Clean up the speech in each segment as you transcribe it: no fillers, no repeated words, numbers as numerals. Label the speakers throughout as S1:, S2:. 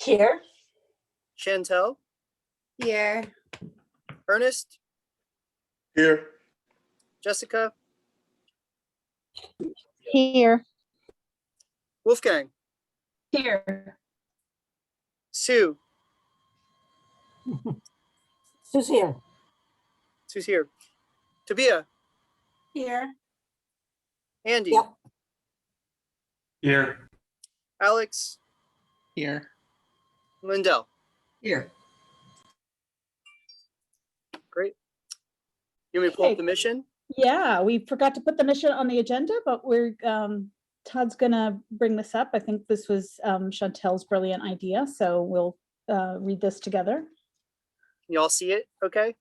S1: Here.
S2: Chantelle,
S3: Here.
S2: Ernest,
S4: Here.
S2: Jessica,
S5: Here.
S2: Wolfgang,
S1: Here.
S2: Sue.
S1: Sue's here.
S2: Sue's here. Tabitha,
S3: Here.
S2: Andy,
S1: Yep.
S4: Here.
S2: Alex,
S6: Here.
S2: Lindell.
S1: Here.
S2: Great. You want me to pull up
S5: Okay.
S2: the mission?
S5: Yeah, we forgot to put the mission on the agenda, but we're Todd's gonna bring this up. I think this was Chantelle's brilliant idea, so we'll read this together.
S2: You all see it? Okay.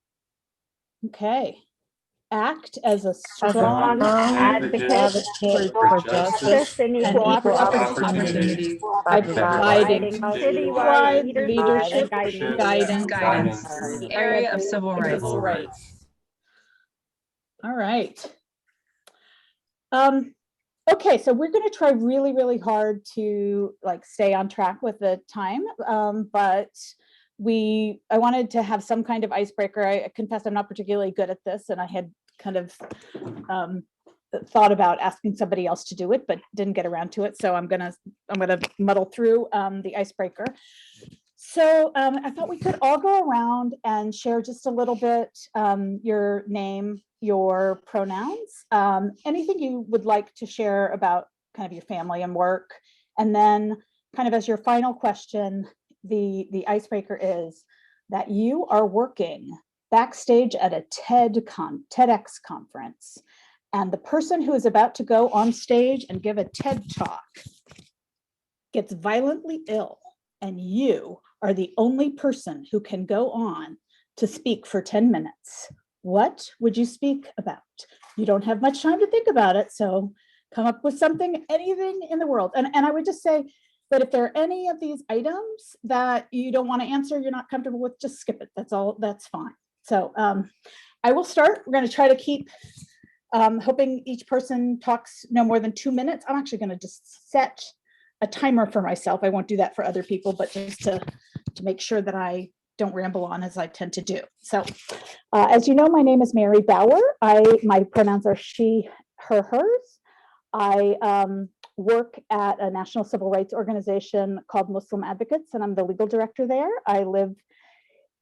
S5: Okay. Act as a
S7: As a
S5: strong
S7: advocate
S5: for
S7: justice and equal opportunity
S5: by
S7: providing
S5: providing
S7: citywide
S5: citywide leadership
S7: and
S5: guidance
S1: in the area of civil rights.
S5: All right. Okay, so we're going to try really, really hard to stay on track with the time, but I wanted to have some kind of icebreaker. I confess I'm not particularly good at this, and I had kind of thought about asking somebody else to do it, but didn't get around to it. So I'm gonna muddle through the icebreaker. So I thought we could all go around and share just a little bit, your name, your pronouns, anything you would like to share about kind of your family and work. And then kind of as your final question, the icebreaker is that you are working backstage at a TEDx conference, and the person who is about to go on stage and give a TED talk gets violently ill, and you are the only person who can go on to speak for 10 minutes. What would you speak about? You don't have much time to think about it, so come up with something, anything in the world. And I would just say that if there are any of these items that you don't want to answer, you're not comfortable with, just skip it. That's all, that's fine. So I will start. We're going to try to keep, hoping each person talks no more than 2 minutes. I'm actually going to just set a timer for myself. I won't do that for other people, but just to make sure that I don't ramble on as I tend to do. So as you know, my name is Mary Bauer. My pronouns are she, her, hers. I work at a national civil rights organization called Muslim Advocates, and I'm the legal director there. I live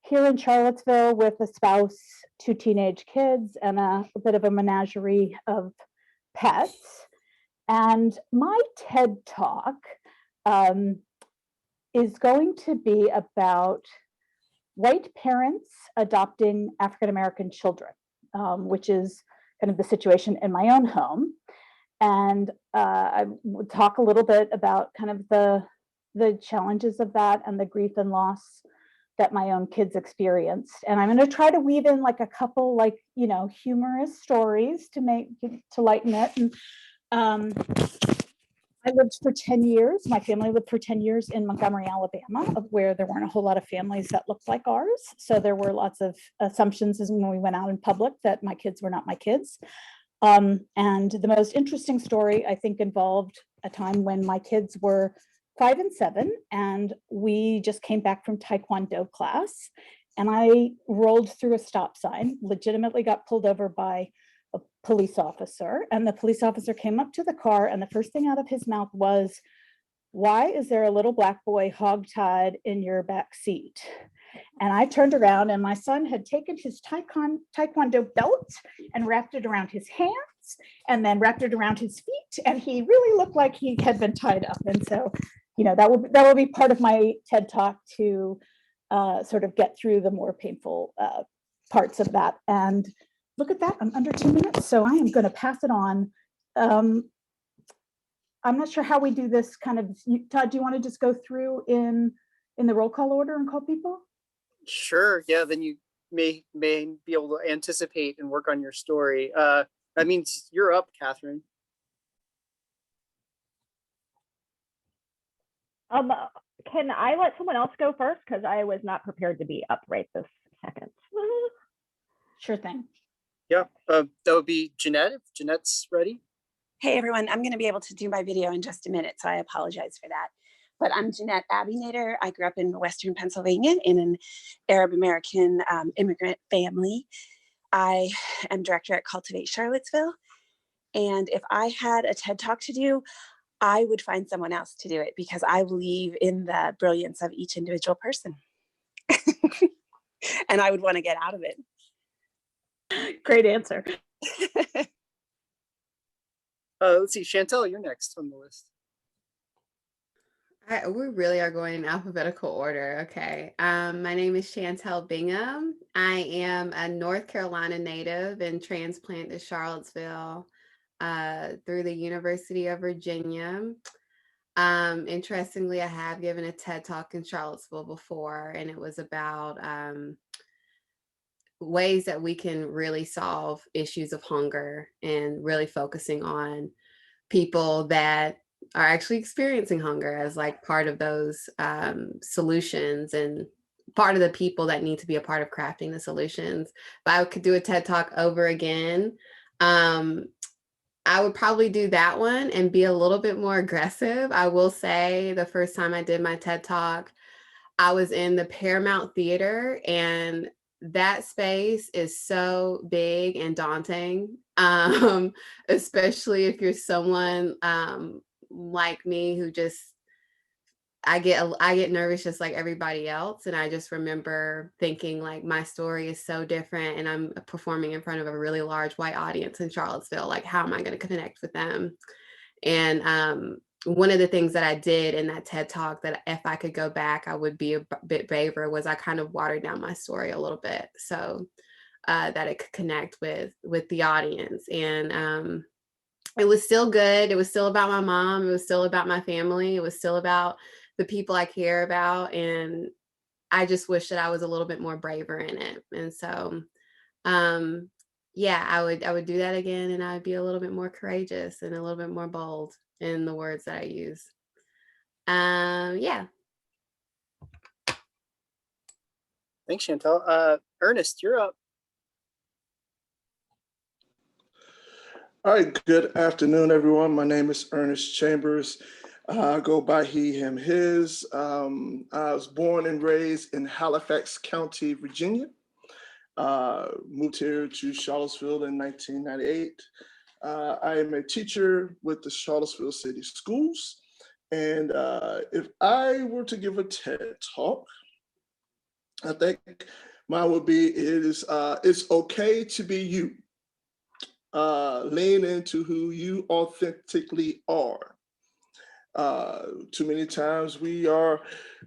S5: here in Charlottesville with a spouse, 2 teenage kids, and a bit of a menagerie of pets. And my TED Talk is going to be about white parents adopting African-American children, which is kind of the situation in my own home. And I would talk a little bit about kind of the challenges of that and the grief and loss that my own kids experienced. And I'm going to try to weave in a couple humorous stories to lighten it. And I lived for 10 years. My family lived for 10 years in Montgomery, Alabama, where there weren't a whole lot of families that looked like ours. So there were lots of assumptions as when we went out in public that my kids were not my kids. And the most interesting story, I think, involved a time when my kids were 5 and 7, and we just came back from Taekwondo class, and I rolled through a stop sign, legitimately got pulled over by a police officer, and the police officer came up to the car, and the first thing out of his mouth was, "Why is there a little black boy hogtied in your back seat?" And I turned around, and my son had taken his Taekwondo belt and wrapped it around his hands and then wrapped it around his feet. And he really looked like he had been tied up. And so, that will be part of my TED Talk to sort of get through the more painful parts of that. And look at that, I'm under 2 minutes. So I am going to pass it on. I'm not sure how we do this kind of, Todd, do you want to just go through in the roll call order and call people?
S2: Sure. Yeah. Then you may be able to anticipate and work on your story. That means you're up, Catherine.
S7: Can I let someone else go first? Because I was not prepared to be up right this second.
S5: Sure thing.
S2: Yeah. That would be Jeanette, if Jeanette's ready.
S3: Hey everyone, I'm going to be able to do my video in just a minute, so I apologize for that.
S6: But I'm Jeanette Abby Nader. I grew up in Western Pennsylvania in an Arab American immigrant family. I am director at Cultivate Charlottesville. And if I had a TED Talk to do, I would find someone else to do it because I believe in the brilliance of each individual person. And I would want to get out of it.
S5: Great answer.
S2: Let's see, Chantelle, you're next on the list.
S8: We really are going in alphabetical order. Okay. My name is Chantelle Bingham. I am a North Carolina native and transplant to Charlottesville through the University of Virginia. Interestingly, I have given a TED Talk in Charlottesville before, and it was about ways that we can really solve issues of hunger and really focusing on people that are actually experiencing hunger as like part of those solutions and part of the people that need to be a part of crafting the solutions. But I could do a TED Talk over again. I would probably do that one and be a little bit more aggressive. I will say the first time I did my TED Talk, I was in the Paramount Theater, and that space is so big and daunting, especially if you're someone like me who just, I get nervous just like everybody else. And I just remember thinking like my story is so different and I'm performing in front of a really large white audience in Charlottesville. Like, how am I going to connect with them? And one of the things that I did in that TED Talk that if I could go back, I would be a bit braver was I kind of watered down my story a little bit so that it could connect with the audience. And it was still good. It was still about my mom. It was still about my family. It was still about the people I care about. And I just wish that I was a little bit more braver in it. And so, yeah, I would do that again, and I would be a little bit more courageous and a little bit more bold in the words that I use. Yeah.
S2: Thanks, Chantelle. Ernest, you're up.
S4: All right, good afternoon, everyone. My name is Ernest Chambers. I go by he, him, his. I was born and raised in Halifax County, Virginia. Moved here to Charlottesville in 1998. I am a teacher with the Charlottesville City Schools. And if I were to give a TED Talk, I think mine would be, it's okay to be you. Lean into who you authentically are. Too many times we are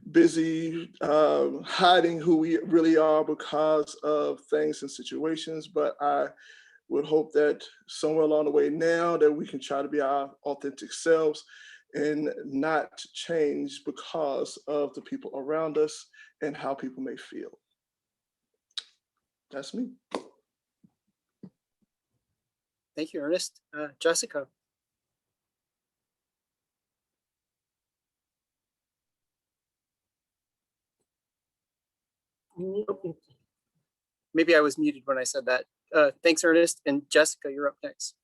S4: busy hiding who we really are because of things and situations, but I would hope that somewhere along the way now that we can try to be our authentic selves and not change because of the people around us and how people may feel. That's me.
S2: Thank you, Ernest. Jessica. Maybe I was muted when I said that. Thanks, Ernest. And Jessica, you're up next.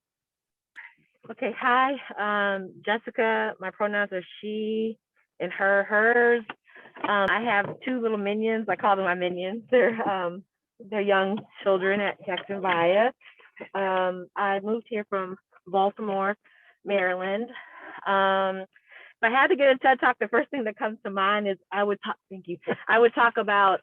S9: Okay, hi, Jessica. My pronouns are she and her, hers. I have two little minions. I call them my minions. They're young children at Jacksonville. I moved here from Baltimore, Maryland. If I had to get a TED Talk, the first thing that comes to mind is I would talk about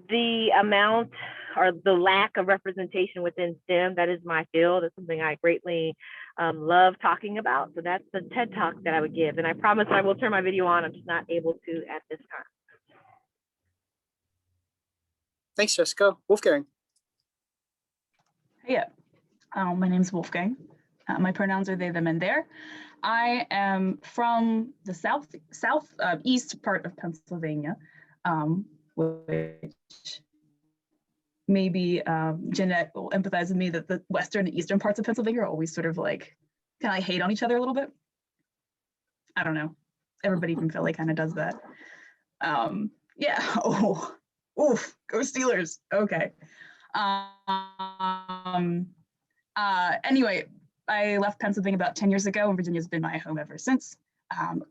S9: the amount or the lack of representation within STEM. That is my field. It's something I greatly love talking about. So that's the TED Talk that I would give. And I promise I will turn my video on. I'm just not able to at this time.
S2: Thanks, Jessica. Wolfgang.
S1: Yeah, my name's Wolfgang. My pronouns are they, them, and their. I am from the east part of Pennsylvania, which maybe Jeanette will empathize with me that the western and eastern parts of Pennsylvania are always sort of like, kind of hate on each other a little bit. I don't know. Everybody from Philly kind of does that. Yeah. Oh, oof. Go Steelers. Okay. Anyway, I left Pennsylvania about 10 years ago, and Virginia's been my home ever since.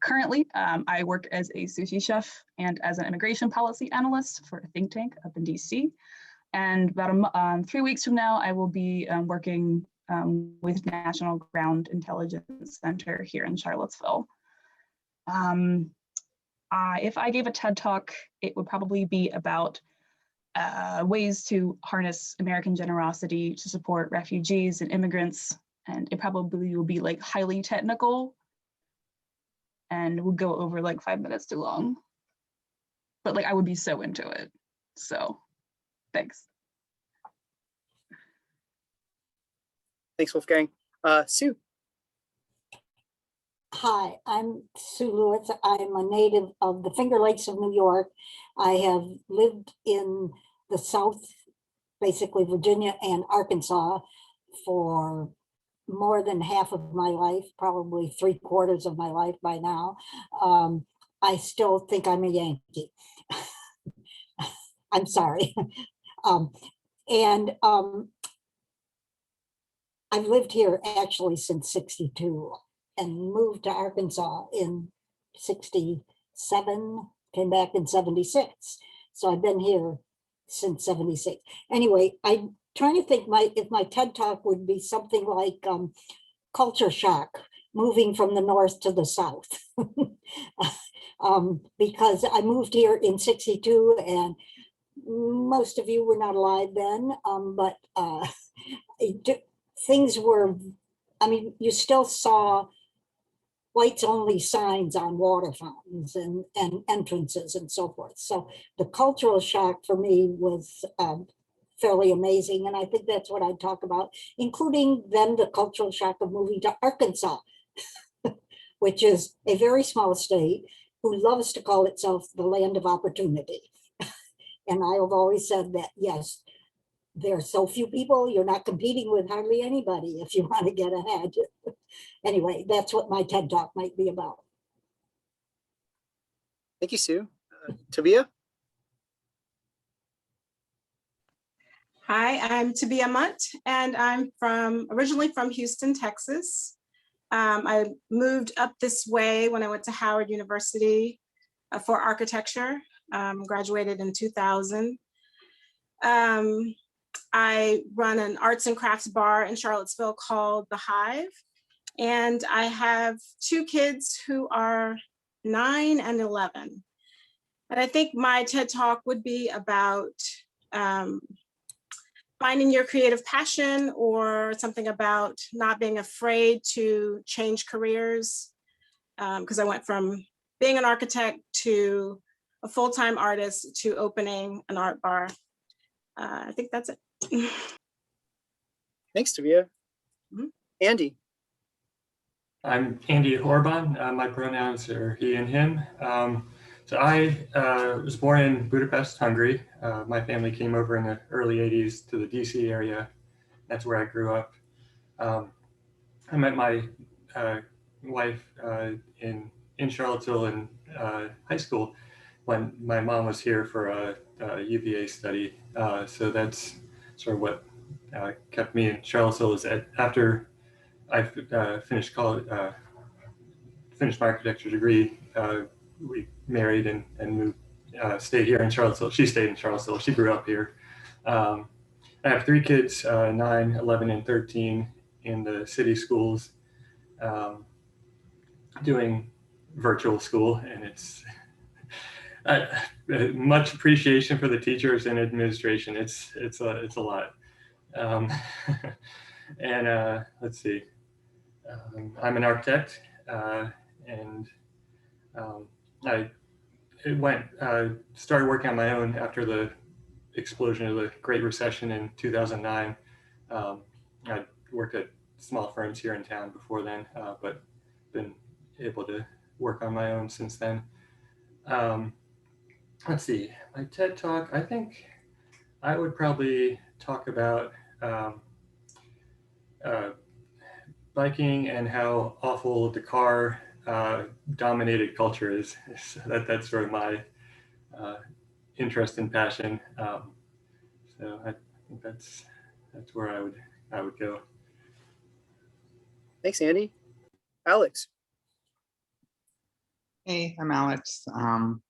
S1: Currently, I work as a sushi chef and as an immigration policy analyst for a think tank up in DC. And about 3 weeks from now, I will be working with National Ground Intelligence Center here in Charlottesville. If I gave a TED Talk, it would probably be about ways to harness American generosity to support refugees and immigrants. And it probably will be like highly technical and we'll go over like 5 minutes too long. But like I would be so into it. So thanks.
S2: Thanks, Wolfgang. Sue.
S10: Hi, I'm Sue Lewis. I'm a native of the Finger Lakes of New York. I have lived in the South, basically Virginia and Arkansas, for more than half of my life, probably 3/4 of my life by now. I still think I'm a Yankee. I'm sorry. I've lived here actually since '62 and moved to Arkansas in '67, came back in '76. So I've been here since '76. Anyway, I'm trying to think if my TED Talk would be something like culture shock, moving from the north to the south. Because I moved here in '62 and most of you were not alive then, but things were, I mean, you still saw whites only signs on water fountains and entrances and so forth. So the cultural shock for me was fairly amazing. And I think that's what I'd talk about, including then the cultural shock of moving to Arkansas, which is a very small state who loves to call itself the land of opportunity. And I have always said that, yes, there are so few people, you're not competing with hardly anybody if you want to get ahead. Anyway, that's what my TED Talk might be about.
S2: Thank you, Sue. Tabitha?
S3: Hi, I'm Tabitha Munt, and I'm originally from Houston, Texas. I moved up this way when I went to Howard University for architecture, graduated in 2000. I run an arts and crafts bar in Charlottesville called The Hive. And I have 2 kids who are 9 and 11. And I think my TED Talk would be about finding your creative passion, or something about not being afraid to change careers. Because I went from being an architect to a full-time artist to opening an art bar. I think that's it.
S2: Thanks, Tabitha. Andy.
S11: I'm Andy Orban. My pronouns are he and him. So I was born in Budapest, Hungary. My family came over in the early 80s to the DC area. That's where I grew up. I met my wife in Charlottesville in high school when my mom was here for a UVA study. So that's sort of what kept me in Charlottesville. Is that after I finished college, finished my architecture degree, we married and moved, stayed here in Charlottesville. She stayed in Charlottesville. She grew up here. I have 3 kids, 9, 11, and 13 in the city schools, doing virtual school, and it's much appreciation for the teachers and administration. It's a lot. And let's see. I'm an architect, and I started working on my own after the explosion of the Great Recession in 2009. I worked at small firms here in town before then, but been able to work on my own since then. Let's see, my TED Talk, I think I would probably talk about biking and how awful the car dominated culture is. That's sort of my interest and passion. So I think that's where I would go.
S2: Thanks, Andy. Alex.
S12: Hey, I'm Alex. From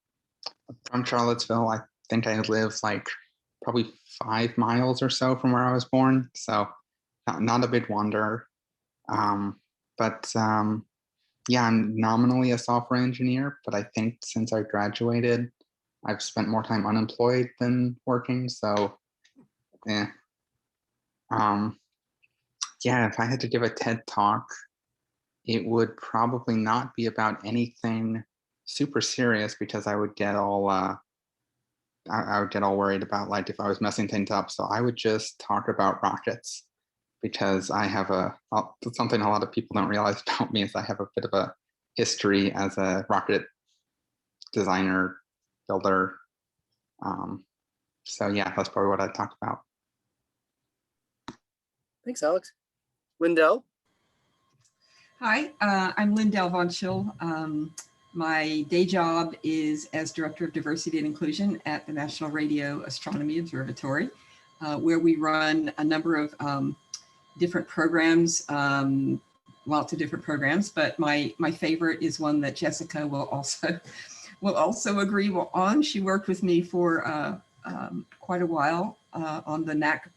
S12: Charlottesville. I think I live like probably 5 miles or so from where I was born, so not a big wanderer. Yeah, I'm nominally a software engineer, but I think since I graduated, I've spent more time unemployed than working. So, yeah. Yeah, if I had to give a TED talk, it would probably not be about anything super serious because I would get all I would get all worried about like if I was messing things up. So I would just talk about rockets because I have something a lot of people don't realize about me is I have a bit of a history as a rocket designer, builder. So yeah, that's probably what I'd talk about.
S2: Thanks, Alex. Lindell.
S13: Hi, I'm Lindell von Schill. My day job is as Director of Diversity and Inclusion at the National Radio Astronomy Observatory, where we run a number of different programs, lots of different programs, but my favorite is one that Jessica will also agree on. She worked with me for quite a while on the NAC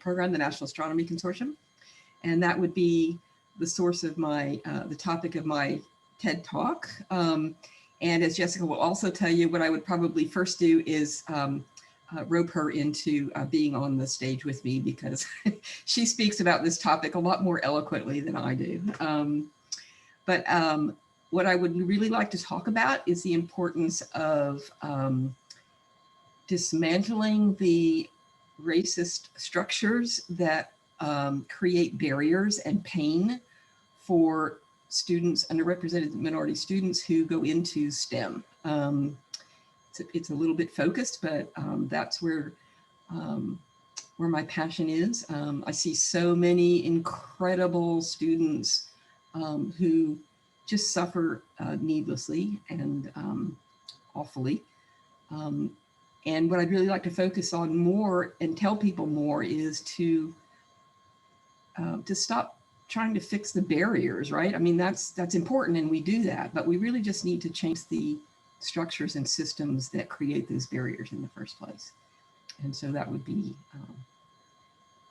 S13: program, the National Astronomy Consortium, and that would be the source of my, the topic of my TED Talk. And as Jessica will also tell you, what I would probably first do is rope her into being on the stage with me because she speaks about this topic a lot more eloquently than I do. What I would really like to talk about is the importance of dismantling the racist structures that create barriers and pain for students, underrepresented minority students who go into STEM. It's a little bit focused, but that's where my passion is. I see so many incredible students who just suffer needlessly and awfully. And what I'd really like to focus on more and tell people more is to stop trying to fix the barriers, right? I mean, that's important and we do that, but we really just need to change the structures and systems that create those barriers in the first place. And so that would be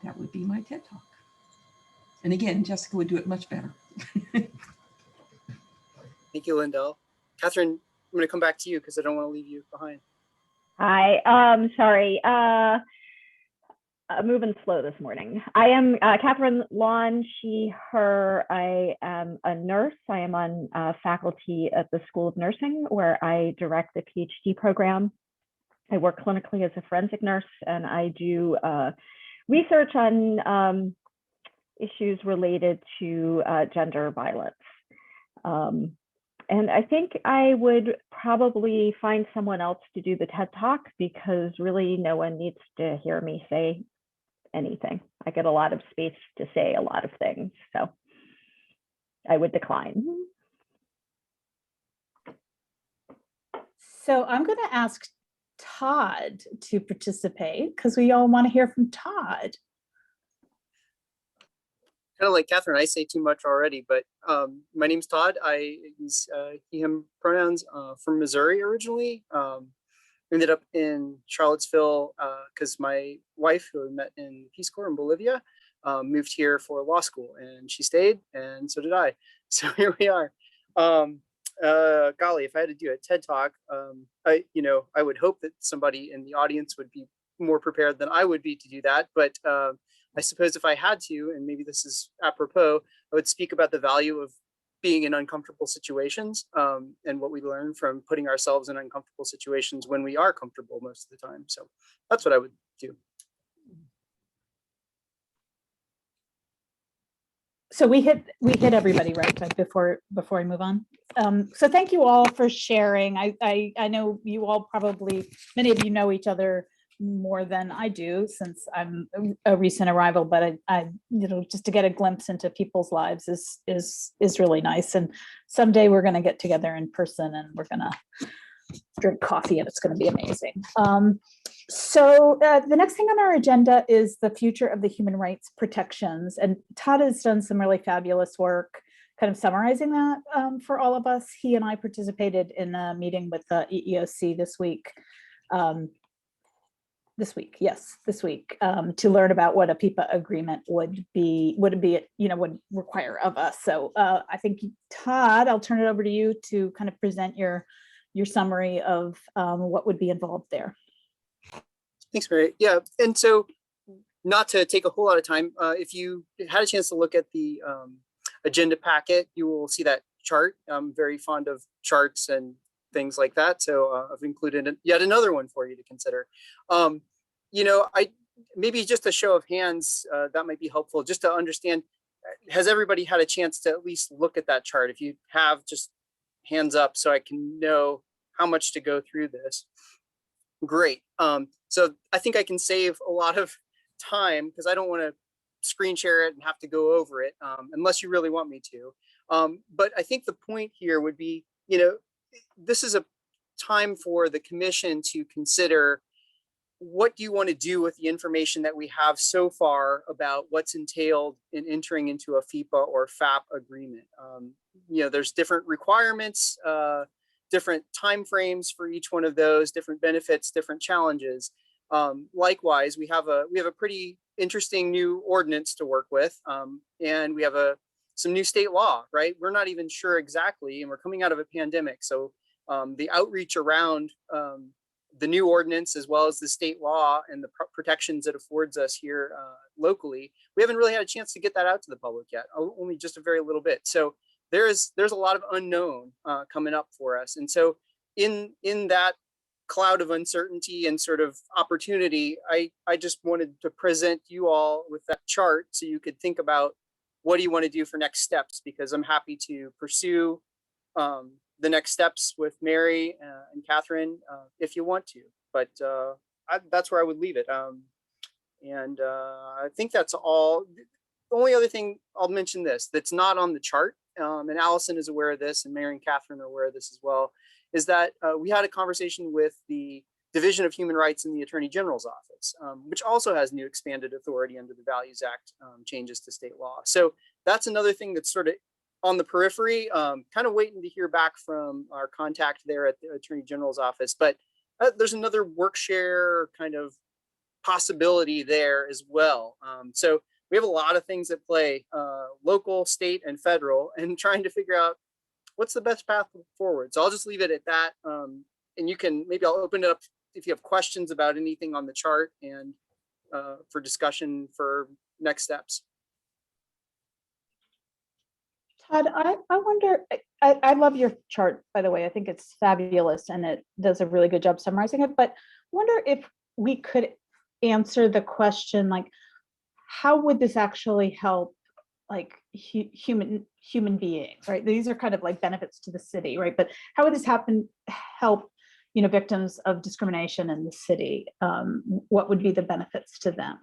S13: my TED Talk. And again, Jessica would do it much better.
S2: Thank you, Lindell. Catherine, I'm going to come back to you because I don't want to leave you behind.
S7: Hi, sorry. Moving slow this morning. I am Catherine Lawn, she, her. I am a nurse. I am on faculty at the School of Nursing where I direct the PhD program. I work clinically as a forensic nurse and I do research on issues related to gender violence. And I think I would probably find someone else to do the TED Talk because really no one needs to hear me say anything. I get a lot of space to say a lot of things, so I would decline.
S5: So I'm going to ask Todd to participate because we all want to hear from Todd.
S2: Kind of like Catherine, I say too much already, but my name's Todd. I use he, him pronouns from Missouri originally. Ended up in Charlottesville because my wife, who I met in the Peace Corps in Bolivia, moved here for law school and she stayed and so did I. So here we are. Golly, if I had to do a TED Talk, I would hope that somebody in the audience would be more prepared than I would be to do that. But I suppose if I had to, and maybe this is apropos, I would speak about the value of being in uncomfortable situations and what we learn from putting ourselves in uncomfortable situations when we are comfortable most of the time. So that's what I would do.
S5: So we hit everybody, right? Like before I move on. So thank you all for sharing. I know you all probably, many of you know each other more than I do since I'm a recent arrival, but I just to get a glimpse into people's lives is really nice. And someday we're going to get together in person and we're going to drink coffee and it's going to be amazing. So the next thing on our agenda is the future of the human rights protections. And Todd has done some really fabulous work kind of summarizing that for all of us. He and I participated in a meeting with the EEOC this week. This week to learn about what a PIPA agreement would require of us. So I think, Todd, I'll turn it over to you to kind of present your summary of what would be involved there.
S2: Thanks, Mary. Yeah, and so not to take a whole lot of time, if you had a chance to look at the agenda packet, you will see that chart. I'm very fond of charts and things like that. So I've included yet another one for you to consider. Maybe just a show of hands, that might be helpful just to understand, has everybody had a chance to at least look at that chart? If you have, just hands up so I can know how much to go through this. Great. So I think I can save a lot of time because I don't want to screen share it and have to go over it unless you really want me to. But I think the point here would be, this is a time for the commission to consider what do you want to do with the information that we have so far about what's entailed in entering into a FIPA or FAP agreement. There's different requirements, different timeframes for each one of those, different benefits, different challenges. Likewise, we have a pretty interesting new ordinance to work with, and we have some new state law, right? We're not even sure exactly, and we're coming out of a pandemic. So the outreach around the new ordinance, as well as the state law and the protections it affords us here locally, we haven't really had a chance to get that out to the public yet, only just a very little bit. So there's a lot of unknown coming up for us. And so in that cloud of uncertainty and sort of opportunity, I just wanted to present you all with that chart so you could think about what do you want to do for next steps, because I'm happy to pursue the next steps with Mary and Catherine if you want to, but that's where I would leave it. I think that's all. The only other thing I'll mention that's not on the chart, and Allison is aware of this, and Mary and Catherine are aware of this as well, is that we had a conversation with the Division of Human Rights in the Attorney General's office, which also has new expanded authority under the Values Act changes to state law. So that's another thing that's sort of on the periphery, kind of waiting to hear back from our contact there at the Attorney General's office. But there's another Workshare kind of possibility there as well. So we have a lot of things at play, local, state, and federal, and trying to figure out what's the best path forward. So I'll just leave it at that. And you can, maybe I'll open it up if you have questions about anything on the chart and for discussion for next steps.
S5: Todd, I wonder, I love your chart, by the way. I think it's fabulous and it does a really good job summarizing it, but I wonder if we could answer the question, like, how would this actually help like human beings, right? These are kind of like benefits to the city, right? But how would this help, victims of discrimination in the city? What would be the benefits to them?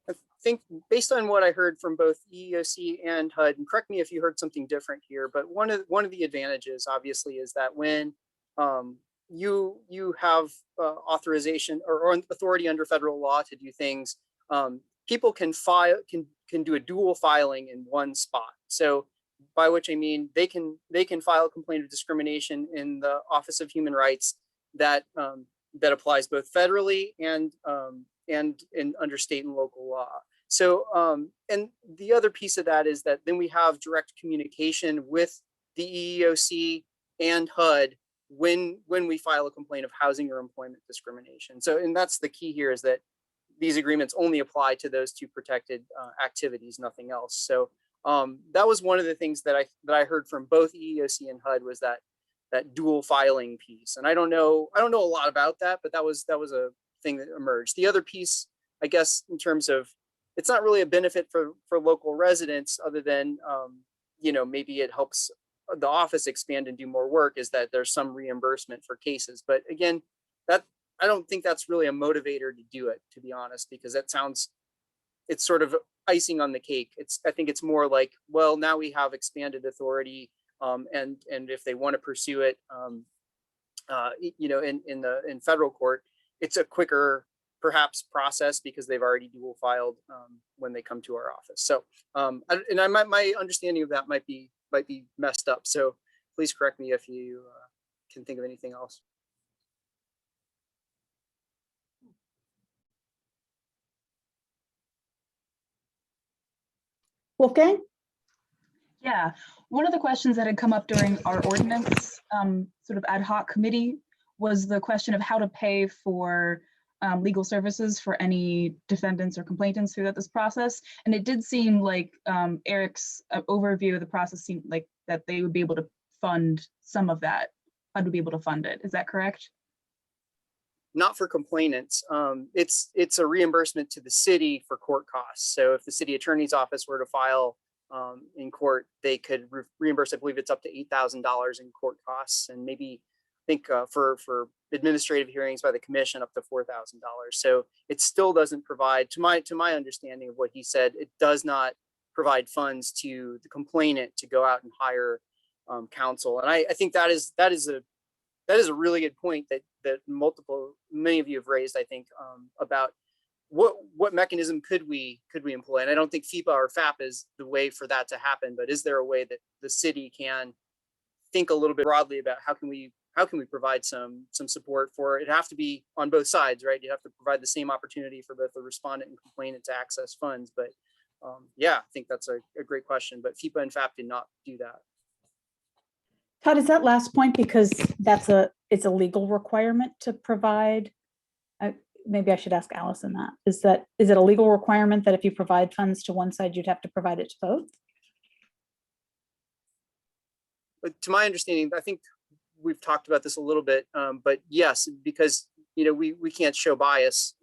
S2: I think based on what I heard from both EEOC and HUD, and correct me if you heard something different here, but one of the advantages obviously is that when you have authorization or authority under federal law to do things, people can do a dual filing in one spot. So by which I mean they can file a complaint of discrimination in the Office of Human Rights that applies both federally and under state and local law. So and the other piece of that is that then we have direct communication with the EEOC and HUD when we file a complaint of housing or employment discrimination. So, and that's the key here, is that these agreements only apply to those two protected activities, nothing else. So that was one of the things that I heard from both EEOC and HUD, was that dual filing piece. And I don't know a lot about that, but that was a thing that emerged. The other piece, I guess, in terms of, it's not really a benefit for local residents, other than maybe it helps the office expand and do more work, is that there's some reimbursement for cases. But again, that I don't think that's really a motivator to do it, to be honest, because it's sort of icing on the cake. I think it's more like, well, now we have expanded authority And if they want to pursue it, you know, in federal court, it's a quicker perhaps process because they've already dual filed when they come to our office. So my understanding of that might be messed up. So please correct me if you can think of anything else.
S5: Wolfgang?
S1: Yeah, one of the questions that had come up during our ordinance sort of ad hoc committee was the question of how to pay for legal services for any defendants or complainants throughout this process. And it did seem like Eric's overview of the process seemed like that they would be able to fund some of that. HUD would be able to fund it. Is that correct?
S2: Not for complainants. It's a reimbursement to the city for court costs. So if the city attorney's office were to file in court, they could reimburse, I believe it's up to $8,000 in court costs, and maybe I think for administrative hearings by the commission up to $4,000. So it still doesn't provide, to my understanding of what he said, it does not provide funds to the complainant to go out and hire counsel. And I think that is a really good point that many of you have raised, I think, about what mechanism could we employ. And I don't think FIPA or FAP is the way for that to happen, but is there a way that the city can think a little bit broadly about how can we provide some support for it? It'd have to be on both sides, right? You have to provide the same opportunity for both the respondent and complainant to access funds. But yeah, I think that's a great question, but FIPA and FAP did not do that.
S5: Todd, is that last point because it's a legal requirement to provide? Maybe I should ask Allison that. Is it a legal requirement that if you provide funds to one side, you'd have to provide it to both?
S2: But to my understanding, I think we've talked about this a little bit, but yes, because you know we can't show bias.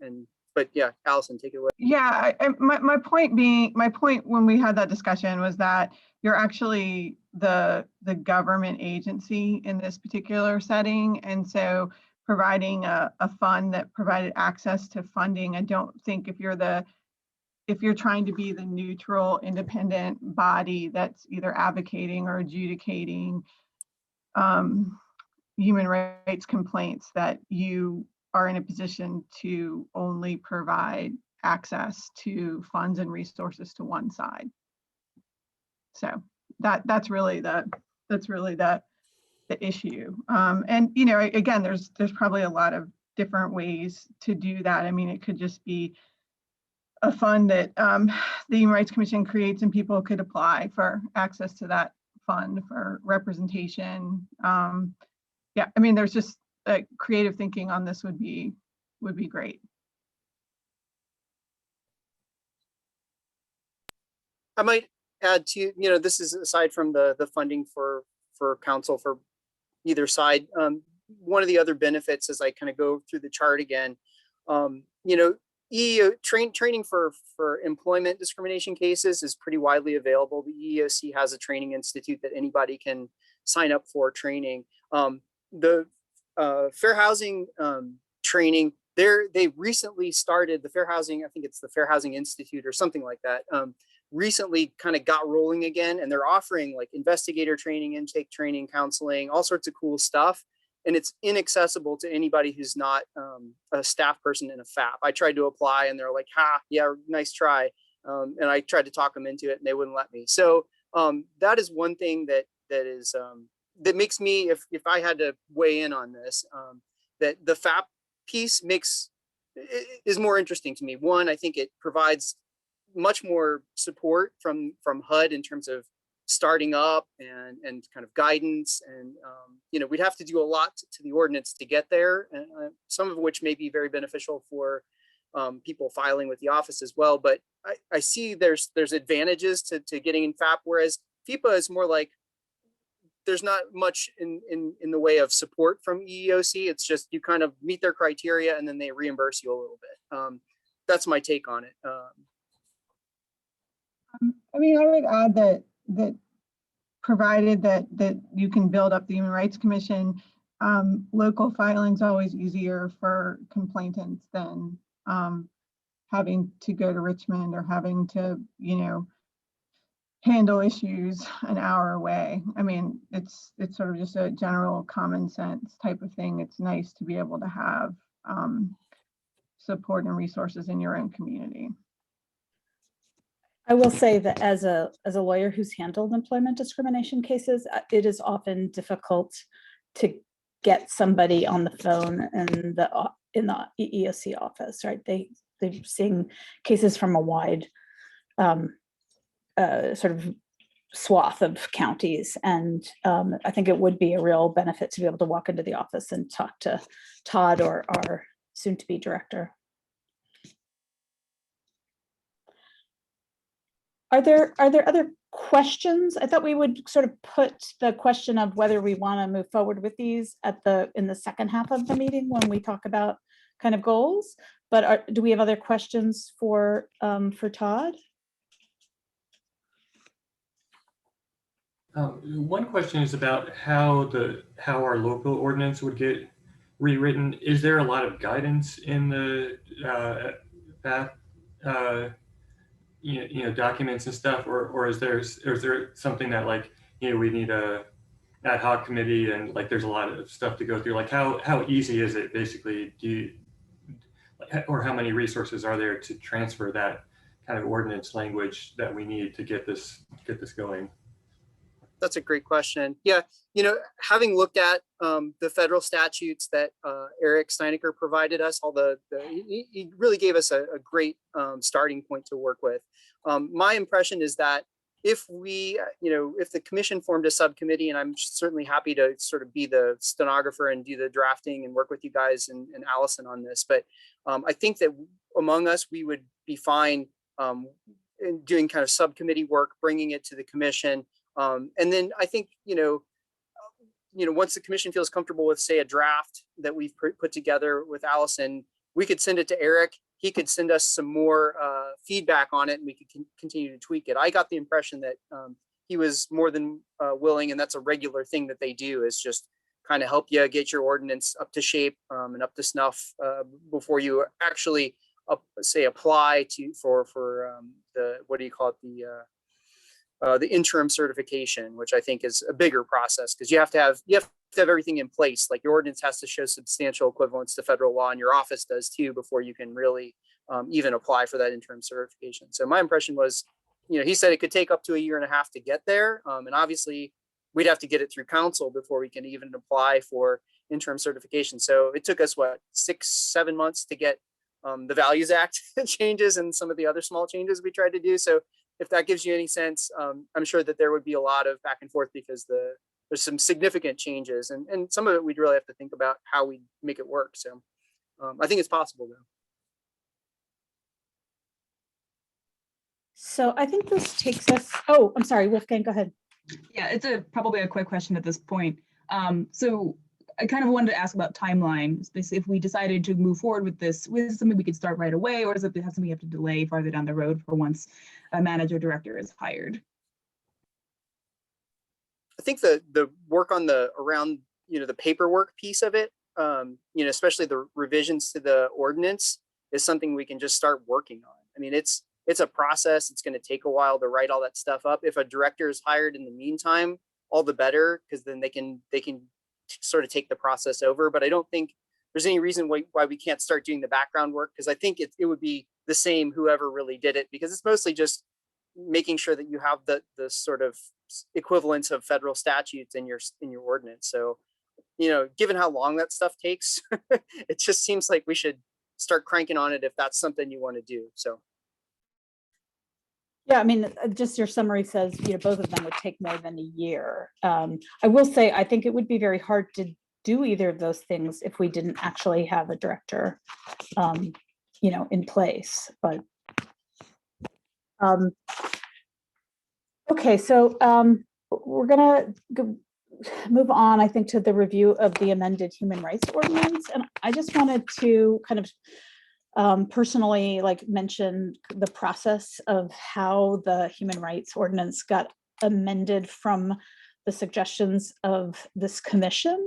S2: But yeah, Allison, take it away.
S14: Yeah, my point when we had that discussion was that you're actually the government agency in this particular setting, and so providing a fund that provided access to funding, I don't think if you're trying to be the neutral, independent body that's either advocating or adjudicating human rights complaints, that you are in a position to only provide access to funds and resources to one side. So that's really the issue. And you know, again, there's probably a lot of different ways to do that. I mean, it could just be a fund that the Human Rights Commission creates and people could apply for access to that fund for representation. Yeah, I mean, there's just creative thinking on this would be great.
S2: I might add to, you know, this is aside from the funding for counsel for either side. One of the other benefits, as I kind of go through the chart again, you know, EEO training for employment discrimination cases is pretty widely available. The EEOC has a training institute that anybody can sign up for training. The fair housing training, they recently started the fair housing, I think it's the Fair Housing Institute or something like that, recently kind of got rolling again, and they're offering like investigator training, intake training, counseling, all sorts of cool stuff. And it's inaccessible to anybody who's not a staff person in a FAP. I tried to apply and they're like, ha, yeah, nice try. And I tried to talk them into it and they wouldn't let me. So that is one thing that makes me, if I had to weigh in on this, that the FAP piece is more interesting to me. One, I think it provides much more support from HUD in terms of starting up and kind of guidance, and you know, we'd have to do a lot to the ordinance to get there, and some of which may be very beneficial for people filing with the office as well. But I see there's advantages to getting in FAP, whereas FIPA is more like there's not much in the way of support from EEOC. It's just you kind of meet their criteria and then they reimburse you a little bit. That's my take on it.
S14: I mean, I would add that provided that you can build up the Human Rights Commission, local filing is always easier for complainants than having to go to Richmond or having to, you know, handle issues an hour away. I mean, it's sort of just a general common sense type of thing. It's nice to be able to have support and resources in your own community.
S5: I will say that as a lawyer who's handled employment discrimination cases, it is often difficult to get somebody on the phone in the EEOC office, right? They're seeing cases from a wide sort of swath of counties, and I think it would be a real benefit to be able to walk into the office and talk to Todd or our soon-to-be director. Are there other questions? I thought we would sort of put the question of whether we want to move forward with these in the second half of the meeting when we talk about kind of goals. But do we have other questions for Todd?
S11: One question is about how our local ordinance would get rewritten. Is there a lot of guidance in the documents and stuff, or is there something that, like, we need a ad hoc committee and, like, there's a lot of stuff to go through? Like, how easy is it, basically? Or how many resources are there to transfer that kind of ordinance language that we need to get this going?
S2: That's a great question. Yeah, having looked at the federal statutes that Eric Steinecker provided us, he really gave us a great starting point to work with. My impression is that if the commission formed a subcommittee, and I'm certainly happy to sort of be the stenographer and do the drafting and work with you guys and Allison on this, but I think that among us, we would be fine in doing kind of subcommittee work, bringing it to the commission. And then I think, once the commission feels comfortable with, say, a draft that we've put together with Allison, we could send it to Eric. He could send us some more feedback on it, and we could continue to tweak it. I got the impression that he was more than willing, and that's a regular thing that they do, is just kind of help you get your ordinance up to shape and up to snuff before you actually apply for the, what do you call it, the interim certification, which I think is a bigger process, because you have to have everything in place. Like, your ordinance has to show substantial equivalence to federal law, and your office does too, before you can really even apply for that interim certification. So my impression was, he said it could take up to 1.5 years to get there. And obviously we'd have to get it through council before we can even apply for interim certification. So it took us 6-7 months to get the Values Act changes and some of the other small changes we tried to do. So if that gives you any sense, I'm sure that there would be a lot of back and forth, because there's some significant changes, and some of it we'd really have to think about how we make it work. So I think it's possible, though.
S5: So I think this takes us, oh, I'm sorry, Wolfgang, go ahead.
S1: Yeah, it's probably a quick question at this point. So I kind of wanted to ask about timeline. Basically, if we decided to move forward with this, was something we could start right away, or does it have something we have to delay farther down the road for once a manager director is hired?
S2: I think the work on the paperwork piece of it, especially the revisions to the ordinance, is something we can just start working on. I mean, it's a process. It's going to take a while to write all that stuff up. If a director is hired in the meantime, all the better, because then they can sort of take the process over. But I don't think there's any reason why we can't start doing the background work, because I think it would be the same whoever really did it, because it's mostly just making sure that you have the sort of equivalence of federal statutes in your ordinance. So, given how long that stuff takes, it just seems like we should start cranking on it if that's something you want to do. So.
S5: Yeah, I mean, just your summary says, both of them would take more than 1 year. I will say, I think it would be very hard to do either of those things if we didn't actually have a director, in place. But okay, so we're gonna move on, I think, to the review of the amended human rights ordinance, and I just wanted to kind of personally mention the process of how the human rights ordinance got amended from the suggestions of this commission.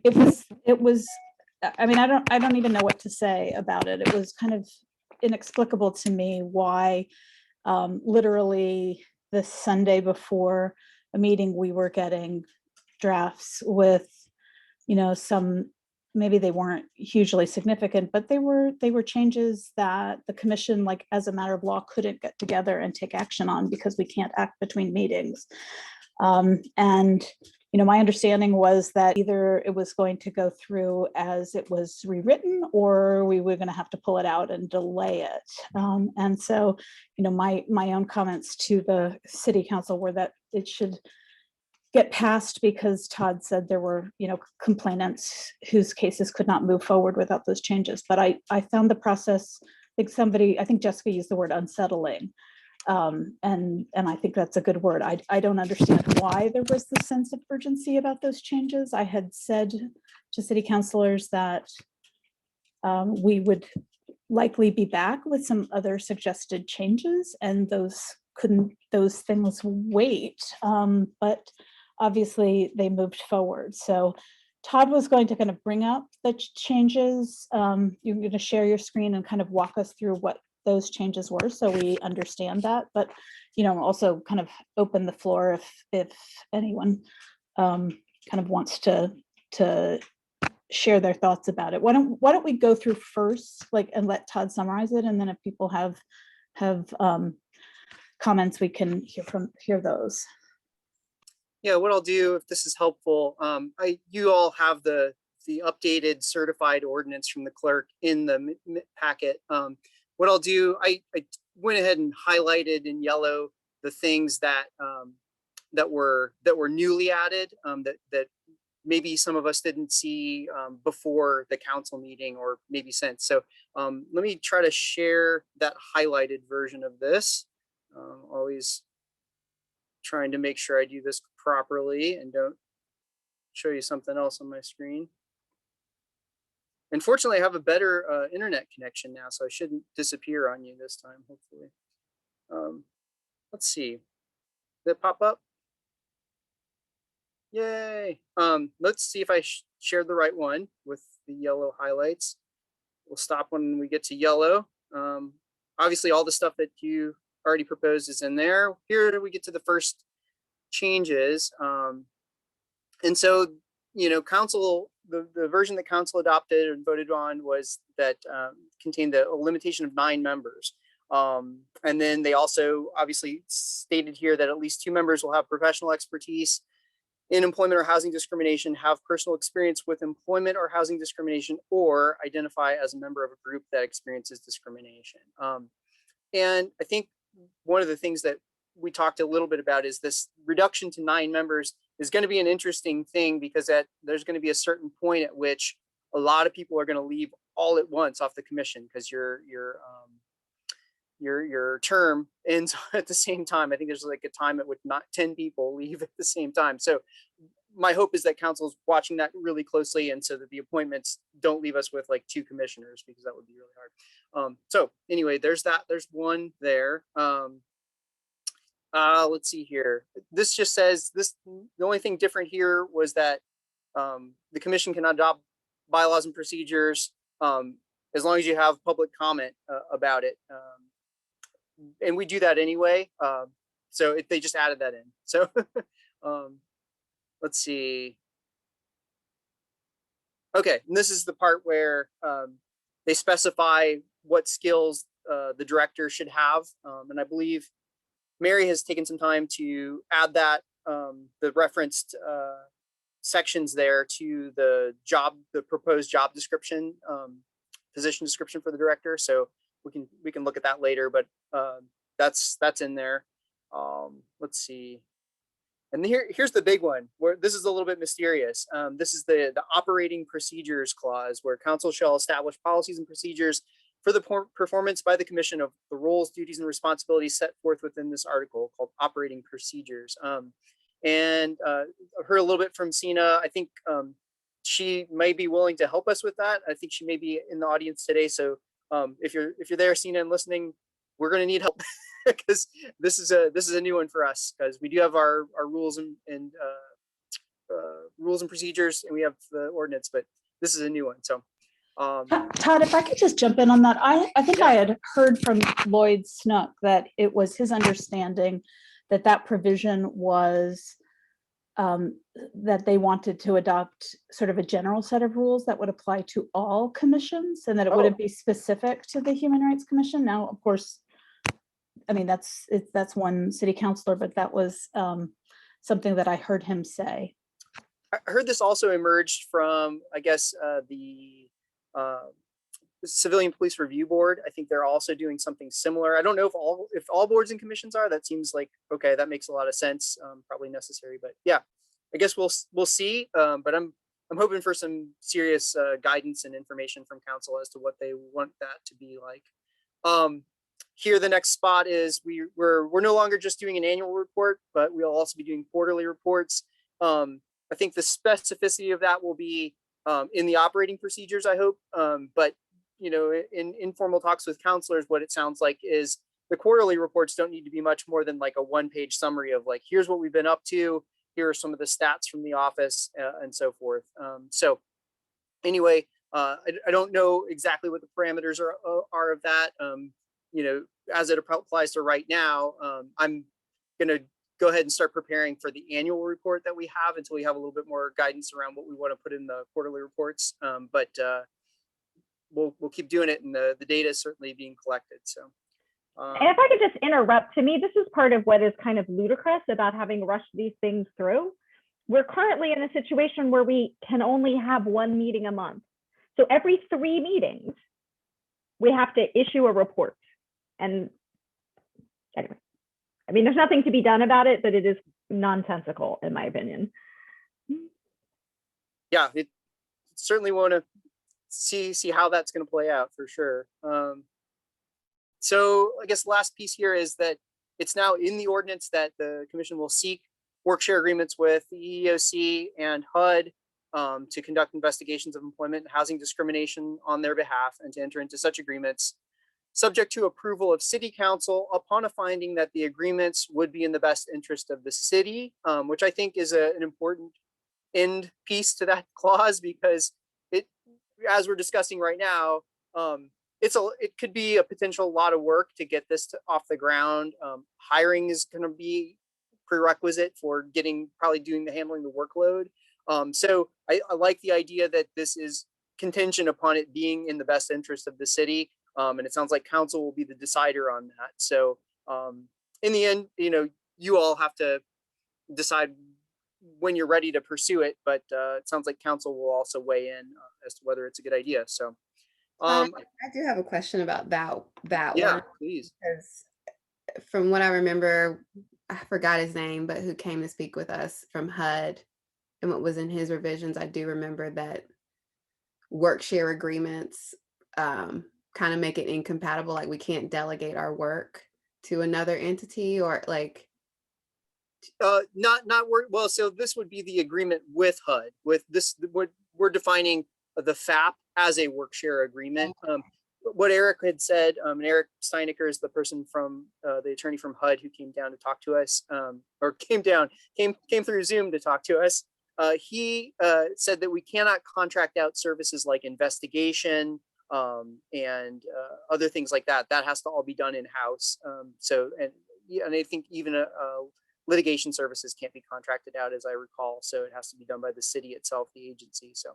S5: It was I mean, I don't even know what to say about it. It was kind of inexplicable to me why literally the Sunday before a meeting, we were getting drafts with, some, maybe they weren't hugely significant, but they were changes that the commission, like as a matter of law, couldn't get together and take action on because we can't act between meetings. And my understanding was that either it was going to go through as it was rewritten, or we were going to have to pull it out and delay it. And so, my own comments to the city council were that it should get passed because Todd said there were, complainants whose cases could not move forward without those changes. But I found the process, I think Jessica used the word unsettling. And I think that's a good word. I don't understand why there was the sense of urgency about those changes. I had said to city councilors that we would likely be back with some other suggested changes, and those things wait. But obviously they moved forward. So Todd was going to kind of bring up the changes. You're going to share your screen and kind of walk us through what those changes were, so we understand that, but also kind of open the floor if anyone kind of wants to share their thoughts about it. Why don't we go through first, and let Todd summarize it, and then if people have comments, we can hear those.
S2: Yeah, what I'll do, if this is helpful, you all have the updated certified ordinance from the clerk in the packet. What I'll do, I went ahead and highlighted in yellow the things that that were newly added, that maybe some of us didn't see before the council meeting, or maybe since. So let me try to share that highlighted version of this. Always trying to make sure I do this properly and don't show you something else on my screen. Unfortunately, I have a better internet connection now, so I shouldn't disappear on you this time, hopefully. Let's see. Did it pop up? Yay. Let's see if I shared the right one with the yellow highlights. We'll stop when we get to yellow. Obviously, all the stuff that you already proposed is in there. Here we get to the first changes. And so, council, the version that council adopted and voted on was that contained a limitation of 9 members. And then they also obviously stated here that at least 2 members will have professional expertise in employment or housing discrimination, have personal experience with employment or housing discrimination, or identify as a member of a group that experiences discrimination. And I think one of the things that we talked a little bit about is this reduction to 9 members is going to be an interesting thing, because there's going to be a certain point at which a lot of people are going to leave all at once off the commission, because your term ends at the same time. I think there's like a time at which not 10 people leave at the same time. So my hope is that council's watching that really closely, and so that the appointments don't leave us with like 2 commissioners, because that would be really hard. So anyway, there's that. There's one there. Let's see here. This just says this. The only thing different here was that the commission can adopt bylaws and procedures as long as you have public comment about it. And we do that anyway. So they just added that in. So let's see. Okay, and this is the part where they specify what skills the director should have. And I believe Mary has taken some time to add that, the referenced sections there to the proposed job description, position description for the director. So we can look at that later, but that's in there. Let's see. And here's the big one, where this is a little bit mysterious. This is the operating procedures clause, where council shall establish policies and procedures for the performance by the commission of the roles, duties, and responsibilities set forth within this article, called operating procedures. And I've heard a little bit from Sina. I think she may be willing to help us with that. I think she may be in the audience today. So if you're there, Sina, and listening, we're going to need help, because this is a new one for us, because we do have our rules and rules and procedures, and we have the ordinance, but this is a new one. So
S5: Todd, if I could just jump in on that. I think I had heard from Lloyd Snook that it was his understanding that provision was that they wanted to adopt sort of a general set of rules that would apply to all commissions and that it wouldn't be specific to the Human Rights Commission. Now, of course, I mean, that's one city councilor, but that was something that I heard him say.
S2: I heard this also emerged from, I guess, the Civilian Police Review Board. I think they're also doing something similar. I don't know if all boards and commissions are. That seems like, okay, that makes a lot of sense. Probably necessary, but yeah, I guess we'll see. But I'm hoping for some serious guidance and information from council as to what they want that to be like. Here, the next spot is we're no longer just doing an annual report, but we'll also be doing quarterly reports. I think the specificity of that will be in the operating procedures, I hope. But you know, in informal talks with counselors, what it sounds like is the quarterly reports don't need to be much more than like a one-page summary of like, here's what we've been up to, here are some of the stats from the office, and so forth. So anyway, I don't know exactly what the parameters are of that. You know, as it applies to right now, I'm gonna go ahead and start preparing for the annual report that we have until we have a little bit more guidance around what we want to put in the quarterly reports. But we'll keep doing it, and the data is certainly being collected. So,
S7: and if I could just interrupt, to me, this is part of what is kind of ludicrous about having rushed these things through. We're currently in a situation where we can only have one meeting a month. So every 3 meetings, we have to issue a report. And anyway, I mean, there's nothing to be done about it, but it is nonsensical, in my opinion.
S2: Yeah, it certainly want to see how that's going to play out for sure. So I guess last piece here is that it's now in the ordinance that the commission will seek workshare agreements with the EEOC and HUD to conduct investigations of employment and housing discrimination on their behalf, and to enter into such agreements subject to approval of city council upon a finding that the agreements would be in the best interest of the city, which I think is an important end piece to that clause, because it, as we're discussing right now, it could be a potential lot of work to get this off the ground. Hiring is going to be prerequisite for probably handling the workload. So I like the idea that this is contingent upon it being in the best interest of the city. And it sounds like council will be the decider on that. So in the end, you know, you all have to decide when you're ready to pursue it, but it sounds like council will also weigh in as to whether it's a good idea. So
S8: I do have a question about that
S2: yeah,
S8: one.
S2: Please.
S8: Because from what I remember, I forgot his name, but who came to speak with us from HUD and what was in his revisions, I do remember that workshare agreements kind of make it incompatible. Like we can't delegate our work to another entity, or like
S2: not work. Well, so this would be the agreement with HUD. With this, we're defining the FAP as a workshare agreement. What Eric had said, and Eric Steinecker is the person from the attorney from HUD who came down to talk to us, or came through Zoom to talk to us. He said that we cannot contract out services like investigation and other things like that. That has to all be done in-house. So, and I think even litigation services can't be contracted out, as I recall. So it has to be done by the city itself, the agency. So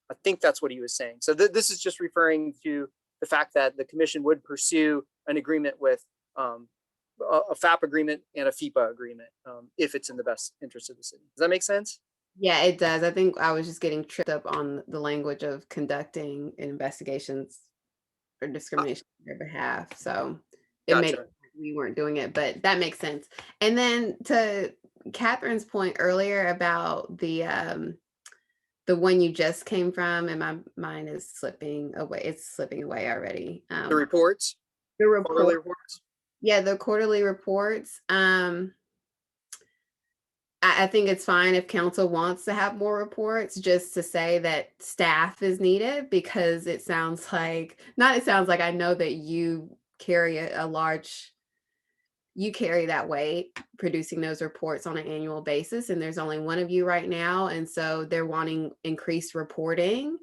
S2: I think that's what he was saying. So this is just referring to the fact that the commission would pursue an agreement with a FAP agreement and a FIPA agreement if it's in the best interest of the city. Does that make sense?
S8: Yeah, it does. I think I was just getting tripped up on the language of conducting investigations for discrimination on their behalf. So it made it like we weren't doing it, but that makes sense. And then to Catherine's point earlier about the one you just came from, and my mind is slipping away. It's slipping away already.
S2: The reports?
S8: The
S2: quarterly reports?
S8: Yeah, the quarterly reports. I think it's fine if council wants to have more reports, just to say that staff is needed, because it sounds like, I know that you carry you carry that weight producing those reports on an annual basis, and there's only one of you right now. And so they're wanting increased reporting,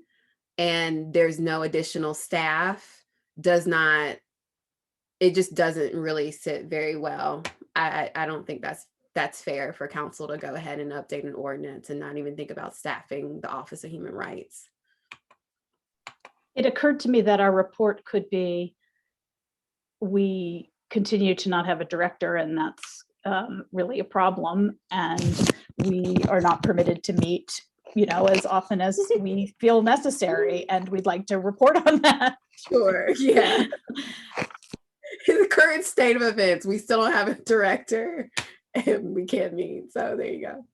S8: and there's no additional staff. It just doesn't really sit very well I don't think that's fair for council to go ahead and update an ordinance and not even think about staffing the Office of Human Rights.
S5: It occurred to me that our report could be, we continue to not have a director, and that's really a problem. And we are not permitted to meet, as often as we feel necessary. And we'd like to report on that.
S8: Sure, yeah. In the current state of events, we still don't have a director and we can't meet. So there you go.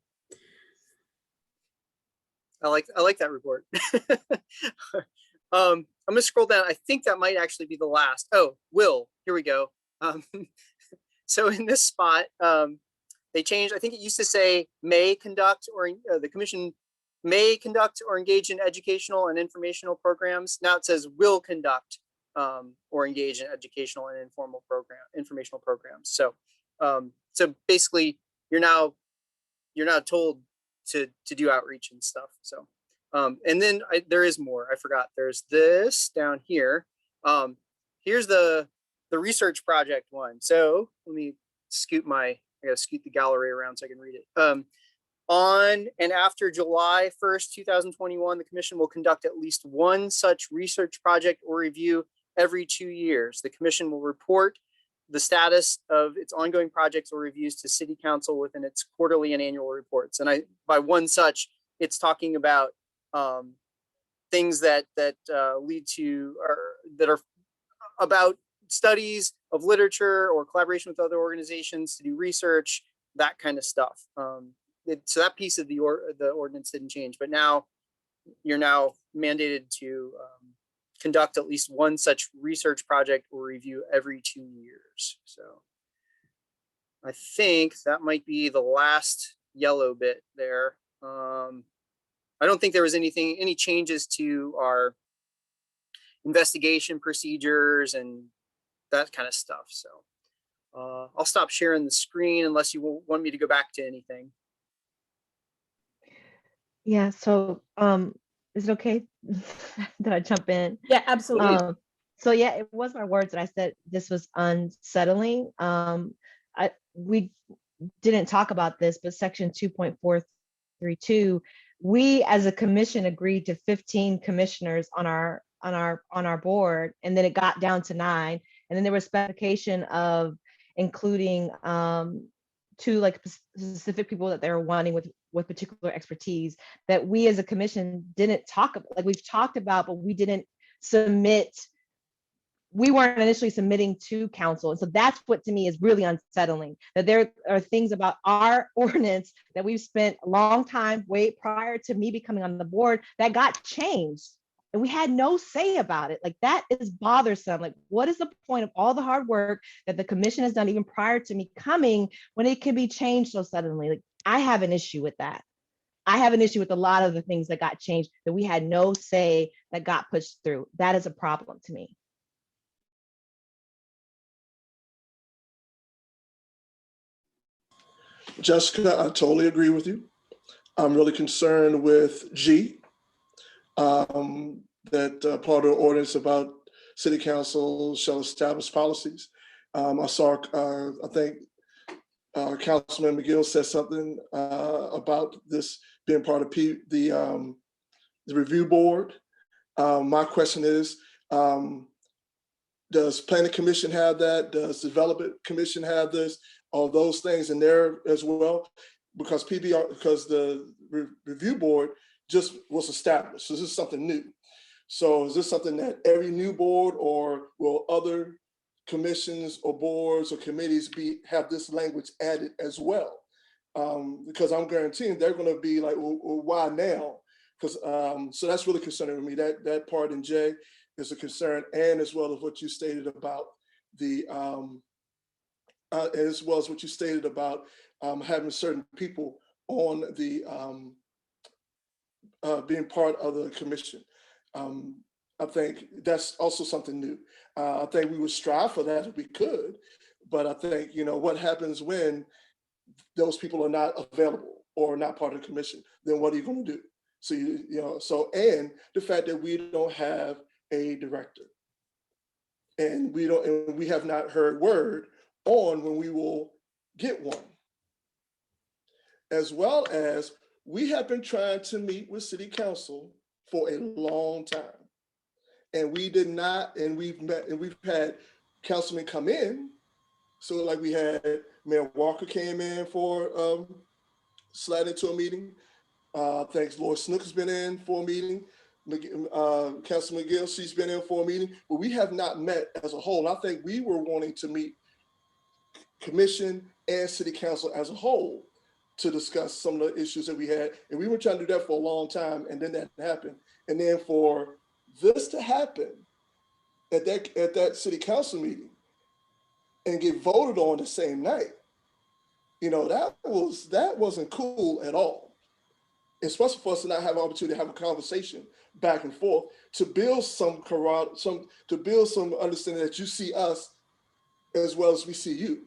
S2: I like that report. I'm gonna scroll down. I think that might actually be the last. Oh, Will, here we go. So in this spot, they changed. I think it used to say may conduct, or the commission may conduct or engage in educational and informational programs. Now it says will conduct or engage in educational and informational programs. So so basically you're now told to do outreach and stuff. So and then there is more. I forgot. There's this down here. Here's the research project one. So let me I gotta scoot the gallery around so I can read it. On and after July 1st, 2021, the commission will conduct at least one such research project or review every 2 years. The commission will report the status of its ongoing projects or reviews to City Council within its quarterly and annual reports. And by one such, it's talking about things that lead to, or that are about studies of literature or collaboration with other organizations to do research, that kind of stuff. So that piece of the ordinance didn't change, but now you're now mandated to conduct at least one such research project or review every 2 years. So I think that might be the last yellow bit there. I don't think there was any changes to our investigation procedures and that kind of stuff. So I'll stop sharing the screen unless you want me to go back to anything.
S9: Yeah, so is it okay that I jump in?
S5: Yeah, absolutely.
S9: So yeah, it was my words that I said this was unsettling. We didn't talk about this, but section 2.432, we as a commission agreed to 15 commissioners on our board, and then it got down to 9, and then there was specification of including 2 like specific people that they were wanting with particular expertise that we as a commission didn't talk about. Like we've talked about, but we didn't submit. We weren't initially submitting to council. And so that's what to me is really unsettling, that there are things about our ordinance that we've spent a long time, way prior to me becoming on the board, that got changed. And we had no say about it. Like that is bothersome. Like what is the point of all the hard work that the commission has done even prior to me coming when it can be changed so suddenly? Like I have an issue with that. I have an issue with a lot of the things that got changed that we had no say that got pushed through. That is a problem to me.
S4: Jessica, I totally agree with you. I'm really concerned with G, that part of the ordinance about city council shall establish policies. I saw, I think Councilman McGill said something about this being part of the review board. My question is, does Planning Commission have that? Does Development Commission have this? All those things in there as well? Because the review board just was established. So this is something new. So is this something that every new board, or will other commissions or boards or committees have this language added as well? Because I'm guaranteeing they're going to be like, well, why now? Because so that's really concerning me. That part in J is a concern, and as well as what you stated about the as well as what you stated about having certain people on the being part of the commission. I think that's also something new. I think we would strive for that if we could, but I think, what happens when those people are not available or not part of the commission, then what are you going to do? So, and the fact that we don't have a director, and we have not heard word on when we will get one. As well as we have been trying to meet with City Council for a long time. And we did not, and we've met, and we've had councilmen come in. So like we had Mayor Walker came in for slide into a meeting. Thanks, Lord Snook has been in for a meeting. Councilman McGill, she's been in for a meeting, but we have not met as a whole. And I think we were wanting to meet commission and city council as a whole to discuss some of the issues that we had. And we were trying to do that for a long time, and then that happened. And then for this to happen at that city council meeting and get voted on the same night, you know, that wasn't cool at all. Especially for us to not have an opportunity to have a conversation back and forth to build some understanding that you see us as well as we see you.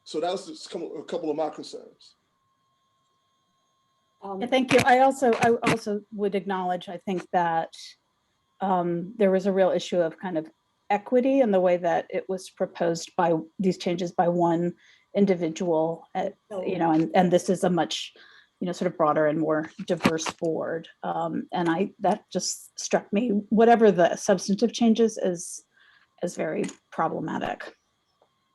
S4: So that was just a couple of my concerns.
S5: Thank you. I also would acknowledge, I think that there was a real issue of kind of equity in the way that it was proposed by these changes by one individual, you know, and this is a much, you know, sort of broader and more diverse board. And that just struck me, whatever the substantive changes is very problematic.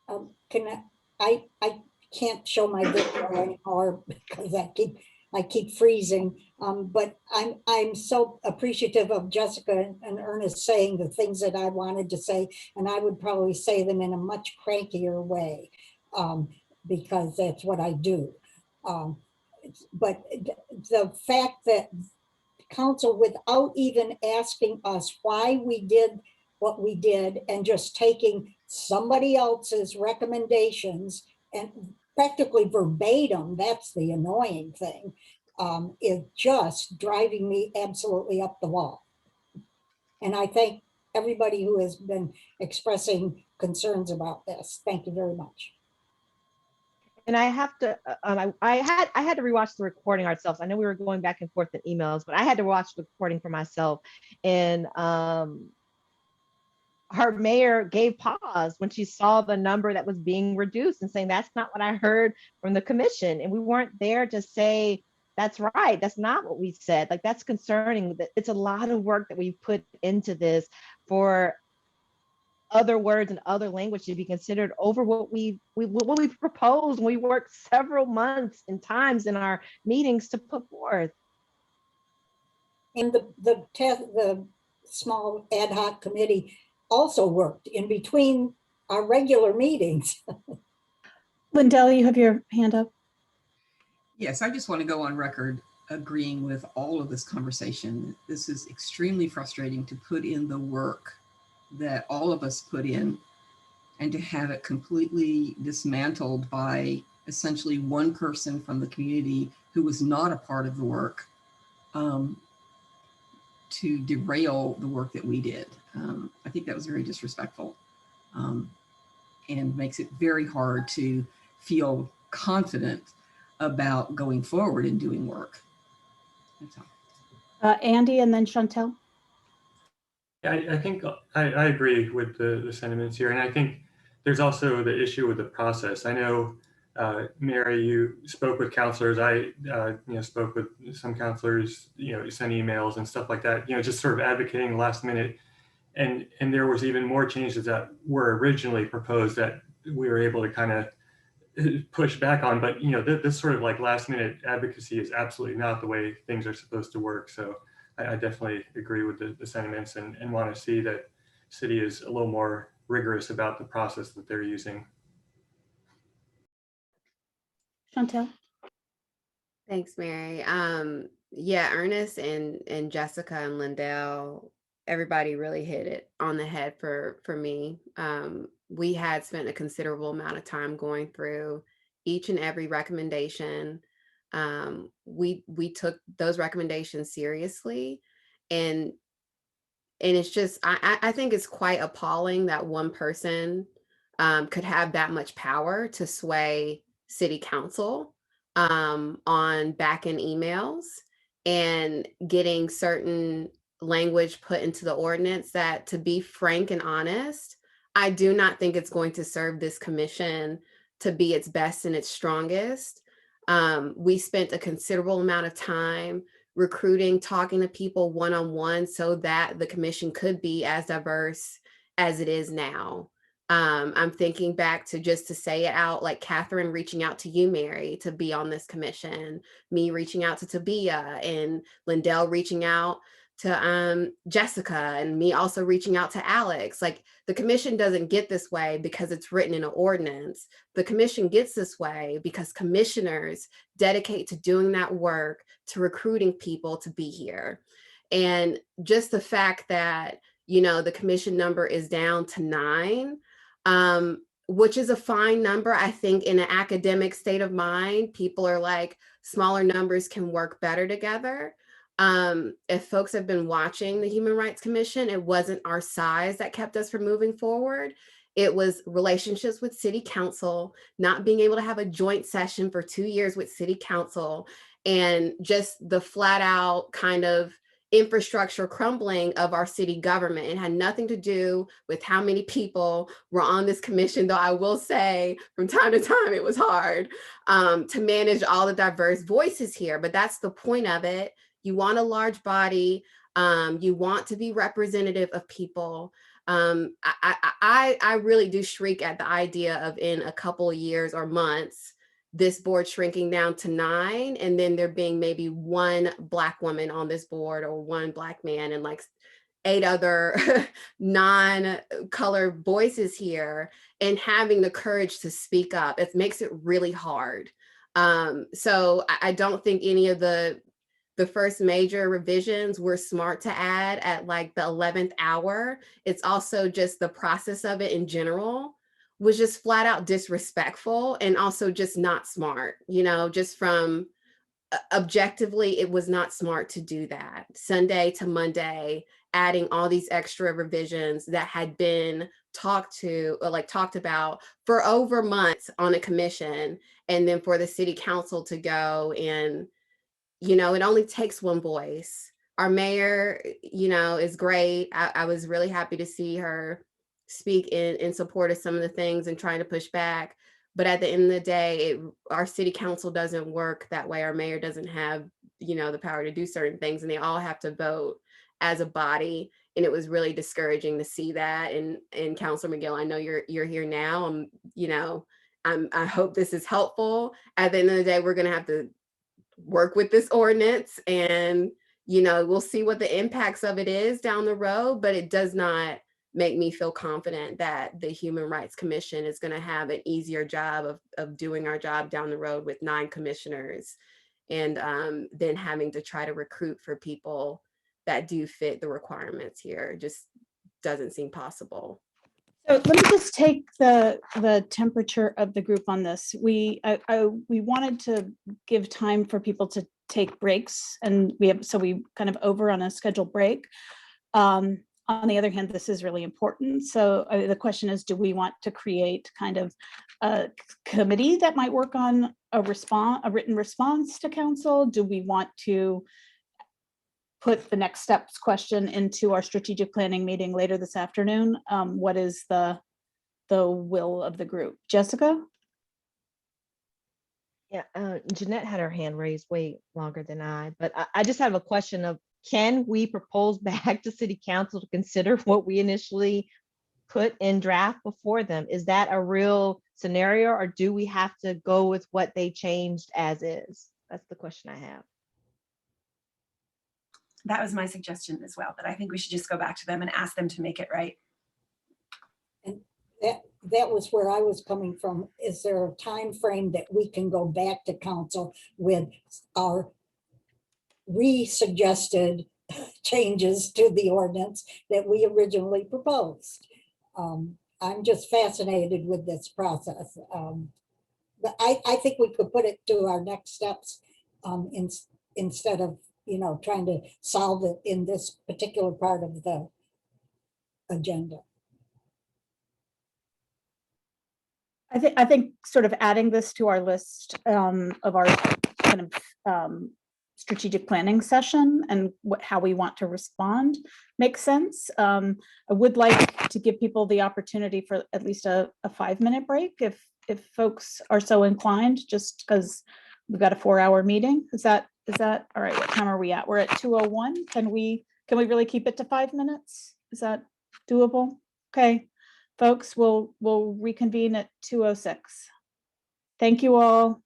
S10: I can't show my video anymore because I keep freezing. But I'm so appreciative of Jessica and Ernest saying the things that I wanted to say, and I would probably say them in a much crankier way because that's what I do. But the fact that council, without even asking us why we did what we did and just taking somebody else's recommendations and practically verbatim, that's the annoying thing, is just driving me absolutely up the wall. And I thank everybody who has been expressing concerns about this. Thank you very much.
S9: And I have to, I had to rewatch the recording ourselves. I know we were going back and forth in emails, but I had to watch the recording for myself. And her mayor gave pause when she saw the number that was being reduced and saying, that's not what I heard from the commission. And we weren't there to say, that's right, that's not what we said. Like, that's concerning. It's a lot of work that we put into this for other words and other language to be considered over what we proposed. We worked several months and times in our meetings to put forth.
S10: And the small ad hoc committee also worked in between our regular meetings.
S5: Lindell, you have your hand up.
S13: Yes, I just want to go on record agreeing with all of this conversation. This is extremely frustrating to put in the work that all of us put in and to have it completely dismantled by essentially one person from the community who was not a part of the work to derail the work that we did. I think that was very disrespectful and makes it very hard to feel confident about going forward and doing work. That's all.
S5: Andy and then Chantelle.
S11: Yeah, I think I agree with the sentiments here. And I think there's also the issue with the process. I know, Mary, you spoke with counselors. I spoke with some counselors, sent emails and stuff like that, just sort of advocating last minute. And there was even more changes that were originally proposed that we were able to kind of push back on. But, this sort of like last minute advocacy is absolutely not the way things are supposed to work. So I definitely agree with the sentiments and want to see that city is a little more rigorous about the process that they're using.
S5: Chantelle.
S8: Thanks, Mary. Yeah, Ernest and Jessica and Lindell, everybody really hit it on the head for me. We had spent a considerable amount of time going through each and every recommendation. We took those recommendations seriously, and it's just I think it's quite appalling that one person could have that much power to sway city council on back-end emails and getting certain language put into the ordinance that, to be frank and honest, I do not think it's going to serve this commission to be its best and its strongest. We spent a considerable amount of time recruiting, talking to people one-on-one so that the commission could be as diverse as it is now. I'm thinking back to, just to say it out, like Catherine reaching out to you, Mary, to be on this commission, me reaching out to Tabia, and Lindell reaching out to Jessica, and me also reaching out to Alex. Like, the commission doesn't get this way because it's written in an ordinance. The commission gets this way because commissioners dedicate to doing that work, to recruiting people to be here. And just the fact that, you know, the commission number is down to 9, which is a fine number. I think in an academic state of mind, people are like, smaller numbers can work better together. If folks have been watching the Human Rights Commission, it wasn't our size that kept us from moving forward. It was relationships with city council, not being able to have a joint session for 2 years with city council, and just the flat out kind of infrastructure crumbling of our city government. It had nothing to do with how many people were on this commission, though I will say from time to time it was hard to manage all the diverse voices here, but that's the point of it. You want a large body, you want to be representative of people. I really do shriek at the idea of, in a couple of years or months, this board shrinking down to 9, and then there being maybe 1 Black woman on this board, or 1 Black man, and like 8 other non-color voices here, and having the courage to speak up. It makes it really hard. So I don't think any of the first major revisions were smart to add at like the 11th hour. It's also just the process of it in general was just flat out disrespectful, and also just not smart, you know, just from objectively, it was not smart to do that. Sunday to Monday, adding all these extra revisions that had been talked about for over months on a commission, and then for the city council to go and, you know, it only takes 1 voice. Our mayor, you know, is great. I was really happy to see her speak in support of some of the things and trying to push back. But at the end of the day, our city council doesn't work that way. Our mayor doesn't have, you know, the power to do certain things, and they all have to vote as a body. And it was really discouraging to see that. And Councilor McGill, I know you're here now. You know, I hope this is helpful. At the end of the day, we're going to have to work with this ordinance, and, you know, we'll see what the impacts of it is down the road, but it does not make me feel confident that the Human Rights Commission is going to have an easier job of doing our job down the road with 9 commissioners, and then having to try to recruit for people that do fit the requirements here. Just doesn't seem possible.
S5: So let me just take the temperature of the group on this. We wanted to give time for people to take breaks, and we kind of over on a scheduled break. On the other hand, this is really important. So the question is, do we want to create kind of a committee that might work on a written response to council? Do we want to put the next steps question into our strategic planning meeting later this afternoon? What is the will of the group? Jessica?
S9: Yeah, Jeanette had her hand raised way longer than I, but I just have a question of, can we propose back to city council to consider what we initially put in draft before them? Is that a real scenario, or do we have to go with what they changed as is? That's the question I have.
S15: That was my suggestion as well, that I think we should just go back to them and ask them to make it right.
S10: And that was where I was coming from. Is there a time frame that we can go back to council with our re-suggested changes to the ordinance that we originally proposed? I'm just fascinated with this process. But I think we could put it to our next steps instead of, you know, trying to solve it in this particular part of the agenda.
S5: I think sort of adding this to our list of our kind of strategic planning session and how we want to respond makes sense. I would like to give people the opportunity for at least a 5-minute break if folks are so inclined, just because we've got a 4-hour meeting. Is that all right? What time are we at? We're at 2:01. Can we really keep it to 5 minutes? Is that doable? Okay, folks, we'll reconvene at 2:06. Thank you all.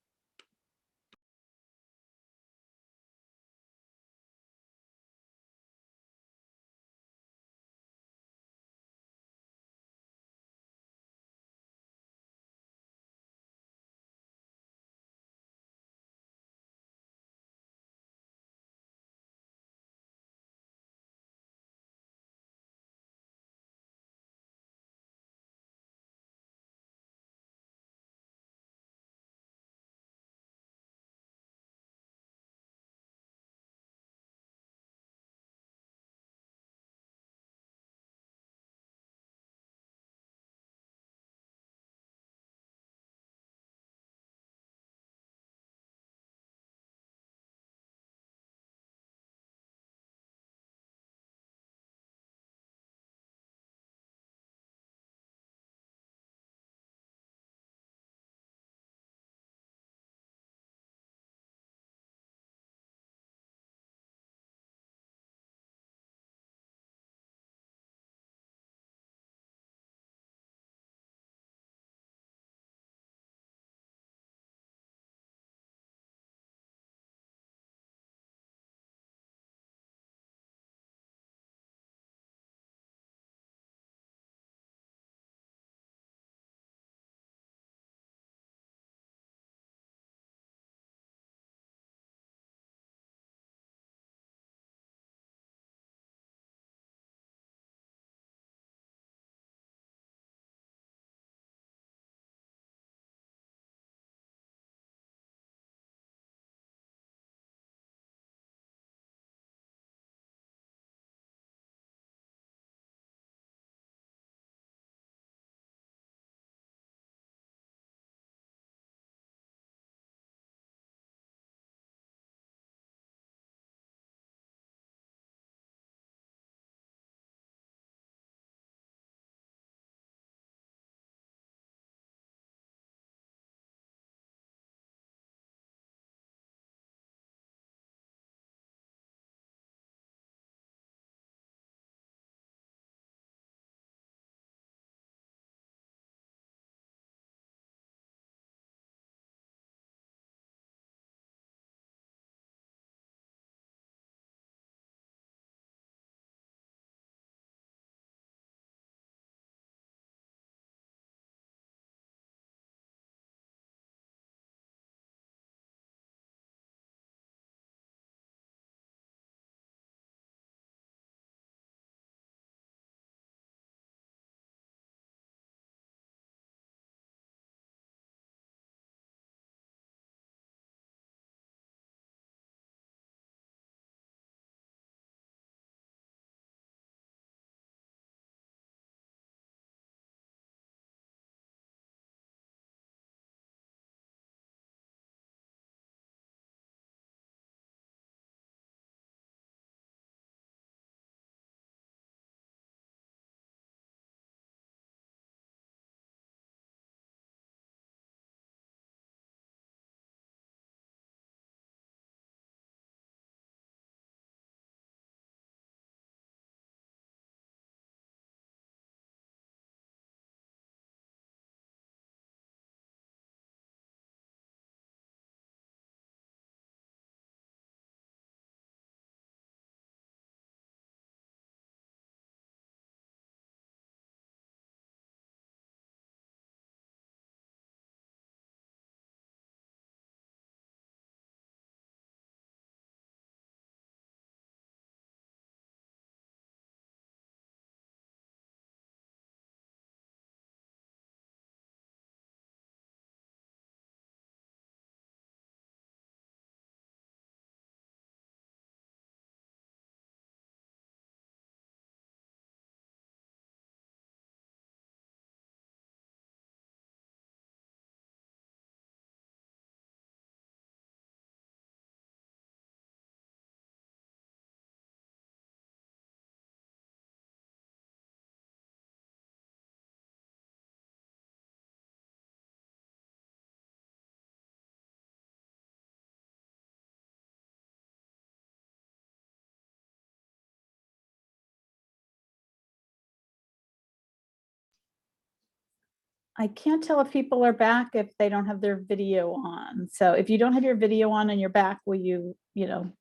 S5: I can't tell if people are back if they don't have their video on. So if you don't have your video on and you're back, will you,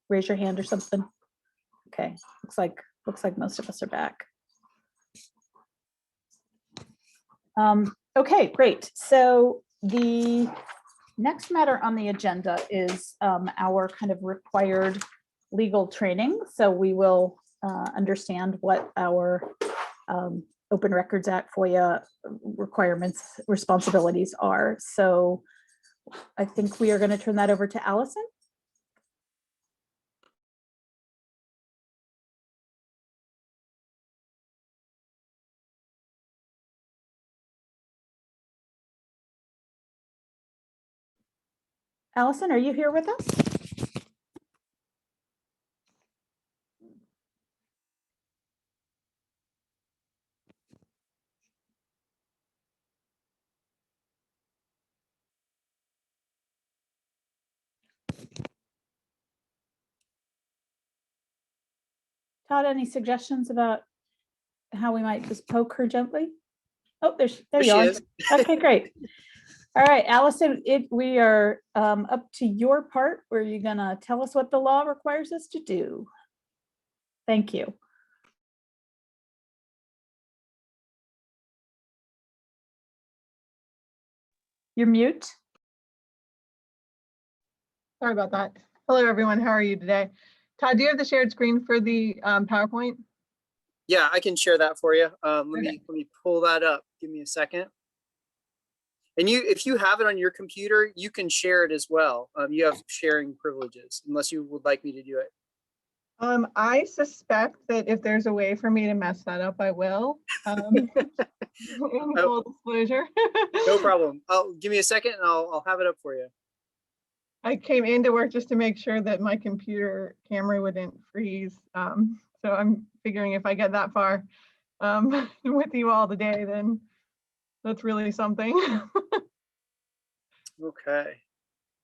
S5: raise your hand or something? Okay, looks like most of us are back. Okay, great. So the next matter on the agenda is our kind of required legal training. So we will understand what our Open Records Act FOIA requirements, responsibilities are. So I think we are going to turn that over to Allison. Allison, are you here with us? Todd, any suggestions about how we might just poke her gently? Oh, there you are. Okay, great. All right, Allison, we are up to your part where you're gonna tell us what the law requires us to do. Thank you. You're mute.
S14: Sorry about that. Hello, everyone. How are you today? Todd, do you have the shared screen for the PowerPoint?
S2: Yeah, I can share that for you. Let me pull that up. Give me a second. And if you have it on your computer, you can share it as well. You have sharing privileges, unless you would like me to do it.
S14: I suspect that if there's a way for me to mess that up, I will. In full disclosure.
S2: No problem. Give me a second and I'll have it up for you.
S14: I came into work just to make sure that my computer camera wouldn't freeze. So I'm figuring if I get that far with you all today, then that's really something.
S2: Okay.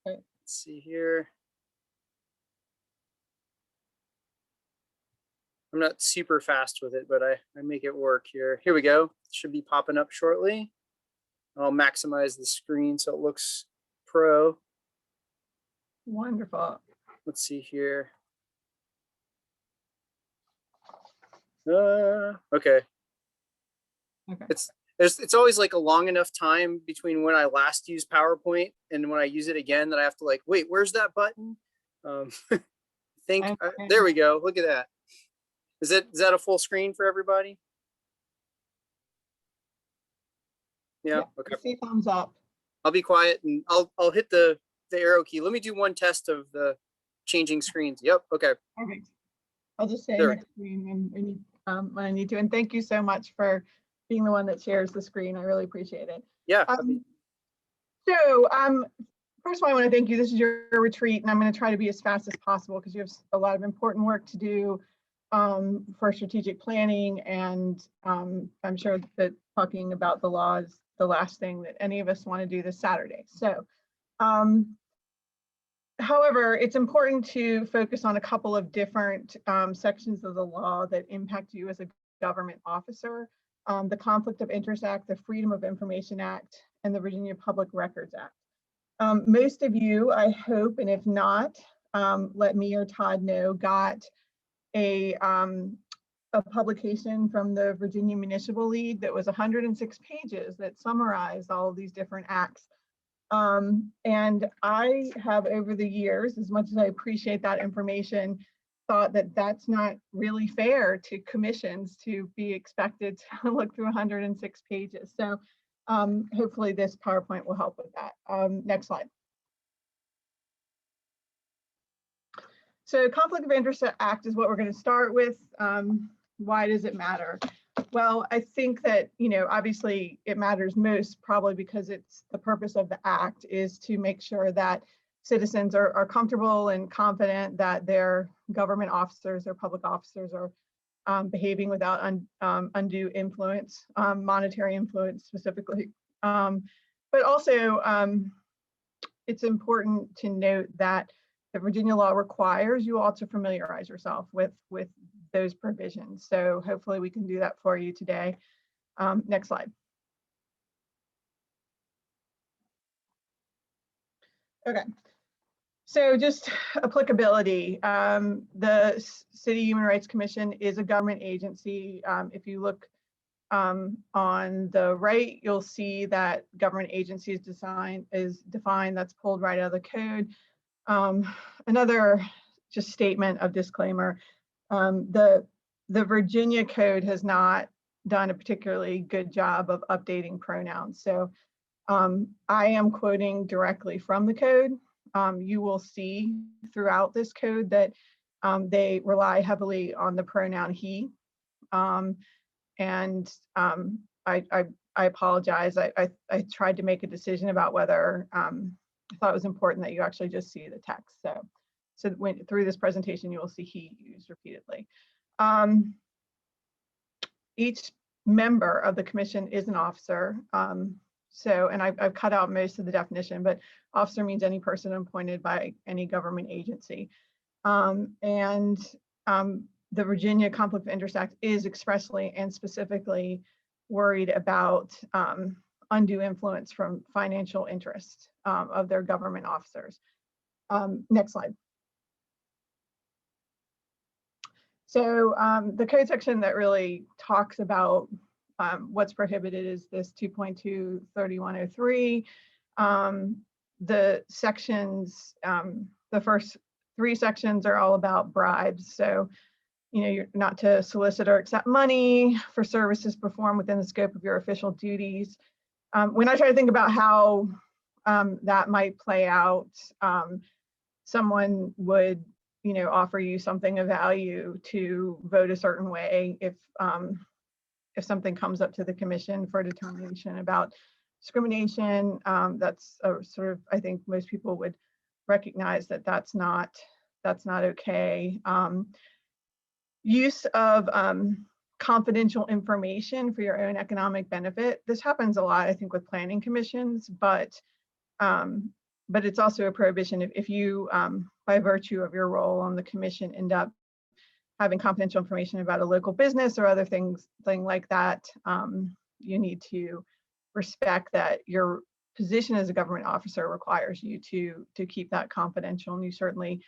S2: Let's see here. I'm not super fast with it, but I make it work here. Here we go. It should be popping up shortly. I'll maximize the screen so it looks pro.
S14: Wonderful.
S2: Let's see here. Okay. It's always like a long enough time between when I last used PowerPoint and when I use it again that I have to like, wait, where's that button? There we go. Look at that. Is that a full screen for everybody? Yeah. Okay.
S14: See thumbs up.
S2: I'll be quiet and I'll hit the arrow key. Let me do one test of the changing screens. Yep. Okay.
S14: Perfect. I'll just say next screen when I need to. And thank you so much for being the one that shares the screen. I really appreciate it.
S2: Yeah.
S14: First of all, I want to thank you. This is your retreat, and I'm going to try to be as fast as possible because you have a lot of important work to do for strategic planning. And I'm sure that talking about the law is the last thing that any of us want to do this Saturday. So, however, it's important to focus on a couple of different sections of the law that impact you as a government officer. The Conflict of Interest Act, the Freedom of Information Act, and the Virginia Public Records Act. Most of you, I hope, and if not, let me or Todd know, got a publication from the Virginia Municipal League that was 106 pages that summarized all of these different acts. And I have, over the years, as much as I appreciate that information, thought that that's not really fair to commissions to be expected to look through 106 pages. So hopefully this PowerPoint will help with that. Next slide. So Conflict of Interest Act is what we're going to start with. Why does it matter? Well, I think that, obviously it matters most probably because it's the purpose of the act is to make sure that citizens are comfortable and confident that their government officers or public officers are behaving without undue influence, monetary influence specifically. But also, it's important to note that the Virginia law requires you all to familiarize yourself with those provisions. So hopefully we can do that for you today. Next slide. Okay. So just applicability. The City Human Rights Commission is a government agency. If you look on the right, you'll see that government agency is defined. That's pulled right out of the code. Another just statement of disclaimer. The Virginia code has not done a particularly good job of updating pronouns. So I am quoting directly from the code. You will see throughout this code that they rely heavily on the pronoun he. I apologize. I tried to make a decision about whether I thought it was important that you actually just see the text. So when through this presentation, you will see he used repeatedly. Each member of the commission is an officer. And I've cut out most of the definition, but officer means any person appointed by any government agency. The Virginia Conflict of Interest Act is expressly and specifically worried about undue influence from financial interests of their government officers. Next slide. So the code section that really talks about what's prohibited is this 2.23103. The sections, the first 3 sections are all about bribes. So, you know, you're not to solicit or accept money for services performed within the scope of your official duties. When I try to think about how that might play out, someone would, you know, offer you something of value to vote a certain way if something comes up to the commission for a determination about discrimination. That's a sort of, I think most people would recognize that that's not okay. Use of confidential information for your own economic benefit. This happens a lot, I think, with planning commissions, but it's also a prohibition if you, by virtue of your role on the commission, end up having confidential information about a local business or other things like that. You need to respect that your position as a government officer requires you to keep that confidential, and you certainly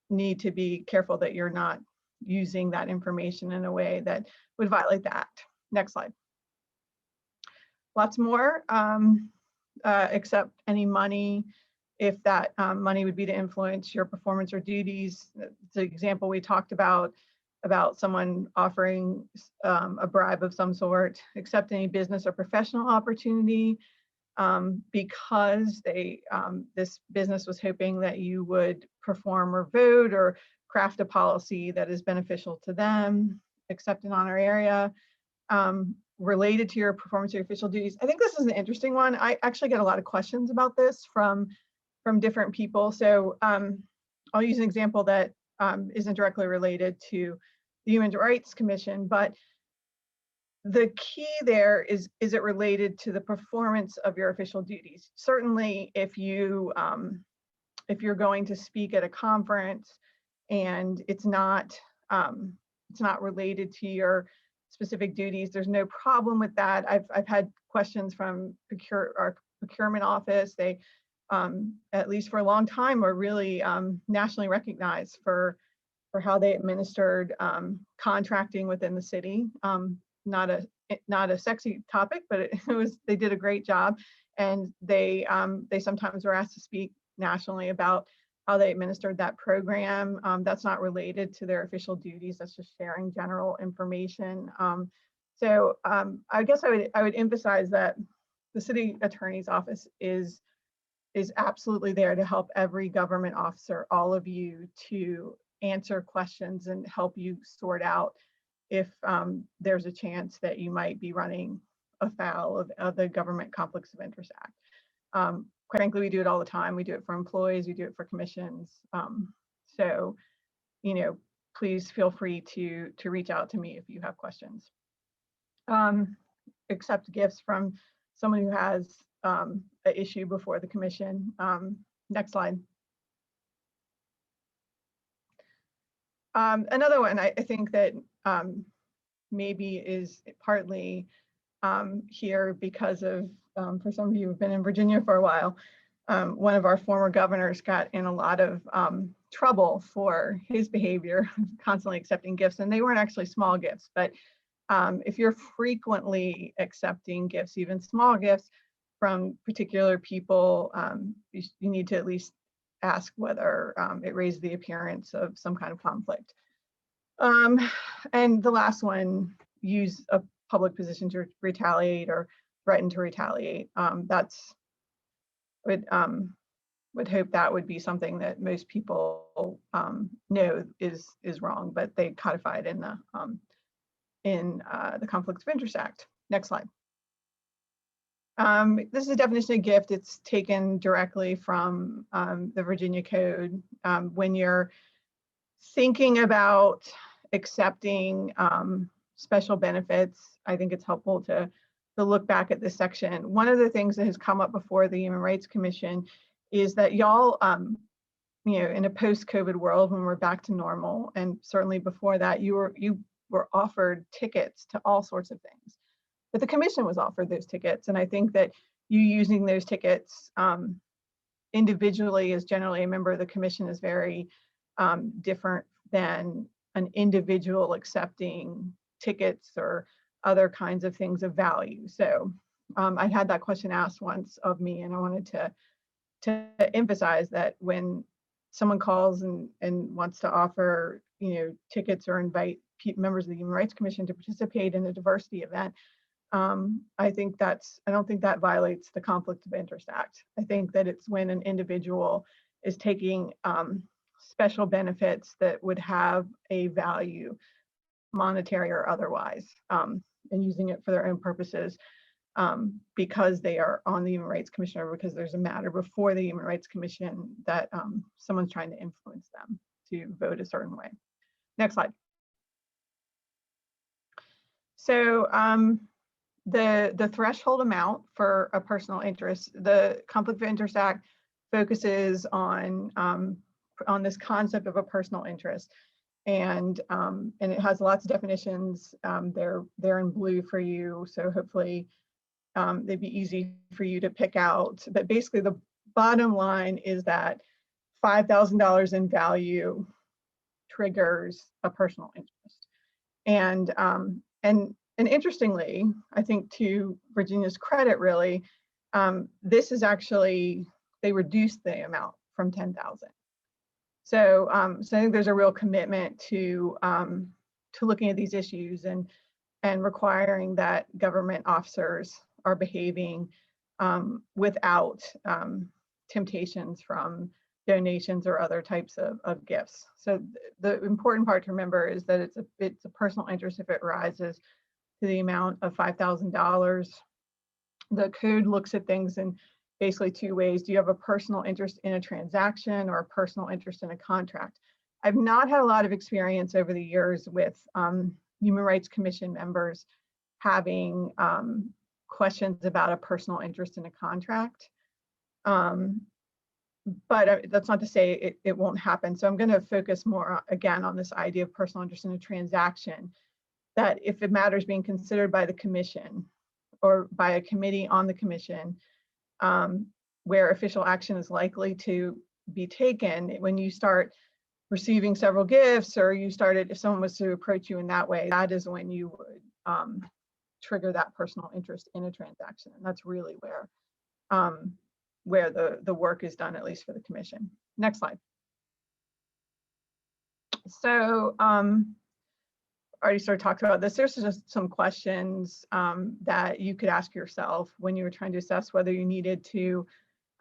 S14: need to be careful that you're not using that information in a way that would violate the act. Next slide. Lots more, except any money, if that money would be to influence your performance or duties. The example we talked about someone offering a bribe of some sort, accept any business or professional opportunity because this business was hoping that you would perform or vote or craft a policy that is beneficial to them, accept an honor area related to your performance or your official duties. I think this is an interesting one. I actually get a lot of questions about this from different people. So I'll use an example that isn't directly related to the Human Rights Commission, but the key there is it related to the performance of your official duties? Certainly, if you're going to speak at a conference and it's not related to your specific duties, there's no problem with that. I've had questions from our procurement office. They, at least for a long time, are really nationally recognized for how they administered contracting within the city. Not a sexy topic, but they did a great job, and they sometimes were asked to speak nationally about how they administered that program. That's not related to their official duties. That's just sharing general information. I guess I would emphasize that the city attorney's office is absolutely there to help every government officer, all of you, to answer questions and help you sort out if there's a chance that you might be running afoul of the Government Conflicts of Interest Act. Quite frankly, we do it all the time. We do it for employees, we do it for commissions. So, you know, please feel free to reach out to me if you have questions. Accept gifts from someone who has an issue before the commission. Next slide. Another one I think that maybe is partly here because of, for some of you who've been in Virginia for a while, one of our former governors got in a lot of trouble for his behavior, constantly accepting gifts, and they weren't actually small gifts, but if you're frequently accepting gifts, even small gifts from particular people, you need to at least ask whether it raised the appearance of some kind of conflict. And the last one, use a public position to retaliate or threaten to retaliate. That's would hope that would be something that most people know is wrong, but they codify it in the Conflicts of Interest Act. Next slide. This is a definition of gift. It's taken directly from the Virginia Code. When you're thinking about accepting special benefits, I think it's helpful to look back at this section. One of the things that has come up before the Human Rights Commission is that y'all, in a post-COVID world, when we're back to normal, and certainly before that, you were offered tickets to all sorts of things. But the commission was offered those tickets. And I think that you using those tickets individually as generally a member of the commission is very different than an individual accepting tickets or other kinds of things of value. So I had that question asked once of me, and I wanted to emphasize that when someone calls and wants to offer, tickets or invite members of the Human Rights Commission to participate in a diversity event, I don't think that violates the Conflict of Interest Act. I think that it's when an individual is taking special benefits that would have a value, monetary or otherwise, and using it for their own purposes because they are on the Human Rights Commission or because there's a matter before the Human Rights Commission that someone's trying to influence them to vote a certain way. Next slide. So the threshold amount for a personal interest, the Conflict of Interest Act focuses on this concept of a personal interest, and it has lots of definitions. They're in blue for you, so hopefully they'd be easy for you to pick out. But basically, the bottom line is that $5,000 in value triggers a personal interest, and interestingly, I think to Virginia's credit, really, this is actually, they reduced the amount from 10,000. So I think there's a real commitment to looking at these issues and requiring that government officers are behaving without temptations from donations or other types of gifts. So the important part to remember is that it's a personal interest if it rises to the amount of $5,000. The code looks at things in basically two ways. Do you have a personal interest in a transaction or a personal interest in a contract? I've not had a lot of experience over the years with Human Rights Commission members having questions about a personal interest in a contract. But that's not to say it won't happen. So I'm going to focus more again on this idea of personal interest in a transaction, that if it matters being considered by the commission or by a committee on the commission, where official action is likely to be taken, when you start receiving several gifts or if someone was to approach you in that way, that is when you would trigger that personal interest in a transaction. And that's really where the work is done, at least for the commission. Next slide. So already sort of talked about this. There's just some questions that you could ask yourself when you were trying to assess whether you needed to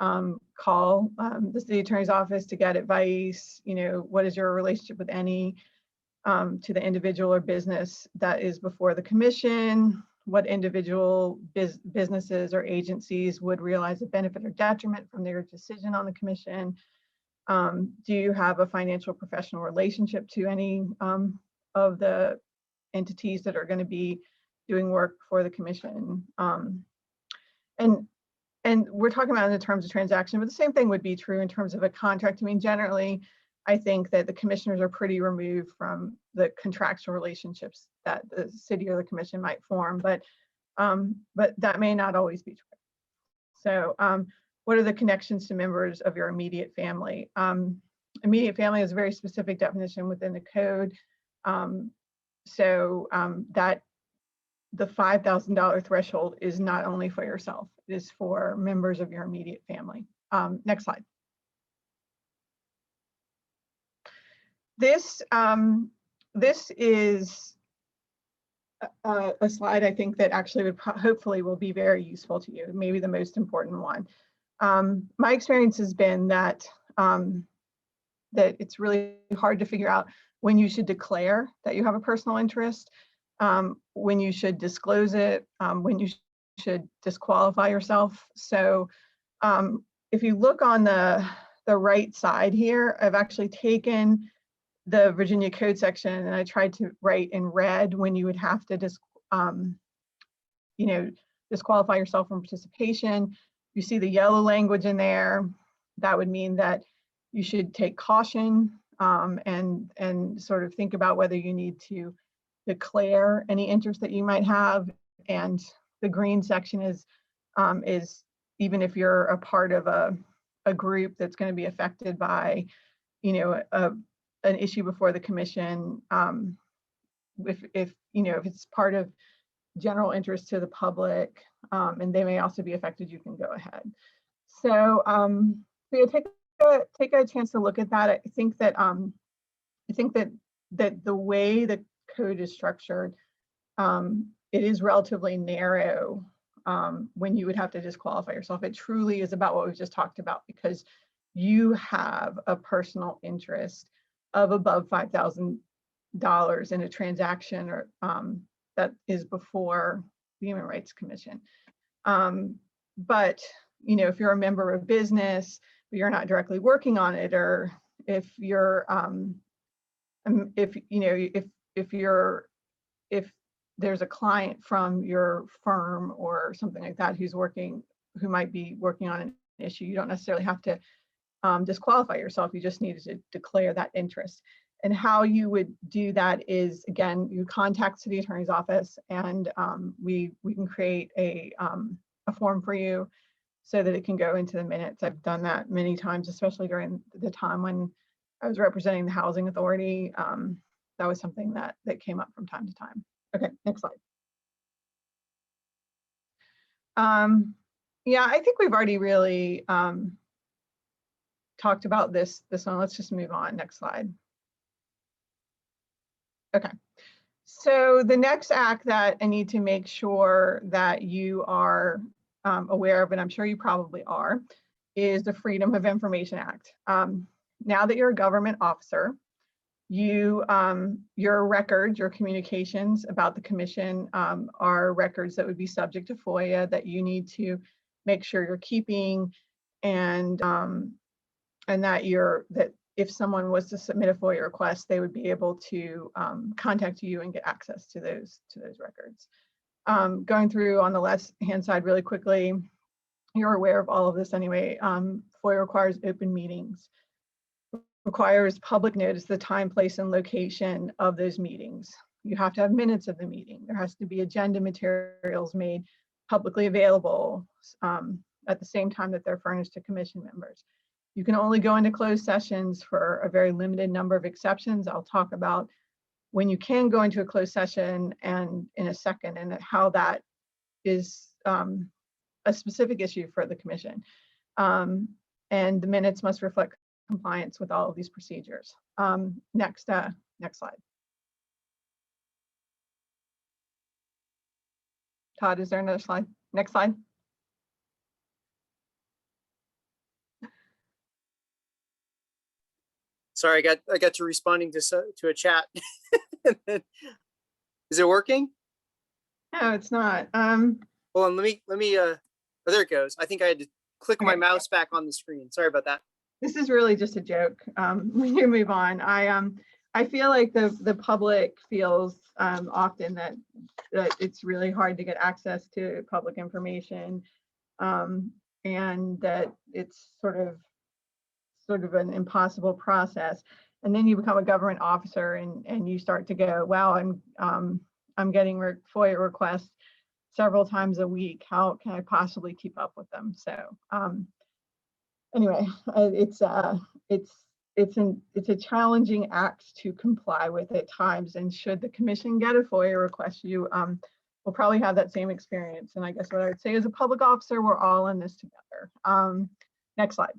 S14: call the city attorney's office to get advice. What is your relationship with any to the individual or business that is before the commission? What individual businesses or agencies would realize a benefit or detriment from their decision on the commission? Do you have a financial professional relationship to any of the entities that are going to be doing work for the commission? And we're talking about in the terms of transaction, but the same thing would be true in terms of a contract. I mean, generally, I think that the commissioners are pretty removed from the contractual relationships that the city or the commission might form, but that may not always be true. So what are the connections to members of your immediate family? Immediate family is a very specific definition within the code. That the $5,000 threshold is not only for yourself, it is for members of your immediate family. Next slide. This is a slide I think that actually would hopefully will be very useful to you, maybe the most important one. My experience has been that that it's really hard to figure out when you should declare that you have a personal interest, when you should disclose it, when you should disqualify yourself. So if you look on the right side here, I've actually taken the Virginia Code section and I tried to write in red when you would have to disqualify yourself from participation. You see the yellow language in there. That would mean that you should take caution and sort of think about whether you need to declare any interest that you might have. And the green section is even if you're a part of a group that's going to be affected by, an issue before the commission, if it's part of general interest to the public, and they may also be affected, you can go ahead. So, take a chance to look at that. I think that the way the code is structured, it is relatively narrow when you would have to disqualify yourself. It truly is about what we just talked about, because you have a personal interest of above $5,000 in a transaction or that is before the Human Rights Commission. But if you're a member of a business, but you're not directly working on it, or if you're if there's a client from your firm or something like that who might be working on an issue, you don't necessarily have to disqualify yourself. You just need to declare that interest. And how you would do that is, again, you contact city attorney's office, and we can create a form for you so that it can go into the minutes. I've done that many times, especially during the time when I was representing the housing authority. That was something that came up from time to time. Okay, next slide. Yeah, I think we've already really talked about this one. Let's just move on. Next slide. Okay, so the next act that I need to make sure that you are aware of, and I'm sure you probably are, is the Freedom of Information Act. Now that you're a government officer, your records, your communications about the commission are records that would be subject to FOIA that you need to make sure you're keeping, and that if someone was to submit a FOIA request, they would be able to contact you and get access to those records. Going through on the left-hand side really quickly, you're aware of all of this anyway. FOIA requires open meetings, requires public notice, the time, place, and location of those meetings. You have to have minutes of the meeting. There has to be agenda materials made publicly available at the same time that they're furnished to commission members. You can only go into closed sessions for a very limited number of exceptions. I'll talk about when you can go into a closed session and in a second, and how that is a specific issue for the commission. And the minutes must reflect compliance with all of these procedures. Next slide. Todd, is there another slide? Next slide.
S2: Sorry, I got to responding to a chat. Is it working?
S14: No, it's not.
S2: Hold on, let me oh, there it goes. I think I had to click my mouse back on the screen. Sorry about that.
S14: This is really just a joke. When you move on, I feel like the public feels often that it's really hard to get access to public information, and that it's sort of an impossible process. And then you become a government officer, and you start to go, wow, I'm getting FOIA requests several times a week. How can I possibly keep up with them? So anyway, it's a challenging act to comply with at times. And should the commission get a FOIA request, you will probably have that same experience. And I guess what I would say as a public officer, we're all in this together. Next slide.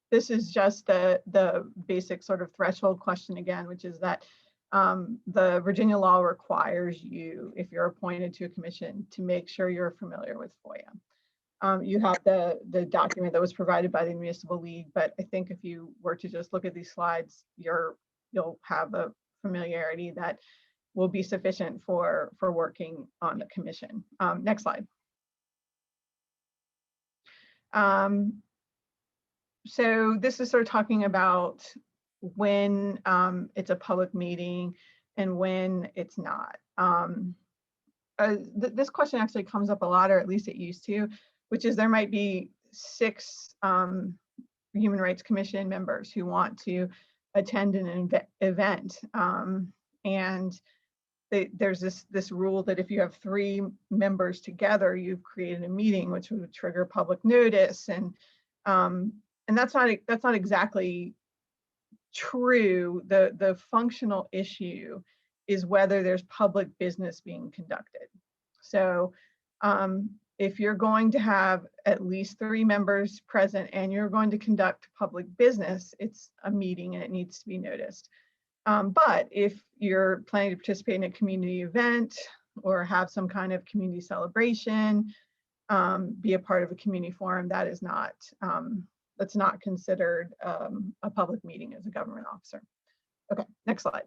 S14: This is just the basic sort of threshold question again, which is that the Virginia law requires you, if you're appointed to a commission, to make sure you're familiar with FOIA. You have the document that was provided by the Municipal League, but I think if you were to just look at these slides, you'll have a familiarity that will be sufficient for working on the commission. Next slide. So this is sort of talking about when it's a public meeting and when it's not. This question actually comes up a lot, or at least it used to, which is there might be 6 Human Rights Commission members who want to attend an event. And there's this rule that if you have 3 members together, you've created a meeting, which would trigger public notice. And that's not exactly true. The functional issue is whether there's public business being conducted. So if you're going to have at least 3 members present and you're going to conduct public business, it's a meeting and it needs to be noticed. But if you're planning to participate in a community event or have some kind of community celebration, be a part of a community forum, that is not, that's not considered a public meeting as a government officer. Okay, next slide.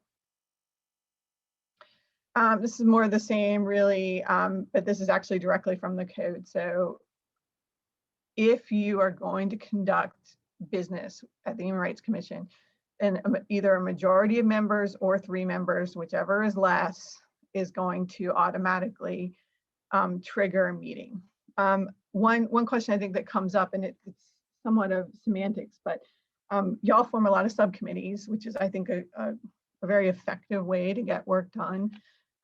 S14: This is more of the same, really, but this is actually directly from the code. So if you are going to conduct business at the Human Rights Commission, and either a majority of members or 3 members, whichever is less, is going to automatically trigger a meeting. One question I think that comes up, and it's somewhat of semantics, but y'all form a lot of subcommittees, which is, I think, a very effective way to get work done.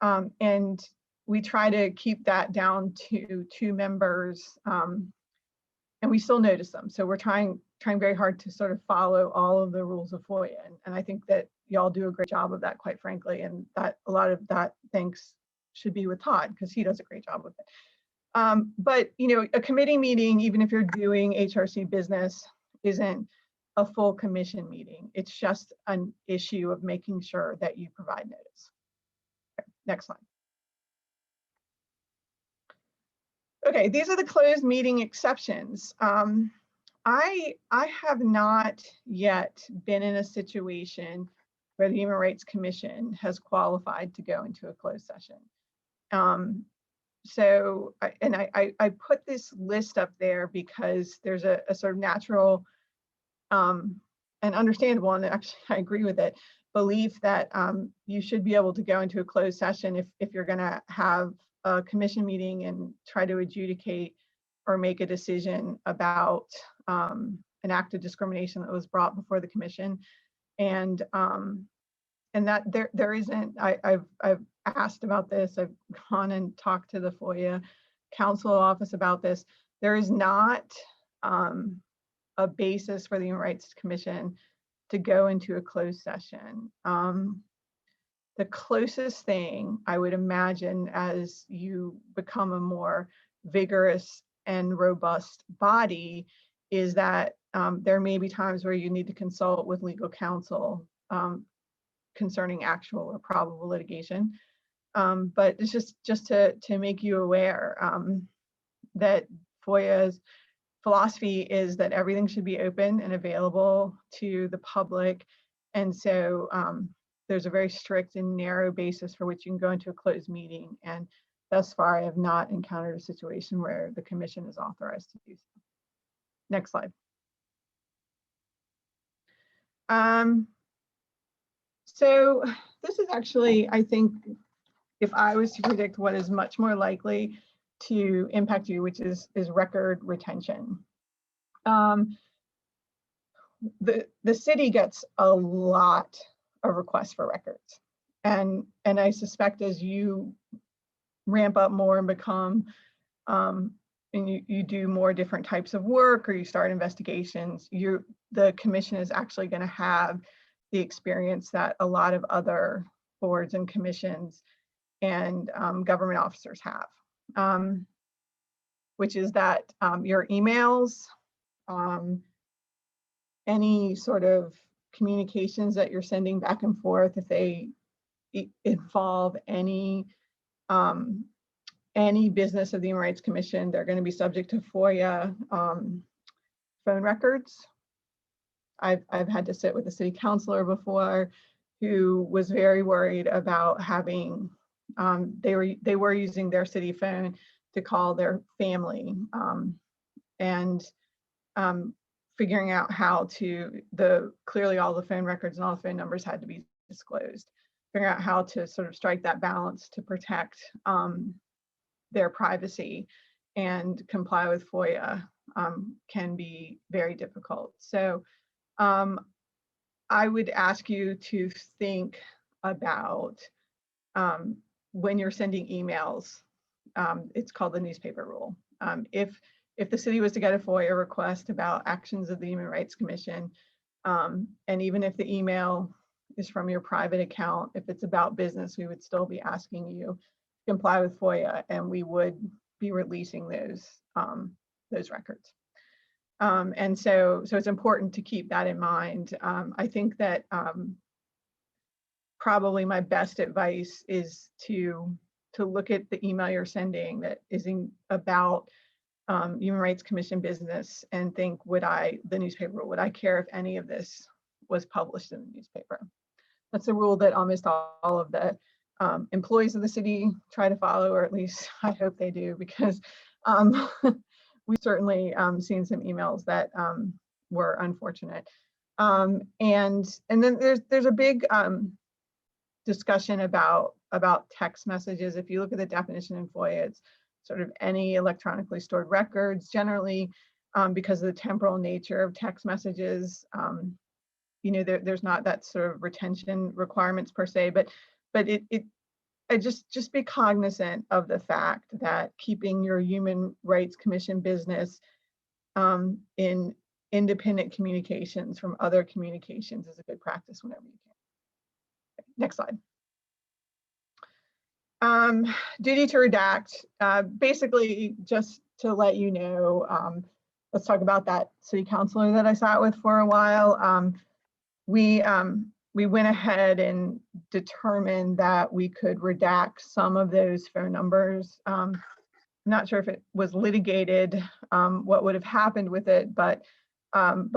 S14: And we try to keep that down to 2 members, and we still notice them. So we're trying very hard to sort of follow all of the rules of FOIA. And I think that y'all do a great job of that, quite frankly, and that a lot of that thanks should be with Todd, because he does a great job with it. But you know, a committee meeting, even if you're doing HRC business, isn't a full commission meeting. It's just an issue of making sure that you provide notice. Okay, next slide. Okay, these are the closed meeting exceptions. I have not yet been in a situation where the Human Rights Commission has qualified to go into a closed session. So, I put this list up there because there's a sort of natural and understandable, and actually I agree with it, belief that you should be able to go into a closed session if you're going to have a commission meeting and try to adjudicate or make a decision about an act of discrimination that was brought before the commission. And that there isn't, I've asked about this, I've gone and talked to the FOIA counsel office about this. There is not a basis for the Human Rights Commission to go into a closed session. The closest thing I would imagine as you become a more vigorous and robust body is that there may be times where you need to consult with legal counsel concerning actual or probable litigation. But it's just to make you aware that FOIA's philosophy is that everything should be open and available to the public. And so there's a very strict and narrow basis for which you can go into a closed meeting. And thus far, I have not encountered a situation where the commission is authorized to do so. Next slide. So this is actually, I think, if I was to predict what is much more likely to impact you, which is record retention. The city gets a lot of requests for records. And I suspect as you ramp up more and become and you do more different types of work or you start investigations, the commission is actually going to have the experience that a lot of other boards and commissions and government officers have, which is that your emails, any sort of communications that you're sending back and forth, if they involve any business of the Human Rights Commission, they're going to be subject to FOIA phone records. I've had to sit with a city councilor before who was very worried about having, they were using their city phone to call their family, and figuring out how to, clearly all the phone records and all the phone numbers had to be disclosed, figuring out how to sort of strike that balance to protect their privacy and comply with FOIA can be very difficult. So I would ask you to think about when you're sending emails, it's called the newspaper rule. If the city was to get a FOIA request about actions of the Human Rights Commission, and even if the email is from your private account, if it's about business, we would still be asking you to comply with FOIA, and we would be releasing those records. And so it's important to keep that in mind. I think that probably my best advice is to look at the email you're sending that is about Human Rights Commission business and think, the newspaper, would I care if any of this was published in the newspaper? That's a rule that almost all of the employees of the city try to follow, or at least I hope they do, because we've certainly seen some emails that were unfortunate. And then there's a big discussion about text messages. If you look at the definition in FOIA, it's sort of any electronically stored records, generally because of the temporal nature of text messages. There's not that sort of retention requirements per se, but just be cognizant of the fact that keeping your Human Rights Commission business in independent communications from other communications is a good practice whenever you can. Okay, next slide. Duty to redact, basically just to let you know, let's talk about that city councilor that I sat with for a while. We went ahead and determined that we could redact some of those phone numbers. I'm not sure if it was litigated, what would have happened with it, but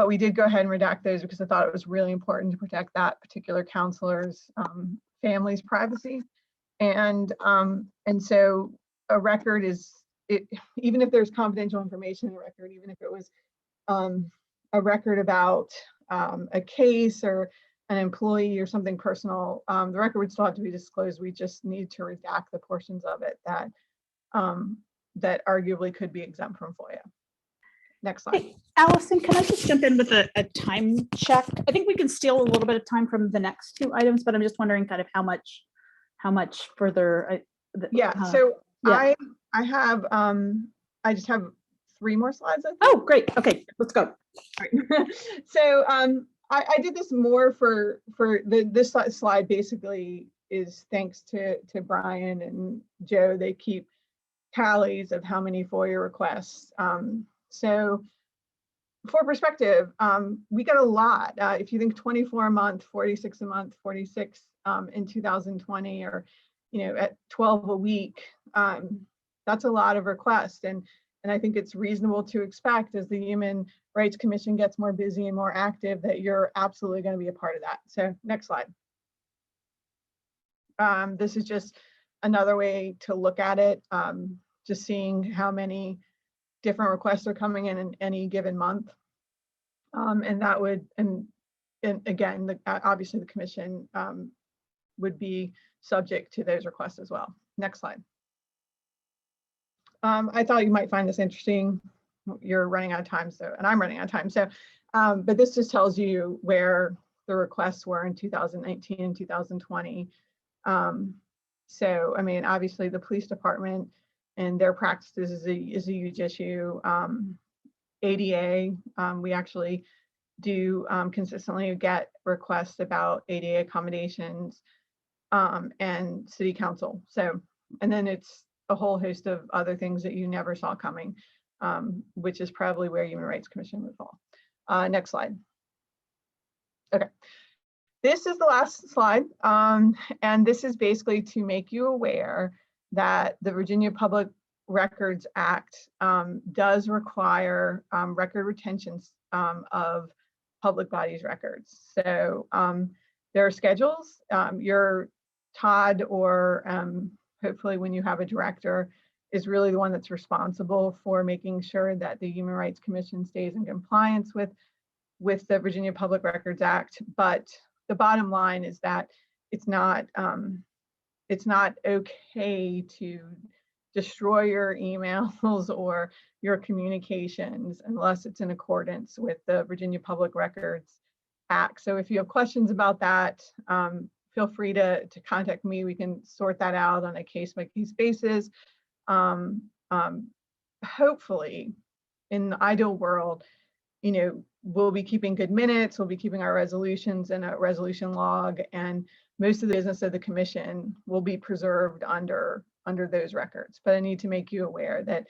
S14: we did go ahead and redact those because I thought it was really important to protect that particular councilor's family's privacy. And so a record even if there's confidential information in the record, even if it was a record about a case or an employee or something personal, the record would still have to be disclosed. We just need to redact the portions of it that arguably could be exempt from FOIA. Next slide.
S5: Hey, Allison, can I just jump in with a time check? I think we can steal a little bit of time from the next two items, but I'm just wondering kind of how much further.
S14: So
S5: yeah.
S14: I just have 3 more slides. I think.
S5: Oh, great. Okay, let's go.
S14: All right. So I did this more for this slide basically is thanks to Brian and Joe. They keep tallies of how many FOIA requests. So for perspective, we got a lot. If you think 24 a month, 46 a month, 46 in 2020, or at 12 a week, that's a lot of requests. And I think it's reasonable to expect as the Human Rights Commission gets more busy and more active that you're absolutely going to be a part of that. So next slide. This is just another way to look at it, just seeing how many different requests are coming in any given month. And that would, and again, obviously the commission would be subject to those requests as well. Next slide. I thought you might find this interesting. You're running out of time, and I'm running out of time. So, but this just tells you where the requests were in 2019 and 2020. So, I mean, obviously the police department and their practices is a huge issue. ADA, we actually do consistently get requests about ADA accommodations and city council. So, and then it's a whole host of other things that you never saw coming, which is probably where Human Rights Commission would fall. Next slide. Okay, this is the last slide. And this is basically to make you aware that the Virginia Public Records Act does require record retentions of public bodies records. So there are schedules. Your Todd, or hopefully when you have a director, is really the one that's responsible for making sure that the Human Rights Commission stays in compliance with the Virginia Public Records Act. But the bottom line is that it's not okay to destroy your emails or your communications unless it's in accordance with the Virginia Public Records Act. So if you have questions about that, feel free to contact me. We can sort that out on a case-by-case basis. Hopefully, in the ideal world, we'll be keeping good minutes, we'll be keeping our resolutions in a resolution log, and most of the business of the commission will be preserved under those records. But I need to make you aware that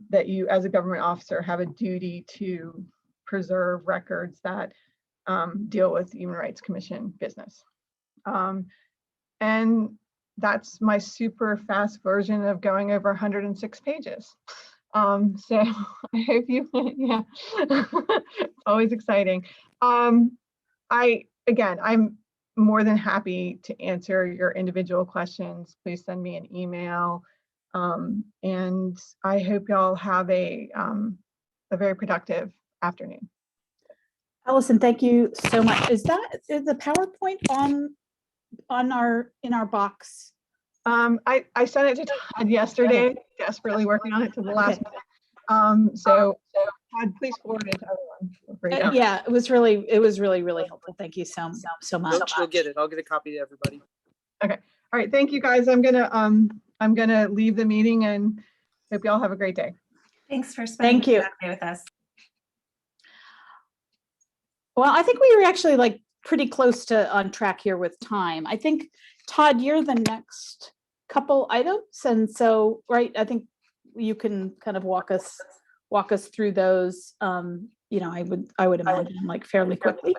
S14: that you, as a government officer, have a duty to preserve records that deal with Human Rights Commission business. And that's my super fast version of going over 106 pages. So I hope you, yeah, it's always exciting. I'm more than happy to answer your individual questions. Please send me an email. And I hope y'all have a very productive afternoon.
S5: Allison, thank you so much. Is the PowerPoint in our box?
S14: I sent it to Todd yesterday, desperately working on it to the last minute. So Todd, please forward it to everyone.
S5: Yeah, it was really helpful. Thank you so much.
S2: You'll get it. I'll get a copy to everybody.
S14: Okay. All right. Thank you, guys. I'm gonna leave the meeting and hope y'all have a great day.
S15: Thanks for spending that day with us.
S5: Well, I think we were actually like pretty close to on track here with time. I think, Todd, you're the next couple items, and so right, I think you can kind of walk us through those. I would imagine like fairly quickly.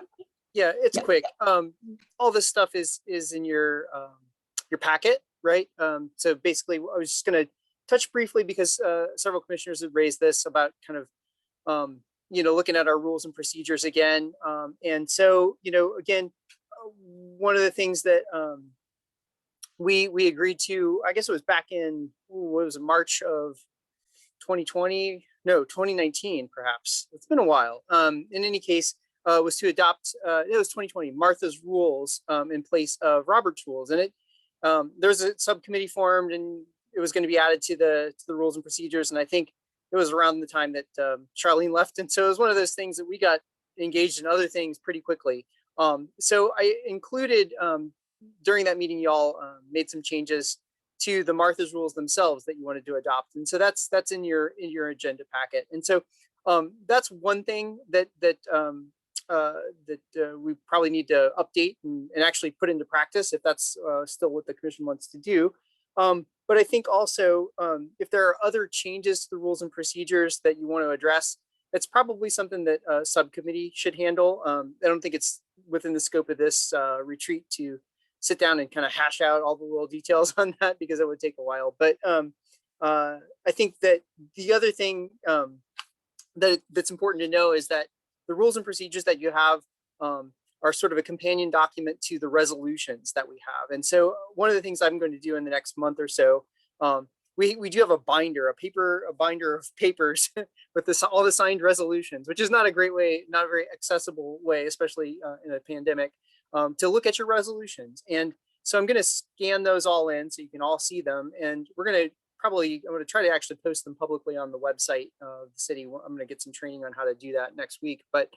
S2: Yeah, it's quick. All this stuff is in your packet, right? So basically, I was just going to touch briefly because several commissioners have raised this about kind of looking at our rules and procedures again. And so, again, one of the things that we agreed to, I guess it was back in, what was it, March of 2020? No, 2019, perhaps. It's been a while. In any case, was to adopt, it was 2020, Martha's rules in place of Robert's rules. And there's a subcommittee formed and it was going to be added to the rules and procedures. And I think it was around the time that Charlene left. And so it was one of those things that we got engaged in other things pretty quickly. So I included, during that meeting, y'all made some changes to the Martha's rules themselves that you wanted to adopt. And so that's in your agenda packet. And so that's one thing that we probably need to update and actually put into practice if that's still what the commission wants to do. But I think also if there are other changes to the rules and procedures that you want to address, it's probably something that a subcommittee should handle. I don't think it's within the scope of this retreat to sit down and kind of hash out all the little details on that because it would take a while. But I think that the other thing that's important to know is that the rules and procedures that you have are sort of a companion document to the resolutions that we have. And so one of the things I'm going to do in the next month or so, we do have a binder, a binder of papers with all the signed resolutions, which is not a great way, not a very accessible way, especially in a pandemic, to look at your resolutions. And so I'm going to scan those all in so you can all see them. And I'm going to try to actually post them publicly on the website of the city. I'm going to get some training on how to do that next week. But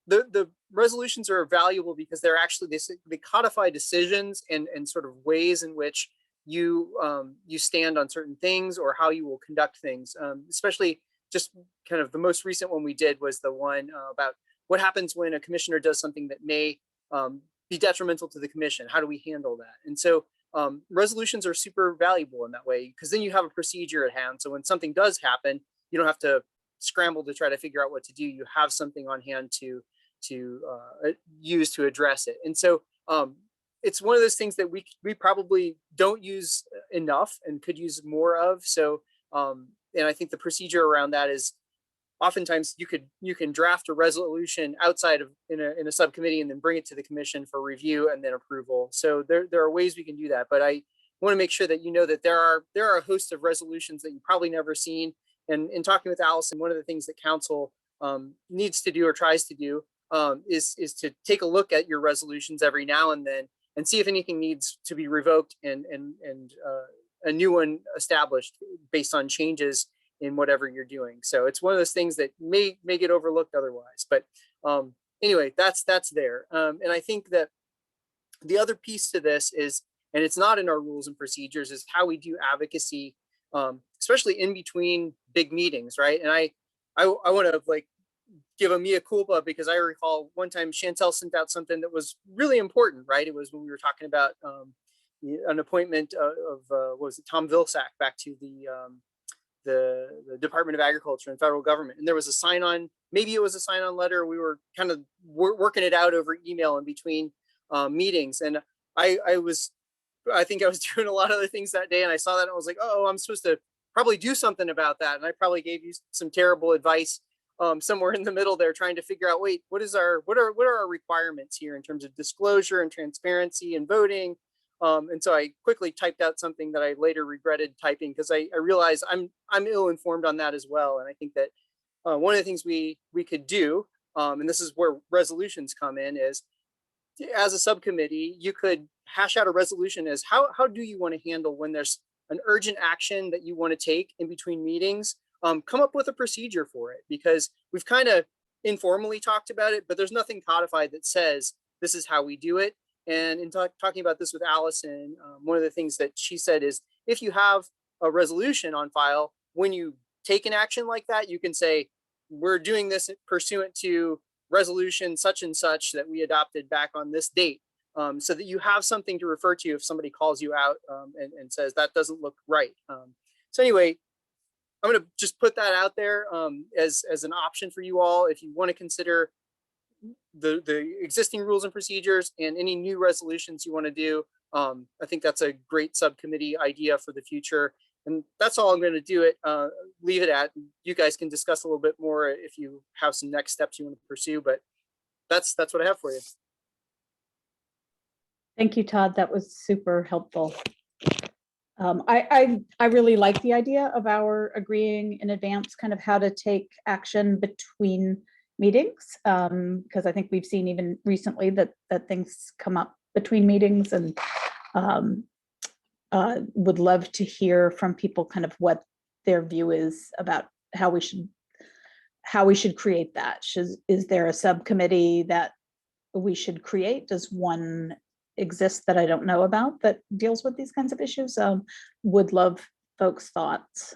S2: the resolutions are valuable because they're actually, they codify decisions and sort of ways in which you stand on certain things or how you will conduct things. Especially just kind of the most recent one we did was the one about what happens when a commissioner does something that may be detrimental to the commission. How do we handle that? And so resolutions are super valuable in that way, because then you have a procedure at hand. So when something does happen, you don't have to scramble to try to figure out what to do. You have something on hand to use to address it. And so it's one of those things that we probably don't use enough and could use more of. So and I think the procedure around that is oftentimes you can draft a resolution outside of in a subcommittee and then bring it to the commission for review and then approval. So there are ways we can do that, but I want to make sure that you know that there are a host of resolutions that you probably never seen. And in talking with Allison, one of the things that council needs to do or tries to do is to take a look at your resolutions every now and then and see if anything needs to be revoked and a new one established based on changes in whatever you're doing. So it's one of those things that may get overlooked otherwise. But anyway, that's there. And I think that the other piece to this is, and it's not in our rules and procedures, is how we do advocacy, especially in between big meetings, right? And I want to like give a mea culpa, because I recall one time Chantelle sent out something that was really important, right? It was when we were talking about an appointment of what was it, Tom Vilsack back to the Department of Agriculture and federal government. And there was a sign-on, maybe it was a sign-on letter. We were kind of working it out over email in between meetings. And I think I was doing a lot of other things that day. And I saw that and I was like, oh, I'm supposed to probably do something about that. And I probably gave you some terrible advice somewhere in the middle there, trying to figure out, wait, what are our requirements here in terms of disclosure and transparency and voting? And so I quickly typed out something that I later regretted typing, because I realized I'm ill-informed on that as well. And I think that one of the things we could do, and this is where resolutions come in, is as a subcommittee, you could hash out a resolution as how do you want to handle when there's an urgent action that you want to take in between meetings. Come up with a procedure for it, because we've kind of informally talked about it, but there's nothing codified that says this is how we do it. And in talking about this with Allison, one of the things that she said is, if you have a resolution on file, when you take an action like that, you can say, we're doing this pursuant to resolution such and such that we adopted back on this date, so that you have something to refer to if somebody calls you out and says that doesn't look right. So anyway, I'm going to just put that out there as an option for you all if you want to consider the existing rules and procedures and any new resolutions you want to do. I think that's a great subcommittee idea for the future. And that's all I'm going to do it. Leave it at. You guys can discuss a little bit more if you have some next steps you want to pursue, but that's what I have for you.
S5: Thank you, Todd. That was super helpful. I really like the idea of our agreeing in advance kind of how to take action between meetings, because I think we've seen even recently that things come up between meetings, and would love to hear from people kind of what their view is about how we should create that. Is there a subcommittee that we should create? Does one exist that I don't know about that deals with these kinds of issues? Would love folks' thoughts.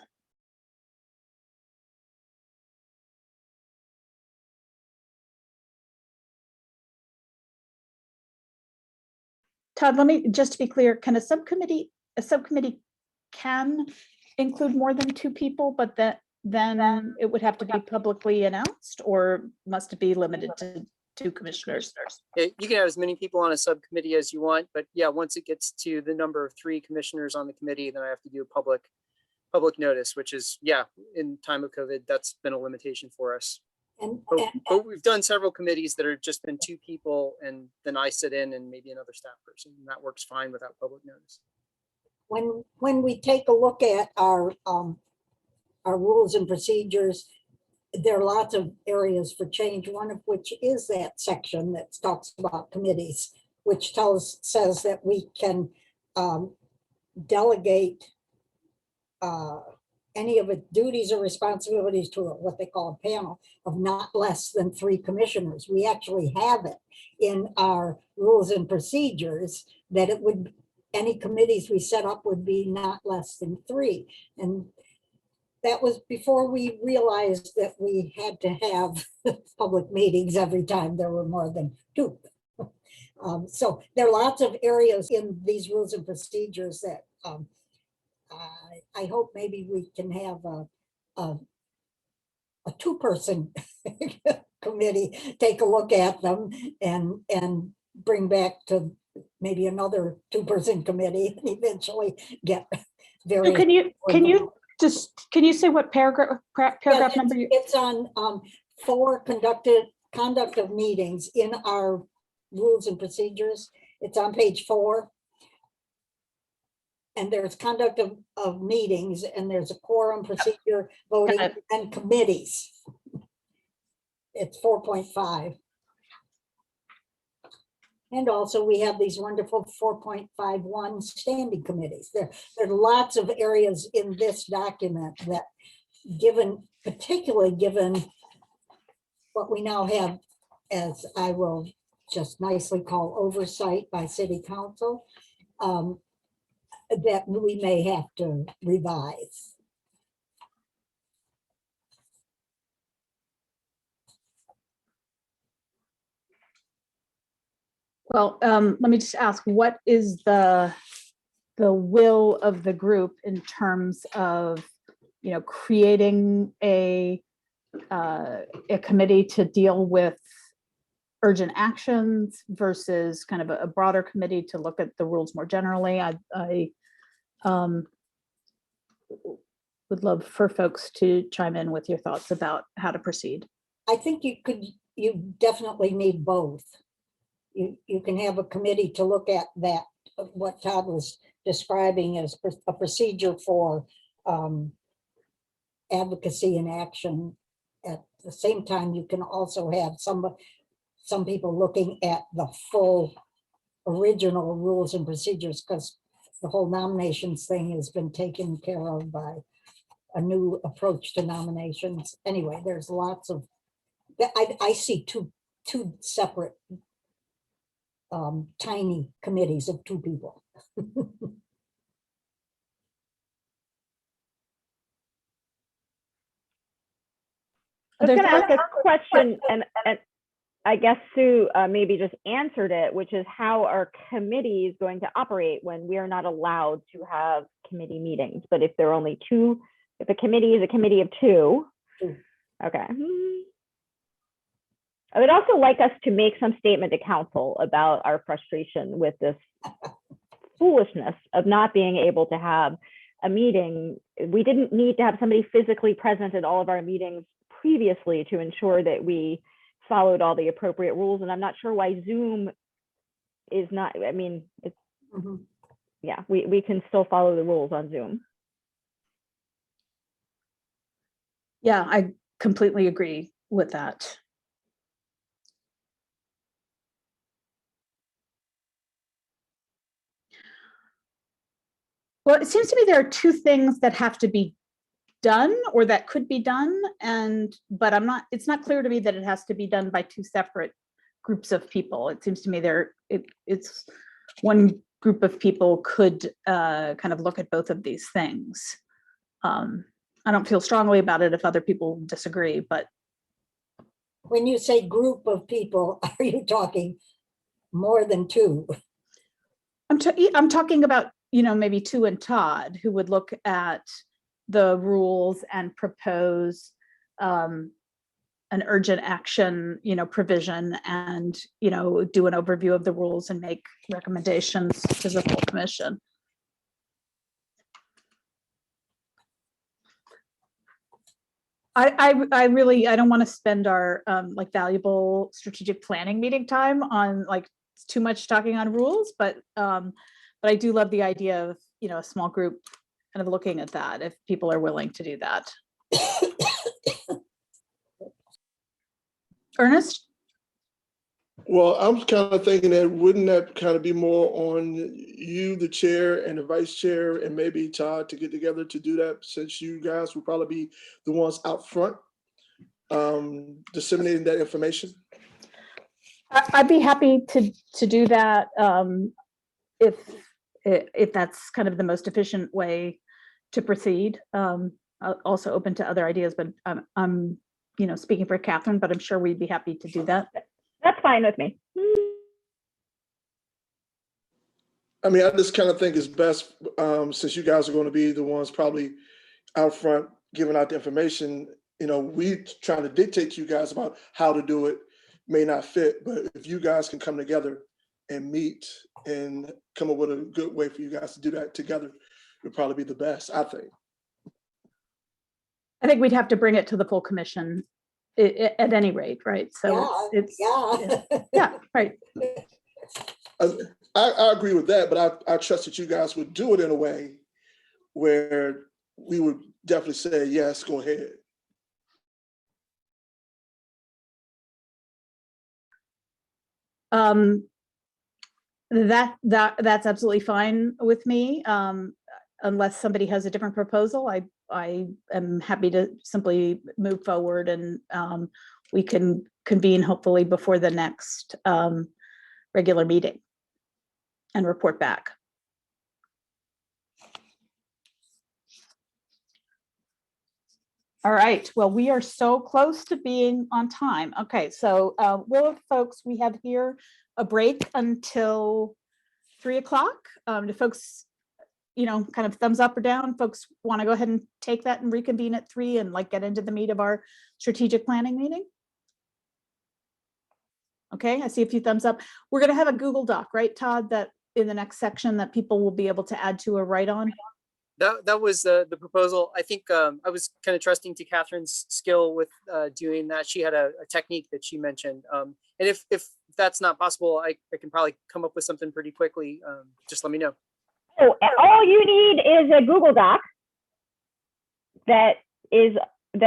S5: Todd, let me just to be clear, can a subcommittee can include more than 2 people, but then it would have to be publicly announced, or must it be limited to 2 commissioners?
S2: You can have as many people on a subcommittee as you want, but yeah, once it gets to the number of 3 commissioners on the committee, then I have to do a public notice, which is, yeah, in time of COVID, that's been a limitation for us. But we've done several committees that are just been 2 people, and then I sit in and maybe another staff person, and that works fine without public notice.
S10: When we take a look at our rules and procedures, there are lots of areas for change, one of which is that section that talks about committees, which says that we can delegate any of its duties or responsibilities to what they call a panel of not less than 3 commissioners. We actually have it in our rules and procedures that it would any committees we set up would be not less than 3. And that was before we realized that we had to have public meetings every time there were more than 2. So there are lots of areas in these rules and procedures that I hope maybe we can have a 2-person committee take a look at them and bring back to maybe another 2-person committee and eventually get very.
S5: So can you say what paragraph number you?
S10: It's on for conduct of meetings in our rules and procedures. It's on page 4. And there's conduct of meetings, and there's a quorum procedure, voting, and committees. It's 4.5. And also we have these wonderful 4.51 standing committees. There are lots of areas in this document that particularly given what we now have, as I will just nicely call oversight by city council, that we may have to revise.
S5: Well, let me just ask, what is the will of the group in terms of, creating a committee to deal with urgent actions versus kind of a broader committee to look at the rules more generally? I would love for folks to chime in with your thoughts about how to proceed.
S10: I think you definitely need both. You can have a committee to look at that, what Todd was describing as a procedure for advocacy and action. At the same time, you can also have some people looking at the full original rules and procedures, because the whole nominations thing has been taken care of by a new approach to nominations. Anyway, there's lots of, I see two separate tiny committees of 2 people.
S7: I was going to ask a question, and I guess Sue maybe just answered it, which is how are committees going to operate when we are not allowed to have committee meetings? But if there are only 2, if a committee is a committee of 2, okay. I would also like us to make some statement to council about our frustration with this foolishness of not being able to have a meeting. We didn't need to have somebody physically present at all of our meetings previously to ensure that we followed all the appropriate rules. And I'm not sure why Zoom is not, I mean, it's, yeah, we can still follow the rules on Zoom.
S5: Yeah, I completely agree with that. Well, it seems to me there are 2 things that have to be done or that could be done, but it's not clear to me that it has to be done by 2 separate groups of people. It seems to me it's one group of people could kind of look at both of these things. I don't feel strongly about it if other people disagree, but.
S10: When you say group of people, are you talking more than 2?
S5: I'm talking about, maybe 2 and Todd, who would look at the rules and propose an urgent action, provision, and, do an overview of the rules and make recommendations to the full commission. I really don't want to spend our valuable strategic planning meeting time on too much talking on rules, but I do love the idea of a small group kind of looking at that if people are willing to do that. Ernest?
S4: Well, I'm kind of thinking that wouldn't that kind of be more on you, the chair, and the vice chair, and maybe Todd to get together to do that, since you guys will probably be the ones out front disseminating that information?
S5: I'd be happy to do that if if that's kind of the most efficient way to proceed. Also open to other ideas, but I'm speaking for Catherine, but I'm sure we'd be happy to do that.
S7: That's fine with me.
S4: I mean, I just kind of think it's best, since you guys are going to be the ones probably out front giving out the information, we trying to dictate to you guys about how to do it may not fit, but if you guys can come together and meet and come up with a good way for you guys to do that together, would probably be the best, I think.
S5: I think we'd have to bring it to the full commission at any rate, right? So yeah, right.
S4: I agree with that, but I trust that you guys would do it in a way where we would definitely say, yes, go ahead.
S5: That's absolutely fine with me. Unless somebody has a different proposal, I am happy to simply move forward, and we can convene hopefully before the next regular meeting and report back. All right, well, we are so close to being on time. Okay, so will folks, we have here a break until 3 o'clock. Do folks, kind of thumbs up or down? Folks want to go ahead and take that and reconvene at 3 and get into the meat of our strategic planning meeting? Okay, I see a few thumbs up. We're going to have a Google Doc, right, Todd, that in the next section that people will be able to add to or write on?
S2: That was the proposal. I think I was kind of trusting to Catherine's skill with doing that. She had a technique that she mentioned. And if that's not possible, I can probably come up with something pretty quickly. Just let me know.
S7: Oh, all you need is a Google Doc that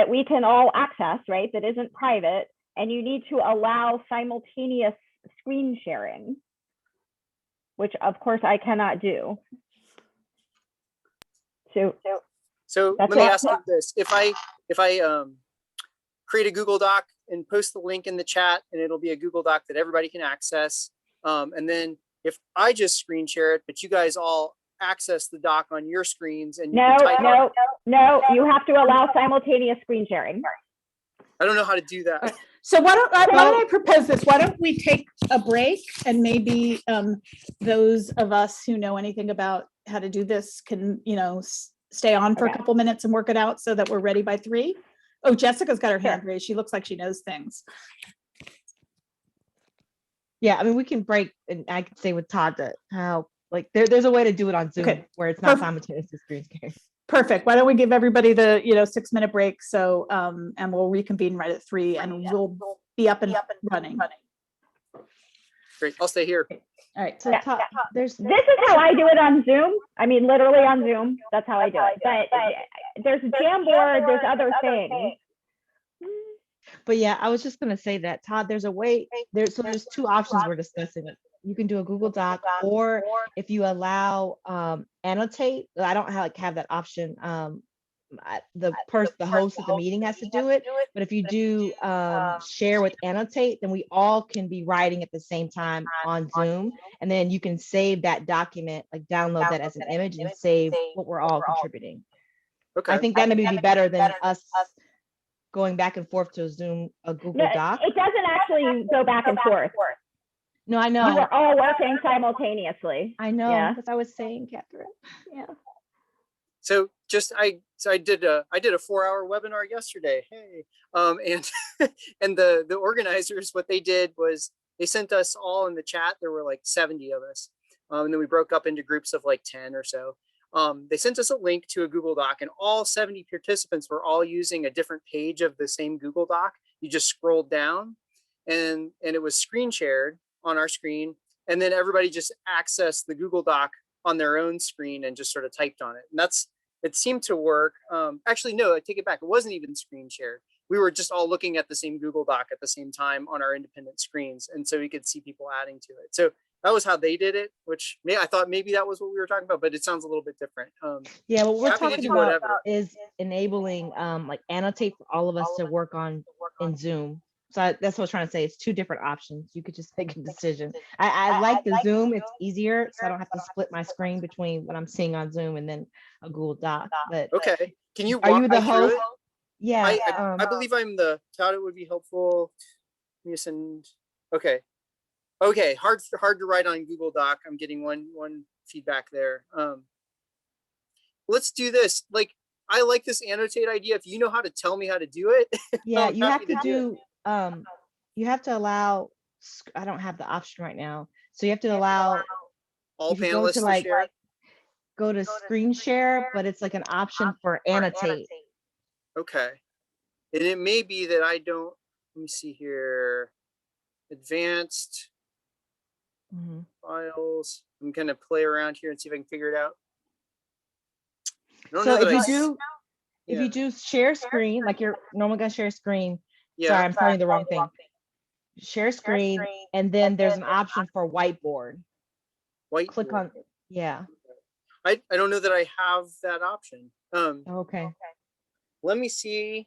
S7: we can all access, right? That isn't private, and you need to allow simultaneous screen sharing, which of course I cannot do.
S2: So let me ask you this: if I create a Google Doc and post the link in the chat, and it'll be a Google Doc that everybody can access, and then if I just screen share it, but you guys all access the doc on your screens, and you
S7: you have to allow simultaneous screen sharing.
S2: I don't know how to do that.
S5: So why don't I propose this? Why don't we take a break, and maybe those of us who know anything about how to do this can, stay on for a couple minutes and work it out so that we're ready by 3. Oh, Jessica's got her hand raised. She looks like she knows things.
S16: Yeah, I mean, we can break, and I could say with Todd that how there's a way to do it on Zoom where it's not simultaneous to screen sharing.
S5: Perfect. Why don't we give everybody the 6-minute break? So and we'll reconvene right at 3, and we'll be up and running.
S2: Great. I'll stay here.
S5: All right.
S16: So Todd,
S7: this is how I do it on Zoom. I mean, literally on Zoom. That's how I do it. But there's a Jamboard. There's other things.
S16: But yeah, I was just gonna say that, Todd, there's a way. There's 2 options we're discussing. You can do a Google Doc, or if you allow annotate. I don't have that option. The host of the meeting has to do it, but if you do share with annotate, then we all can be writing at the same time on Zoom, and then you can save that document, download that as an image and save what we're all contributing.
S2: Okay.
S16: I think that may be better than us going back and forth to a Google Doc.
S7: It doesn't actually go back and forth.
S16: No, I know.
S7: We're all working simultaneously.
S16: I know, because I was saying, Catherine. Yeah.
S2: So I did a 4-hour webinar yesterday. Hey, and the organizers, what they did was they sent us all in the chat. There were 70 of us, and then we broke up into groups of 10 or so. They sent us a link to a Google Doc, and all 70 participants were all using a different page of the same Google Doc. You just scrolled down, and it was screen shared on our screen, and then everybody just accessed the Google Doc on their own screen and just sort of typed on it. And it seemed to work. Actually, no, I take it back. It wasn't even screen shared. We were just all looking at the same Google Doc at the same time on our independent screens. And so we could see people adding to it. So that was how they did it, which I thought maybe that was what we were talking about, but it sounds a little bit different.
S16: Yeah, what we're talking about is enabling annotate for all of us to work in Zoom. that's what I was trying to say. It's two different options. You could just make a decision. I like the Zoom. It's easier, so I don't have to split my screen between what I'm seeing on Zoom and then a Google Doc. But
S2: Okay, can you
S16: are
S2: walk
S16: you
S2: me
S16: the
S2: through
S16: host?
S2: it?
S16: Yeah.
S2: I believe I'm the, Todd, it would be helpful. Let me send, okay. Okay, hard to write on Google Doc. I'm getting one feedback there. Let's do this. Like, I like this annotate idea. If you know how to tell me how to do it.
S16: Yeah,
S2: I'm
S16: you have
S2: happy
S16: to
S2: do it.
S16: do, you have to allow, I don't have the option right now. So you have to allow,
S2: All
S16: if you go to
S2: panelists to
S16: like,
S2: share.
S16: go to screen share, but it's like an option for annotate.
S2: Okay. And it may be that I don't, let me see here. Advanced files. I'm gonna play around here and see if I can figure it out. I don't know
S16: So
S2: that
S16: if you do share screen, like you're normally gonna share screen.
S2: Yeah.
S16: Sorry, I'm telling you the wrong thing. Share screen, and then there's an option for whiteboard. Click on, yeah.
S2: I don't know that I have that option.
S16: Okay.
S2: Let me see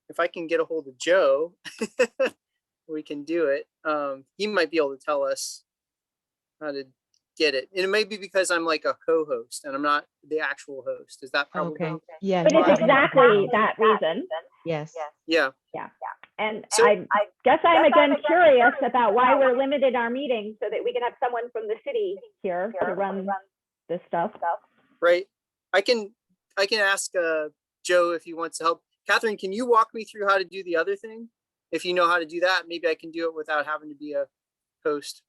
S2: if I can get a hold of Joe. We can do it. He might be able to tell us how to get it. And it may be because I'm like a co-host and I'm not the actual host. Is that probably?
S16: Okay. Yeah.
S7: It is exactly that reason.
S16: Yes.
S2: Yeah.
S7: Yeah. And
S2: So-
S7: I guess I'm again curious about why we're limited our meeting so that we can have someone from the city here to run this stuff.
S2: Right. I can ask Joe if he wants to help. Catherine, can you walk me through how to do the other thing? If you know how to do that, maybe I can do it without having to be a host.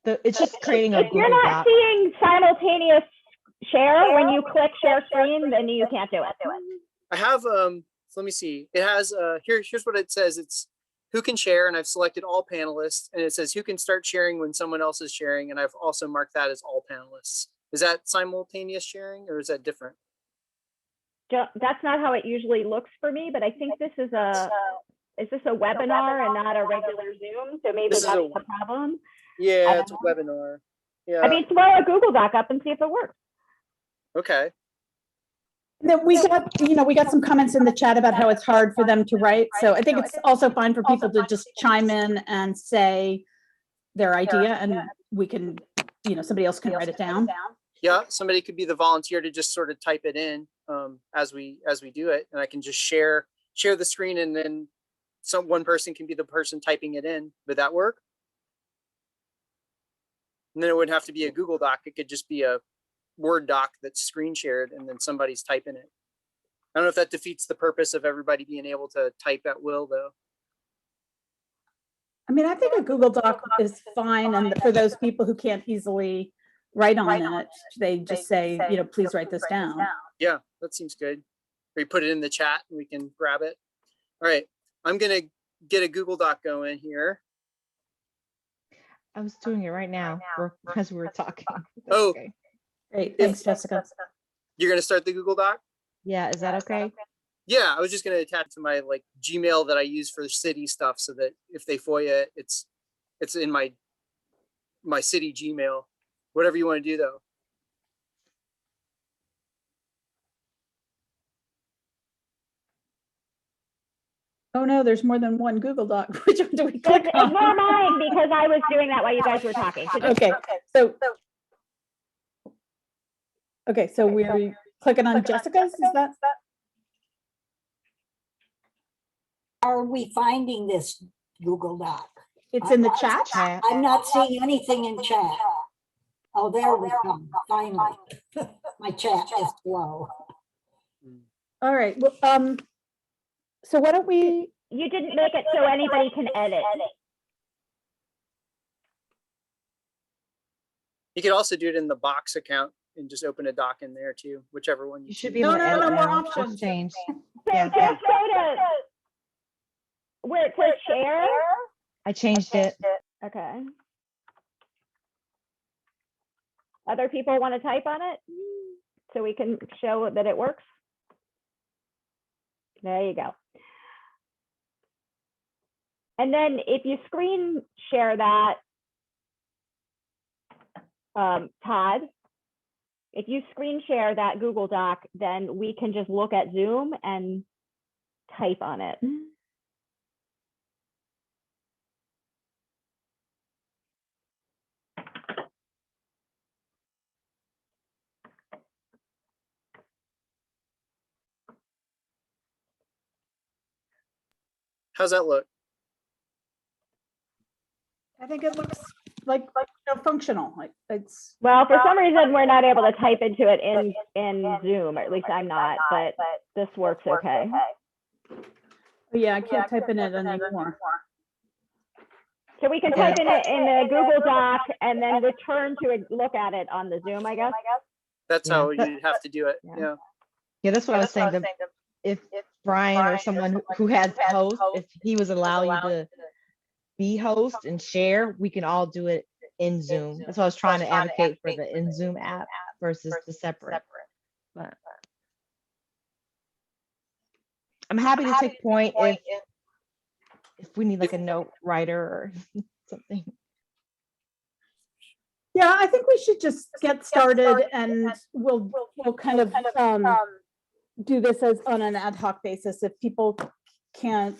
S16: It's just creating a Google
S7: You're not
S16: Doc.
S7: seeing simultaneous share when you click share screen, then you can't do it.
S2: I have so let me see. It has here's what it says. It's who can share, and I've selected all panelists, and it says who can start sharing when someone else is sharing, and I've also marked that as all panelists. Is that simultaneous sharing or is that different?
S7: That's not how it usually looks for me, but I think this is a webinar and not a regular Zoom? So maybe
S2: This is
S7: that's
S2: a-
S7: the problem.
S2: Yeah, it's a webinar. Yeah.
S7: I mean, throw a Google Doc up and see if it works.
S2: Okay.
S5: Then we got some comments in the chat about how it's hard for them to write. So I think it's also fine for people to just chime in and say their idea, and we can, somebody else can write it down.
S2: Yeah, somebody could be the volunteer to just sort of type it in as we do it, and I can just share the screen, and then one person can be the person typing it in. Would that work? And then it wouldn't have to be a Google Doc. It could just be a Word doc that's screen shared, and then somebody's typing it. I don't know if that defeats the purpose of everybody being able to type at will, though.
S5: I mean, I think a Google Doc is fine, and for those people who can't easily write on it, they just say, please write this down.
S2: Yeah, that seems good. Or you put it in the chat and we can grab it. All right, I'm gonna get a Google Doc going here.
S16: I was doing it right now as we were talking.
S2: Oh,
S16: okay.
S5: Great, thanks, Jessica.
S2: You're gonna start the Google Doc?
S16: Yeah, is that okay?
S2: Yeah, I was just gonna attach to my Gmail that I use for city stuff, so that if they FOIA, it's in my city Gmail. Whatever you want to do, though.
S5: Oh no, there's more than one Google Doc. Which one do we click on?
S7: Ignore mine because I was doing that while you guys were talking. So
S5: Okay, so we're clicking on Jessica's, is that?
S10: Are we finding this Google Doc?
S5: It's in the chat.
S10: I'm not seeing anything in chat. Oh, there we go, finally. My chat is slow.
S5: All right, well, so why don't we?
S7: You didn't make it so anybody can edit.
S2: You could also do it in the Box account and just open a doc in there too, whichever one
S16: You should be
S2: choose.
S16: able to edit
S5: more
S16: now.
S5: options.
S16: Just change.
S7: So
S16: Yeah.
S7: just go to where it says share.
S16: I changed it.
S7: Okay. Other people want to type on it so we can show that it works. There you go. And then if you screen share that, Todd, if you screen share that Google Doc, then we can just look at Zoom and type on it.
S2: How's that look?
S5: I think it looks like functional, like it's.
S7: Well, for some reason, we're not able to type into it in Zoom, or at least I'm not, but this works okay.
S5: Yeah, I can't type in it anymore.
S7: So we can type in it in the Google Doc and then return to look at it on the Zoom, I guess.
S2: That's how you'd have to do it. Yeah.
S16: Yeah, that's what I was saying. If Brian or someone who has host, if he was allow you to be host and share, we can all do it in Zoom. That's why I was trying to advocate for the in Zoom app versus the separate. But I'm happy to take point if we need like a note writer or something.
S5: Yeah, I think we should just get started, and we'll kind of do this as on an ad hoc basis. If people can't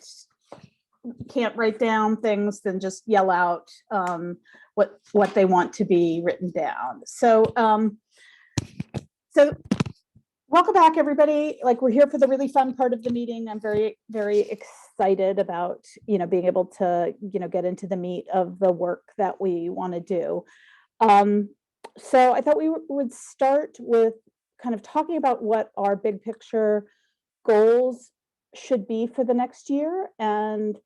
S5: write down things, then just yell out what they want to be written down. So welcome back, everybody. Like, we're here for the really fun part of the meeting. I'm very, very excited about, being able to, get into the meat of the work that we want to do. So I thought we would start with kind of talking about what our big picture goals should be for the next year. And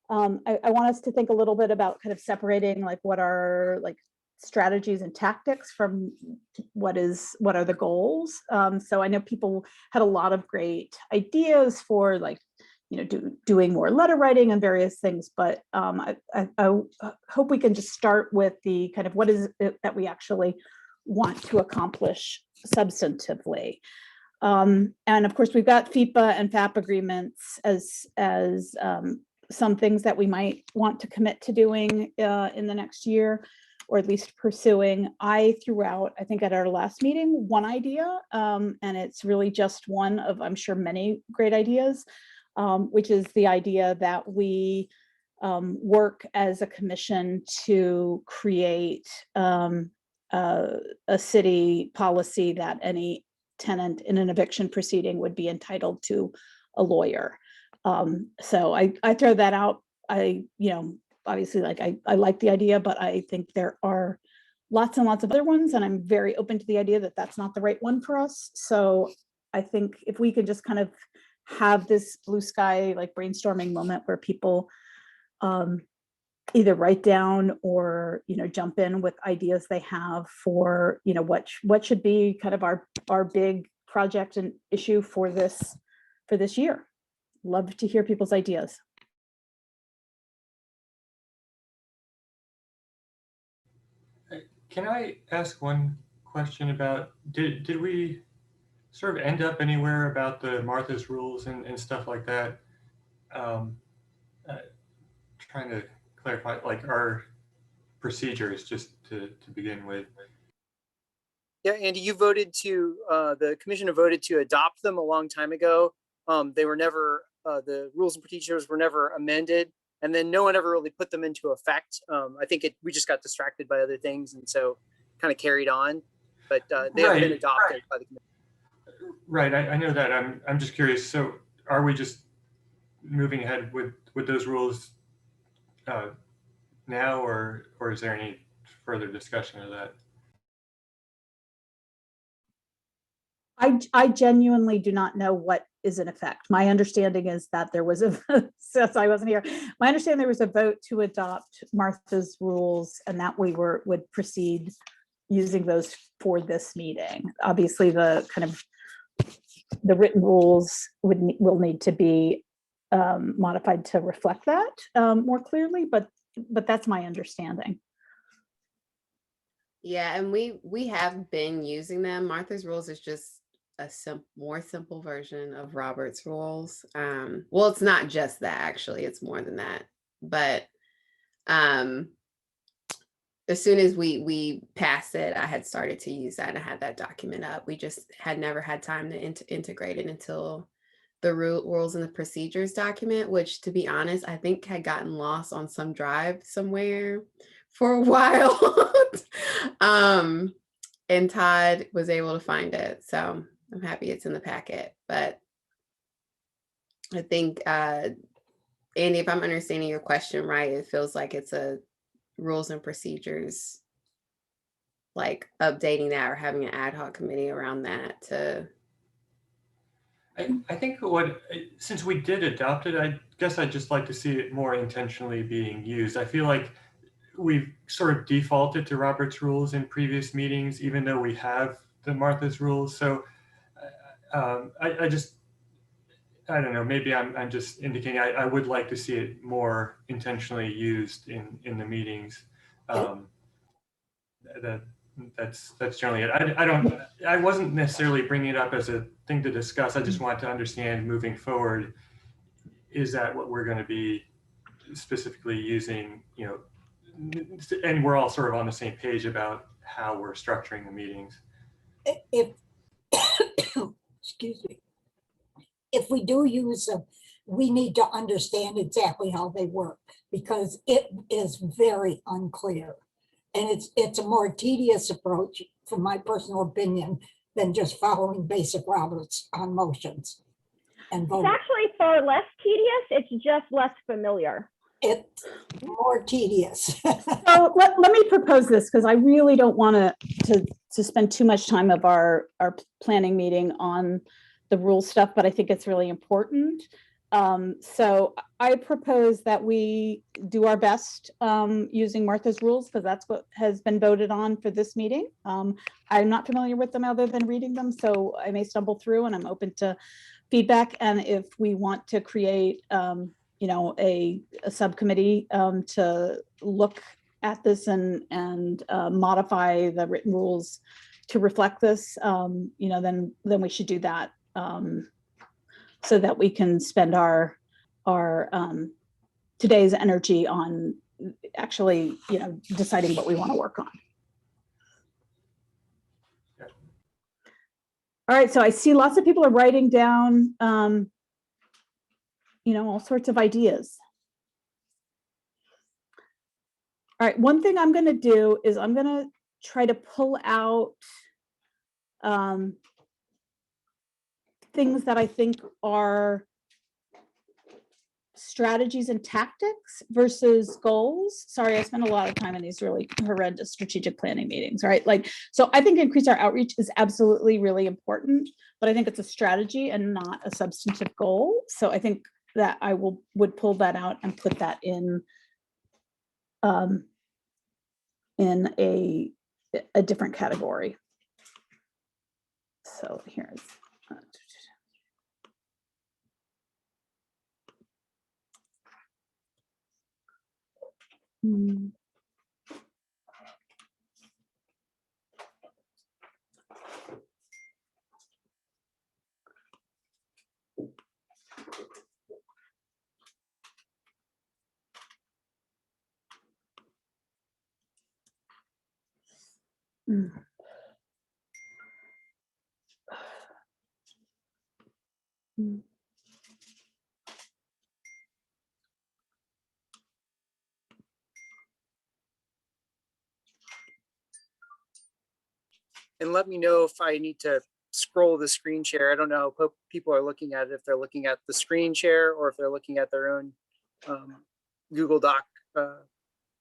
S5: I want us to think a little bit about kind of separating like what are like strategies and tactics from what are the goals. So I know people had a lot of great ideas for like, doing more letter writing and various things, but I hope we can just start with the kind of what is it that we actually want to accomplish substantively. And of course, we've got FIPA and FAP agreements as some things that we might want to commit to doing in the next year, or at least pursuing. I threw out, I think at our last meeting, one idea, and it's really just one of, I'm sure, many great ideas, which is the idea that we work as a commission to create a city policy that any tenant in an eviction proceeding would be entitled to a lawyer. So I throw that out. Obviously, like I like the idea, but I think there are lots and lots of other ones, and I'm very open to the idea that that's not the right one for us. So I think if we could just kind of have this blue sky like brainstorming moment where people either write down or jump in with ideas they have for what should be kind of our big project and issue for this year. Love to hear people's ideas.
S11: Can I ask one question about, did we sort of end up anywhere about the Martha's rules and stuff like that? Trying to clarify like our procedures just to begin with.
S2: Yeah, Andy, you voted to, the commission voted to adopt them a long time ago. They were never, the rules and procedures were never amended, and then no one ever really put them into effect. I think we just got distracted by other things, and so kind of carried on, but they have been adopted by the commission.
S11: Right, I know that. I'm just curious. So are we just moving ahead with those rules now, or is there any further discussion of that?
S5: I genuinely do not know what is in effect. My understanding is that there was since I wasn't here, my understanding there was a vote to adopt Martha's rules, and that we would proceed using those for this meeting. Obviously, the kind of the written rules will need to be modified to reflect that more clearly, but that's my understanding.
S8: Yeah, and we have been using them. Martha's rules is just a more simple version of Robert's rules. Well, it's not just that, actually, it's more than that. But as soon as we passed it, I had started to use that and I had that document up. We just had never had time to integrate it until the rules and the procedures document, which, to be honest, I think had gotten lost on some drive somewhere for a while. And Todd was able to find it. So I'm happy it's in the packet. But I think Andy, if I'm understanding your question right, it feels like it's a rules and procedures, like updating that or having an ad hoc committee around that to.
S11: I think since we did adopt it, I guess I'd just like to see it more intentionally being used. I feel like we've sort of defaulted to Robert's rules in previous meetings, even though we have the Martha's rules. So I don't know, maybe I'm just indicating I would like to see it more intentionally used in the meetings. That's generally it. I wasn't necessarily bringing it up as a thing to discuss. I just wanted to understand moving forward, is that what we're going to be specifically using, you know, and we're all sort of on the same page about how we're structuring the meetings.
S10: If excuse me, if we do use them, we need to understand exactly how they work, because it is very unclear. And it's a more tedious approach, from my personal opinion, than just following basic Roberts on motions and voting.
S7: It's actually far less tedious. It's just less familiar.
S10: It's more tedious.
S5: So let me propose this, because I really don't want to spend too much time of our planning meeting on the rule stuff, but I think it's really important. So I propose that we do our best using Martha's rules, because that's what has been voted on for this meeting. I'm not familiar with them other than reading them, so I may stumble through, and I'm open to feedback. And if we want to create you know, a subcommittee to look at this and modify the written rules to reflect this, you know, then we should do that, so that we can spend our today's energy on actually, you know, deciding what we want to work on. All right, so I see lots of people are writing down you know, all sorts of ideas. All right, one thing I'm going to do is I'm going to try to pull out things that I think are strategies and tactics versus goals. Sorry, I spent a lot of time in these really horrendous strategic planning meetings, right? Like, so I think increase our outreach is absolutely really important, but I think it's a strategy and not a substantive goal. So I think that I would pull that out and put that in a different category. So here's
S2: And let me know if I need to scroll the screen share. I don't know how people are looking at it, if they're looking at the screen share or if they're looking at their own Google Doc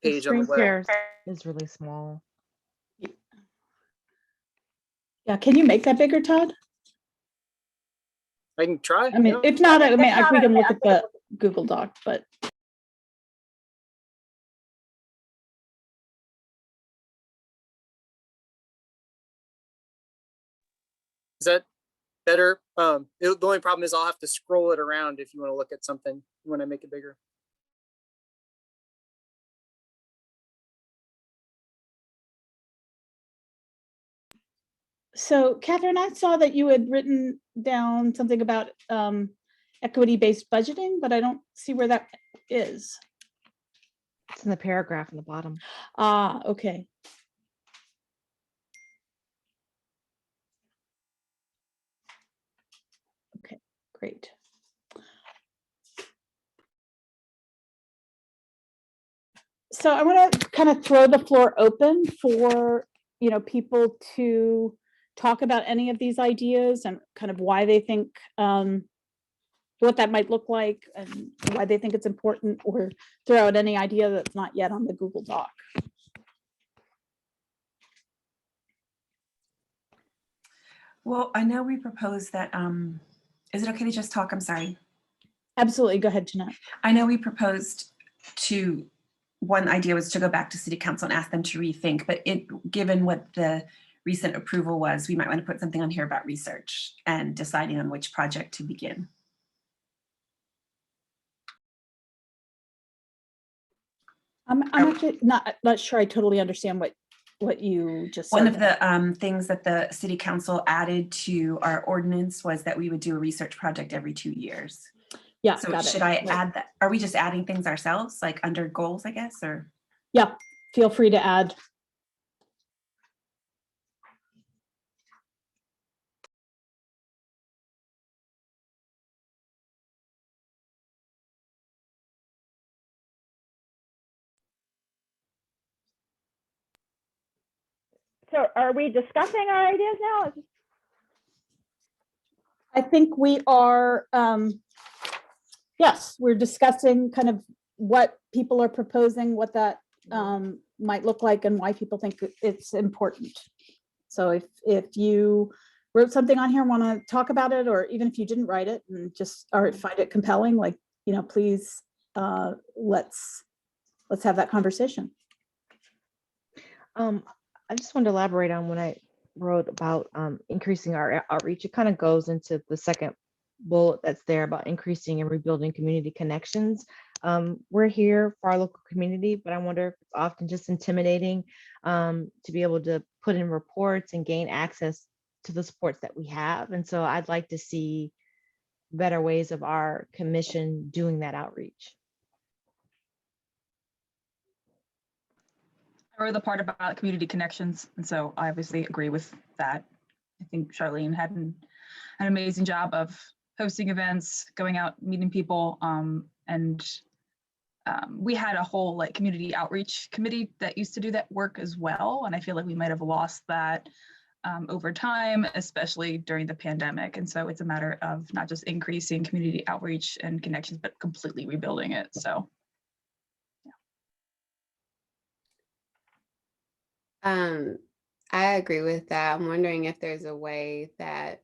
S2: page on the web.
S16: Is really small.
S5: Yeah, can you make that bigger, Todd?
S2: I can try.
S5: I mean, if not, I mean, we can look at the Google Doc, but.
S2: Is that better? The only problem is I'll have to scroll it around if you want to look at something when I make it bigger.
S5: So Catherine, I saw that you had written down something about equity-based budgeting, but I don't see where that is.
S16: It's in the paragraph in the bottom.
S5: Ah, okay. Okay, great. So I want to kind of throw the floor open for, you know, people to talk about any of these ideas and kind of why they think what that might look like and why they think it's important, or throw out any idea that's not yet on the Google Doc.
S15: Well, I know we proposed that, is it okay to just talk? I'm sorry.
S5: Absolutely. Go ahead, Jeanette.
S15: I know we proposed to, one idea was to go back to city council and ask them to rethink, but given what the recent approval was, we might want to put something on here about research and deciding on which project to begin.
S5: I'm actually not sure I totally understand what you just said.
S15: One of the things that the city council added to our ordinance was that we would do a research project every 2 years.
S5: Yeah.
S15: So should I add that? Are we just adding things ourselves, like under goals, I guess, or?
S5: Yeah, feel free to add.
S7: So are we discussing our ideas now?
S5: I think we are, yes, we're discussing kind of what people are proposing, what that might look like and why people think it's important. So if you wrote something on here, want to talk about it, or even if you didn't write it and just find it compelling, like, please, let's have that conversation.
S16: I just wanted to elaborate on when I wrote about increasing our outreach. It kind of goes into the second bullet that's there about increasing and rebuilding community connections. We're here for our local community, but I wonder if it's often just intimidating to be able to put in reports and gain access to the supports that we have. And so I'd like to see better ways of our commission doing that outreach.
S1: I wrote the part about community connections, and so I obviously agree with that. I think Charlene had an amazing job of hosting events, going out, meeting people, and we had a whole community outreach committee that used to do that work as well, and I feel like we might have lost that over time, especially during the pandemic. And so it's a matter of not just increasing community outreach and connections, but completely rebuilding it. So.
S8: I agree with that. I'm wondering if there's a way that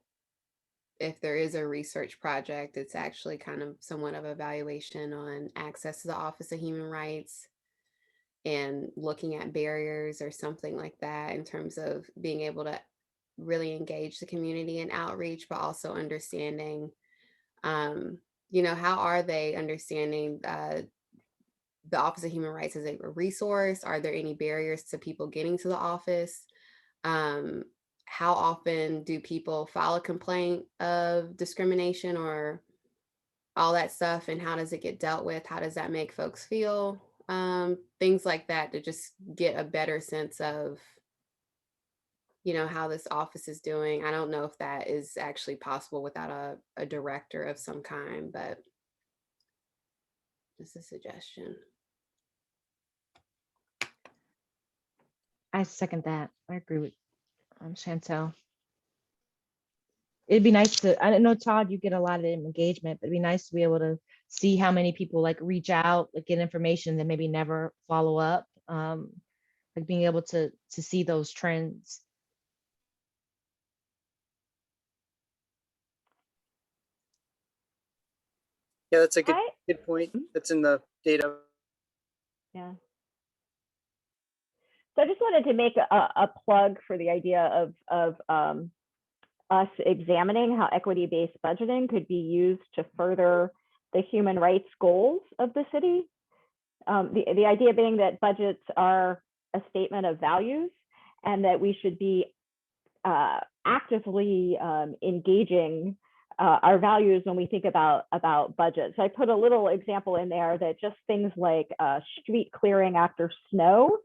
S8: if there is a research project, it's actually kind of somewhat of evaluation on access to the Office of Human Rights and looking at barriers or something like that in terms of being able to really engage the community in outreach, but also understanding, how are they understanding the Office of Human Rights as a resource? Are there any barriers to people getting to the office? How often do people file a complaint of discrimination or all that stuff? And how does it get dealt with? How does that make folks feel? Things like that, to just get a better sense of, how this office is doing. I don't know if that is actually possible without a director of some kind, but just a suggestion.
S16: I second that. I agree with Chantelle. It'd be nice to, I don't know, Todd, you get a lot of engagement, but it'd be nice to be able to see how many people reach out, get information, then maybe never follow up. Being able to see those trends.
S2: Yeah, that's a good point. That's in the data.
S7: Yeah. So I just wanted to make a plug for the idea of us examining how equity-based budgeting could be used to further the human rights goals of the city. The idea being that budgets are a statement of values and that we should be actively engaging our values when we think about budgets. So I put a little example in there that just things like street clearing after snow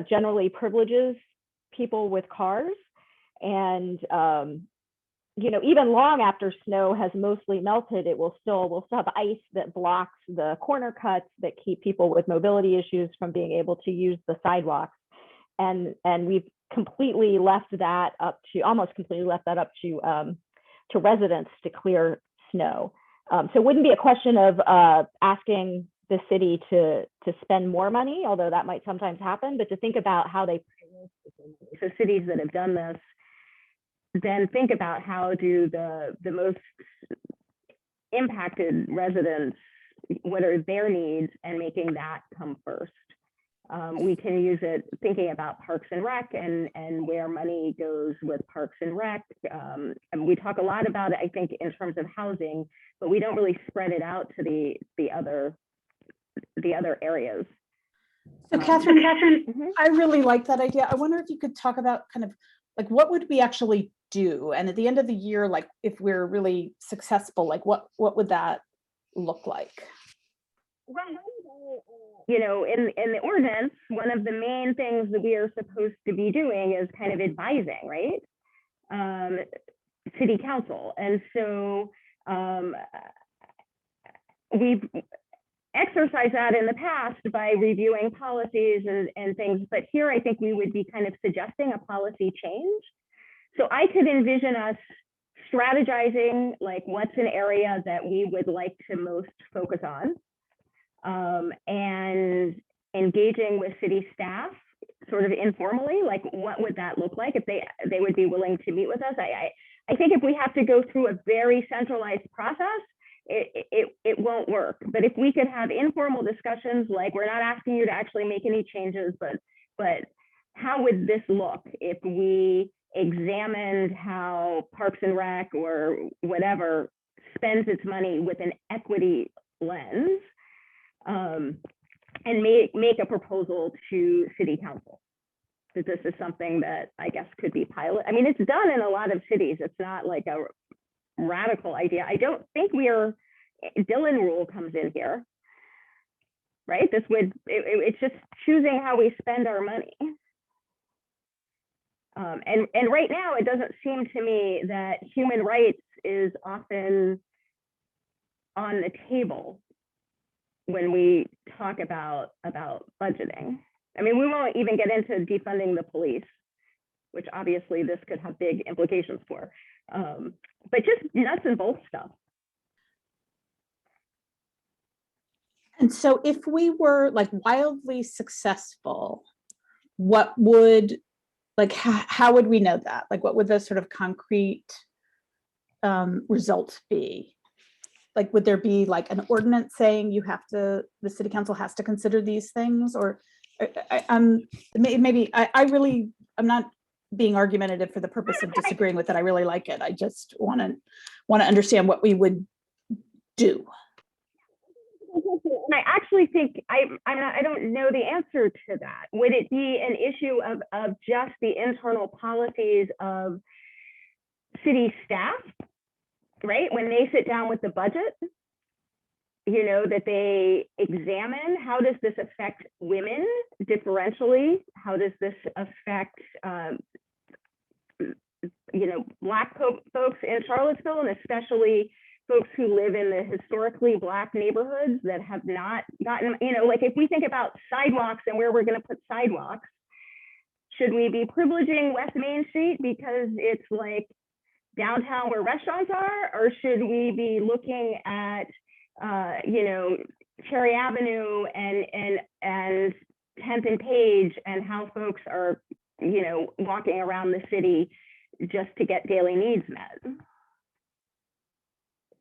S7: generally privileges people with cars, and even long after snow has mostly melted, we'll still have ice that blocks the corner cuts that keep people with mobility issues from being able to use the sidewalks, and we've completely left that up to almost completely left that up to residents to clear snow. So it wouldn't be a question of asking the city to spend more money, although that might sometimes happen, but to think about how they, so cities that have done this, then think about how do the most impacted residents, what are their needs, and making that come first. We can use it thinking about Parks and Rec and where money goes with Parks and Rec. And we talk a lot about it, I think, in terms of housing, but we don't really spread it out to the other areas.
S5: So Catherine, I really like that idea. I wonder if you could talk about kind of like what would we actually do? And at the end of the year, like if we're really successful, like what would that look like?
S7: Well, you know, in the ordinance, one of the main things that we are supposed to be doing is kind of advising, right? City council. And so we've exercised that in the past by reviewing policies and things, but here I think we would be kind of suggesting a policy change. So I could envision us strategizing, like what's an area that we would like to most focus on, and engaging with city staff sort of informally, like what would that look like if they would be willing to meet with us. I think if we have to go through a very centralized process, it won't work. But if we could have informal discussions, like we're not asking you to actually make any changes, but how would this look if we examined how Parks and Rec or whatever spends its money with an equity lens, and make a proposal to City Council that this is something that I guess could be pilot. I mean, it's done in a lot of cities. It's not like a radical idea. I don't think Dillon rule comes in here, right? It's just choosing how we spend our money. And right now, it doesn't seem to me that human rights is often on the table when we talk about budgeting. I mean, we won't even get into defunding the police, which obviously this could have big implications for, but just nuts and bolts stuff.
S5: And so if we were like wildly successful, what would, like, how would we know that? Like, what would the sort of concrete results be? Like, would there be like an ordinance saying the city council has to consider these things? Or maybe I'm not being argumentative for the purpose of disagreeing with it. I really like it. I just want to understand what we would do.
S7: And I actually think I don't know the answer to that. Would it be an issue of just the internal policies of city staff, right? When they sit down with the budget, you know, that they examine how does this affect women differentially? How does this affect, you know, Black folks in Charlottesville, and especially folks who live in the historically Black neighborhoods that have not gotten, you know, like if we think about sidewalks and where we're going to put sidewalks, should we be privileging West Main Street because it's like downtown where restaurants are, or should we be looking at, you know, Cherry Avenue and 10th and Page and how folks are, you know, walking around the city just to get daily needs met?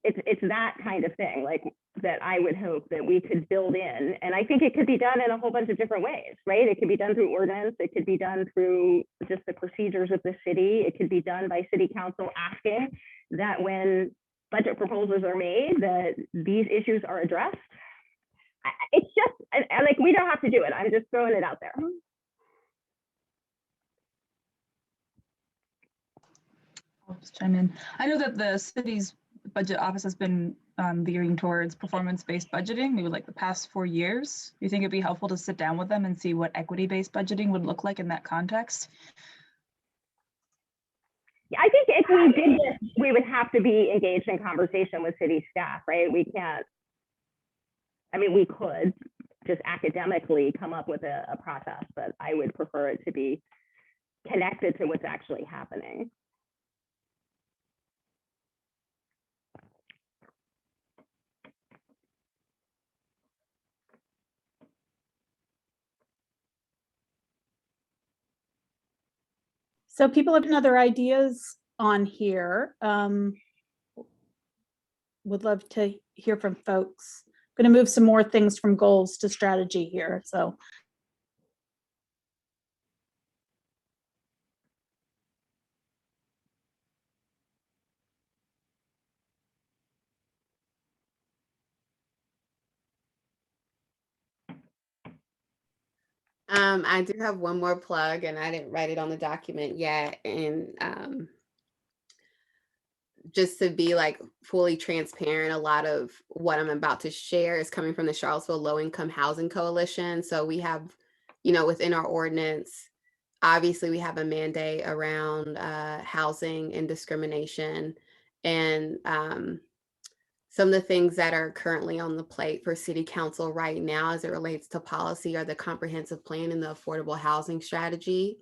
S7: It's that kind of thing, like that I would hope that we could build in. And I think it could be done in a whole bunch of different ways, right? It could be done through ordinance. It could be done through just the procedures of the city. It could be done by city council asking that when budget proposals are made, that these issues are addressed. It's just, like, we don't have to do it. I'm just throwing it out there.
S1: I'll just chime in. I know that the city's budget office has been veering towards performance-based budgeting, maybe like the past 4 years. Do you think it'd be helpful to sit down with them and see what equity-based budgeting would look like in that context?
S7: Yeah, I think if we did this, we would have to be engaged in conversation with city staff, right? We can't, I mean, we could just academically come up with a process, but I would prefer it to be connected to what's actually happening.
S5: So people have other ideas on here. Would love to hear from folks. Going to move some more things from goals to strategy here. So
S8: I do have one more plug, and I didn't write it on the document yet. And just to be like fully transparent, a lot of what I'm about to share is coming from the Charlottesville Low Income Housing Coalition. So we have, within our ordinance, obviously we have a mandate around housing and discrimination. And some of the things that are currently on the plate for City Council right now as it relates to policy are the comprehensive plan and the affordable housing strategy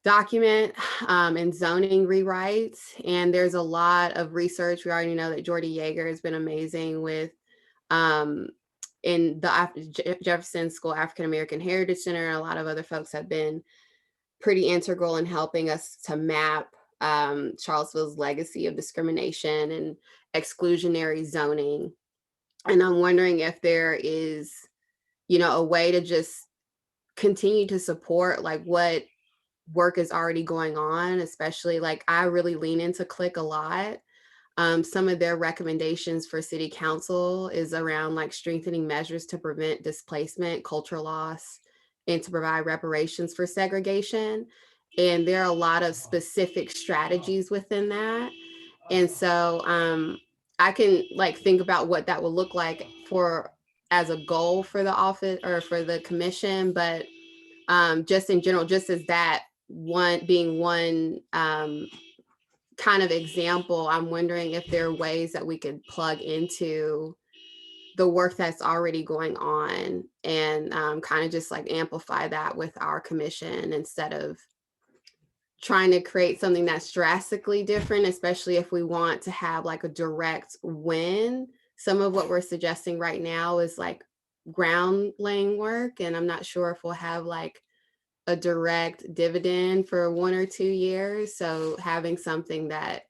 S8: document and zoning rewrites. And there's a lot of research. We already know that Jordy Yeager has been amazing with in the Jefferson School African American Heritage Center, and a lot of other folks have been pretty integral in helping us to map Charlottesville's legacy of discrimination and exclusionary zoning. And I'm wondering if there is, a way to just continue to support like what work is already going on, especially like I really lean into CLIC a lot. Some of their recommendations for City Council is around like strengthening measures to prevent displacement, cultural loss, and to provide reparations for segregation. And there are a lot of specific strategies within that. And so I can like think about what that will look like for as a goal for the office or for the commission, but just in general, just as that one kind of example, I'm wondering if there are ways that we could plug into the work that's already going on and kind of just like amplify that with our commission instead of trying to create something that's drastically different, especially if we want to have like a direct win. Some of what we're suggesting right now is like ground laying work, and I'm not sure if we'll have like a direct dividend for 1 or 2 years. So having something that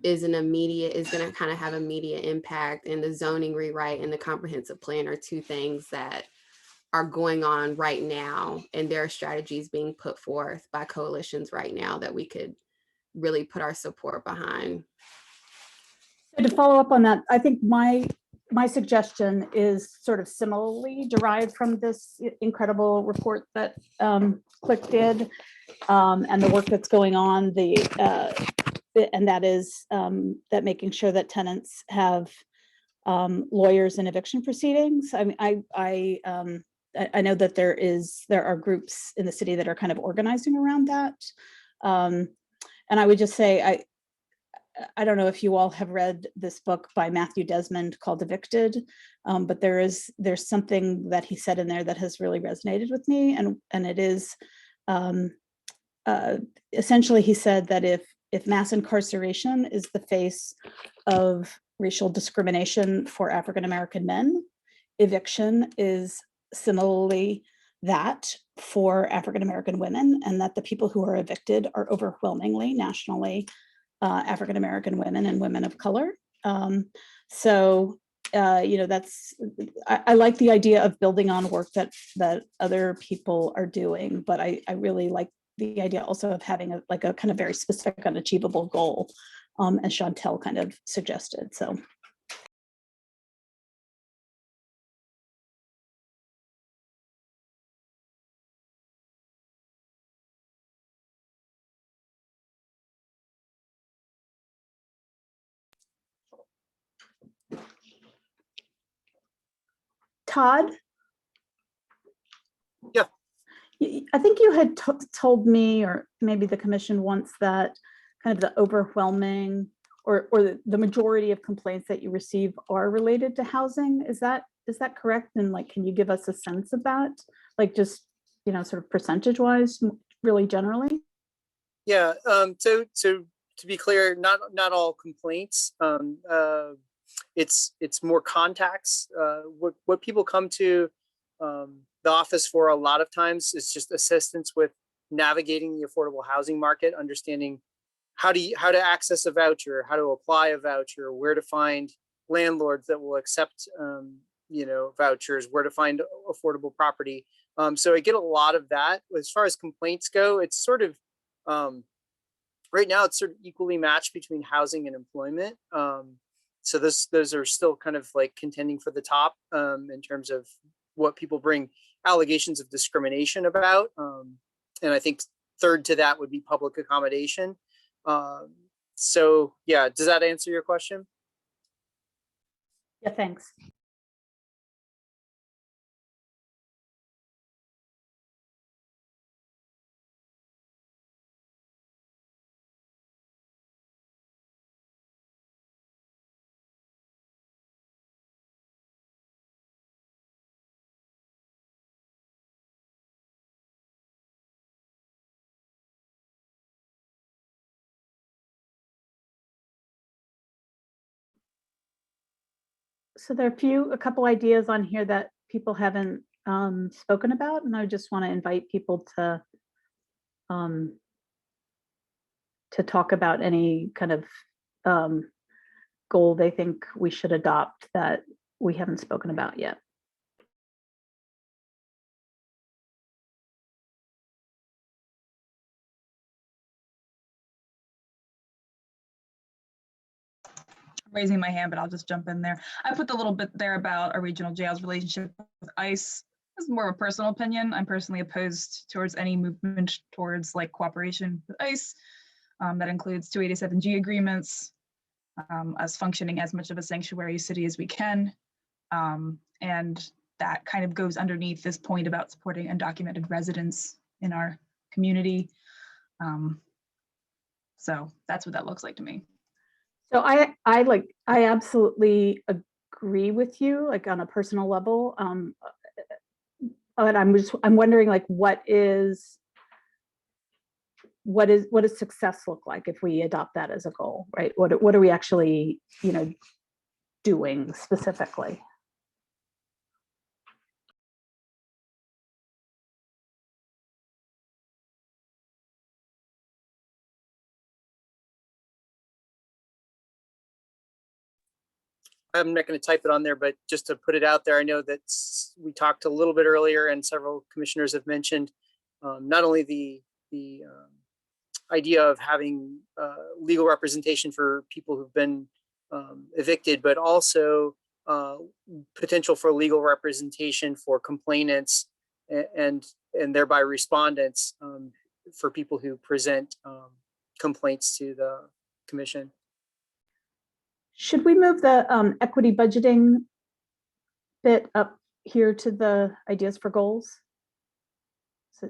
S8: is going to kind of have immediate impact, and the zoning rewrite and the comprehensive plan are two things that are going on right now. And there are strategies being put forth by coalitions right now that we could really put our support behind.
S5: to follow up on that, I think my suggestion is sort of similarly derived from this incredible report that CLIC did and the work that's going on, and that is that making sure that tenants have lawyers in eviction proceedings. I mean, I know that there are groups in the city that are kind of organizing around that. And I would just say, I don't know if you all have read this book by Matthew Desmond called Evicted, but there's something that he said in there that has really resonated with me. And it is essentially, he said that if mass incarceration is the face of racial discrimination for African-American men, eviction is similarly that for African-American women, and that the people who are evicted are overwhelmingly nationally African-American women and women of color. So, that's, I like the idea of building on work that other people are doing, but I really like the idea also of having a kind of very specific and achievable goal, as Chantelle kind of suggested, so. Todd?
S2: Yeah.
S5: I think you had told me, or maybe the commission once, that kind of the overwhelming or the majority of complaints that you receive are related to housing. Is that correct? And like, can you give us a sense of that? Like just, sort of percentage wise, really generally?
S2: Yeah. So to be clear, not all complaints. It's more contacts. What people come to the office for a lot of times is just assistance with navigating the affordable housing market, understanding how to access a voucher, how to apply a voucher, where to find landlords that will accept vouchers, where to find affordable property. So I get a lot of that. As far as complaints go, it's sort of right now it's sort of equally matched between housing and employment. So those are still kind of like contending for the top in terms of what people bring allegations of discrimination about. And I think third to that would be public accommodation. So yeah, does that answer your question?
S5: Yeah, thanks. So there are a couple ideas on here that people haven't spoken about, and I just want to invite people to talk about any kind of goal they think we should adopt that we haven't spoken about yet.
S1: Raising my hand, but I'll just jump in there. I put the little bit there about our regional jail's relationship with ICE. This is more of a personal opinion. I'm personally opposed towards any movement towards like cooperation with ICE. That includes 287G agreements, us functioning as much of a sanctuary city as we can. And that kind of goes underneath this point about supporting undocumented residents in our community. So that's what that looks like to me.
S5: So I absolutely agree with you, like on a personal level. But I'm wondering, like, what does success look like if we adopt that as a goal, right? What are we actually, doing specifically?
S2: I'm not going to type it on there, but just to put it out there, I know that we talked a little bit earlier and several commissioners have mentioned not only the idea of having legal representation for people who've been evicted, but also potential for legal representation for complainants and thereby respondents for people who present complaints to the commission.
S5: Should we move the equity budgeting bit up here to the ideas for goals? So,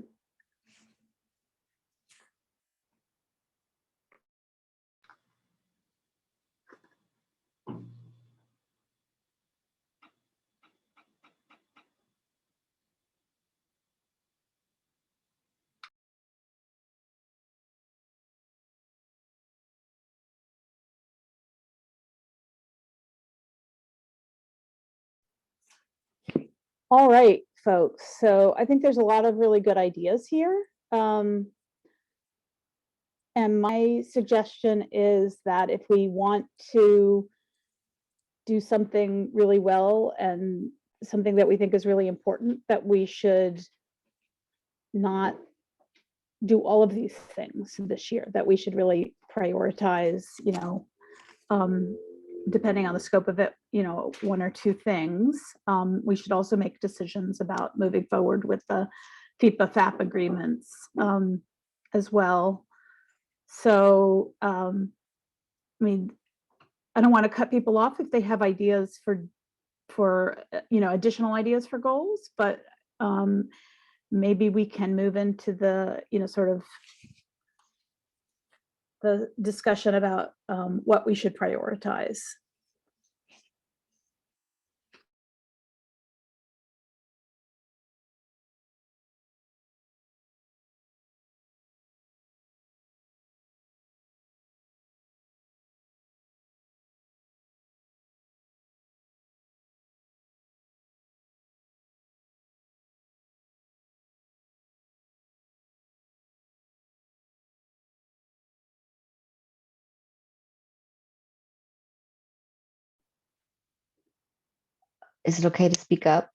S5: all right, folks. So I think there's a lot of really good ideas here. And my suggestion is that if we want to do something really well and something that we think is really important, that we should not do all of these things this year, that we should really prioritize, depending on the scope of it, one or two things. We should also make decisions about moving forward with the FIPA FAP agreements as well. So, I mean, I don't want to cut people off if they have ideas for additional ideas for goals, but maybe we can move into the, sort of the discussion about what we should prioritize.
S16: Is it okay to speak up?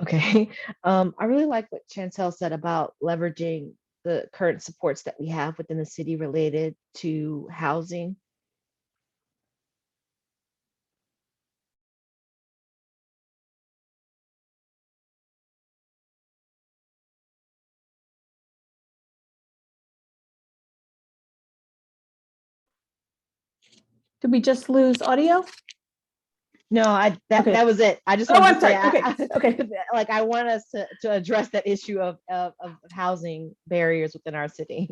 S16: Okay. I really like what Chantelle said about leveraging the current supports that we have within the city related to housing.
S5: Did we just lose audio?
S16: No,
S5: Okay.
S16: that was it. I just
S5: Oh,
S16: wanted
S5: I'm
S16: to say,
S5: sorry. Okay.
S16: like I want us to address that issue of housing barriers within our city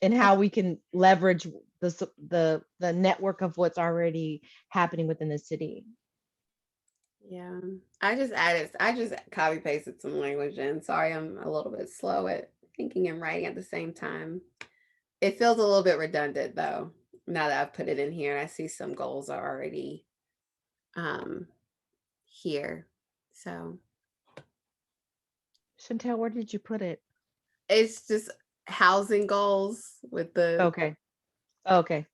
S16: and how we can leverage the network of what's already happening within the city.
S8: Yeah, I just copy pasted some language in. Sorry, I'm a little bit slow at thinking and writing at the same time. It feels a little bit redundant though, now that I've put it in here and I see some goals are already here. So
S16: Chantelle, where did you put it?
S8: it's just housing goals with the
S16: Okay. Okay.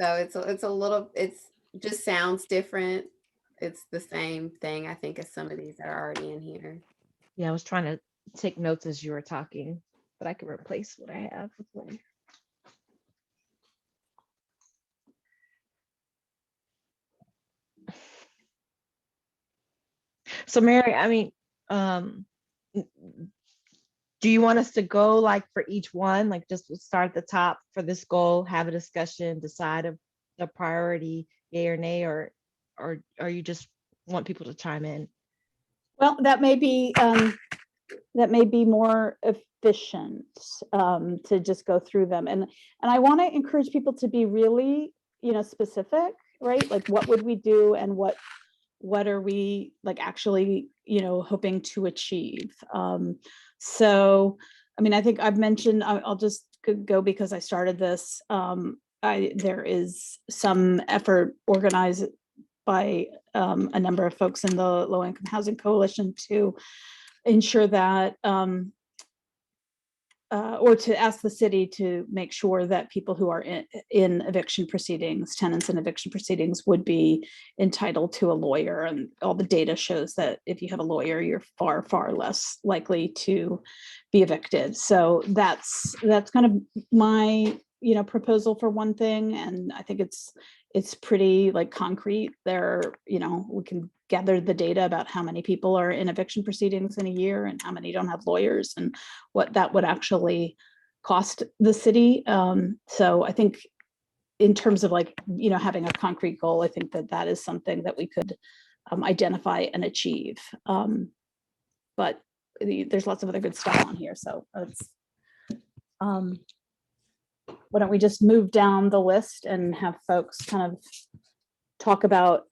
S8: so it's a little it's just sounds different. It's the same thing I think as some of these that are already in here.
S16: Yeah, I was trying to take notes as you were talking, but I can replace what I have with one. So Mary, I mean, do you want us to go like for each one, like just start at the top for this goal, have a discussion, decide a priority, yay or nay, or you just want people to chime in?
S5: Well, that may be more efficient to just go through them. And I want to encourage people to be really, specific, right? Like what would we do and what are we like actually, hoping to achieve? So, I mean, I think I've mentioned, I'll just go because I started this. There is some effort organized by a number of folks in the Low Income Housing Coalition to ensure that, or to ask the city to make sure that people who are in eviction proceedings, tenants in eviction proceedings, would be entitled to a lawyer. And all the data shows that if you have a lawyer, you're far, far less likely to be evicted. So that's kind of my proposal for one thing. And I think it's pretty like concrete there. We can gather the data about how many people are in eviction proceedings in a year and how many don't have lawyers and what that would actually cost the city. So I think in terms of like, having a concrete goal, I think that is something that we could identify and achieve. But there's lots of other good stuff on here. So it's, why don't we just move down the list and have folks kind of talk about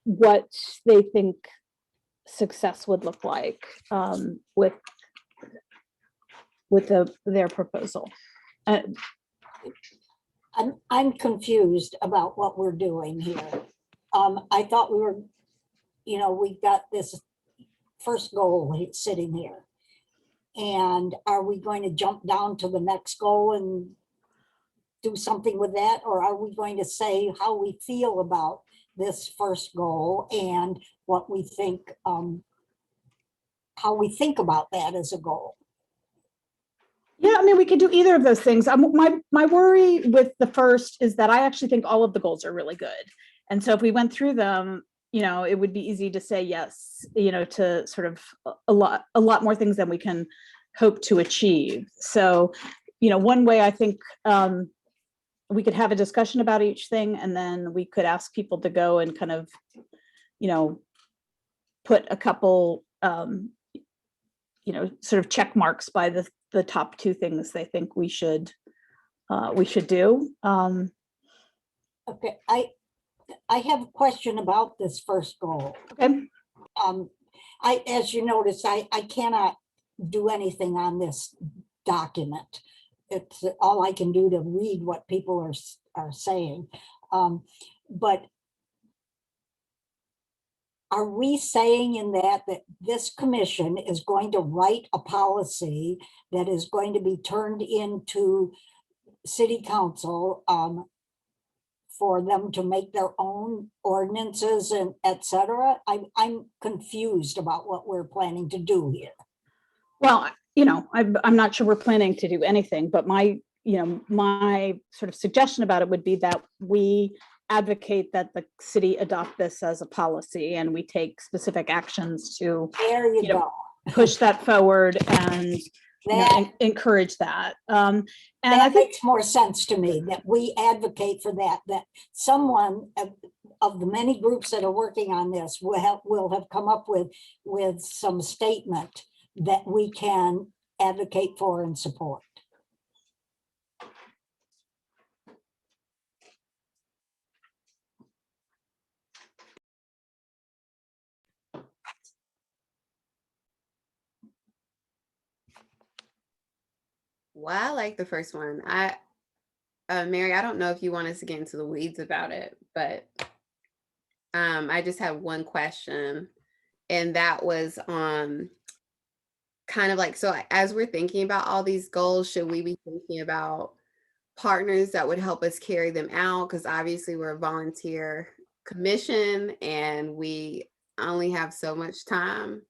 S5: what they think success would look like with their proposal.
S10: I'm confused about what we're doing here. I thought we were, we got this first goal sitting here. And are we going to jump down to the next goal and do something with that? Or are we going to say how we feel about this first goal and what we think, how we think about that as a goal?
S5: Yeah, I mean, we could do either of those things. My worry with the first is that I actually think all of the goals are really good. And so if we went through them, it would be easy to say yes, to sort of a lot more things than we can hope to achieve. So, one way I think we could have a discussion about each thing, and then we could ask people to go and kind of, put a couple, sort of check marks by the top two things they think we should do.
S10: Okay, I have a question about this first goal.
S5: Okay.
S10: As you notice, I cannot do anything on this document. It's all I can do to read what people are saying. But are we saying in that this commission is going to write a policy that is going to be turned into city council for them to make their own ordinances and et cetera? I'm confused about what we're planning to do here.
S5: Well, I'm not sure we're planning to do anything, but my sort of suggestion about it would be that we advocate that the city adopt this as a policy and we take specific actions to
S10: There you go.
S5: push that forward and encourage that. And I think
S10: makes more sense to me, that we advocate for that someone of the many groups that are working on this will have come up with some statement that we can advocate for and support.
S8: Well, I like the first one. Mary, I don't know if you want us to get into the weeds about it, but I just have one question, and that was on kind of like, so as we're thinking about all these goals, should we be thinking about partners that would help us carry them out? Because obviously we're a volunteer commission and we only have so much time.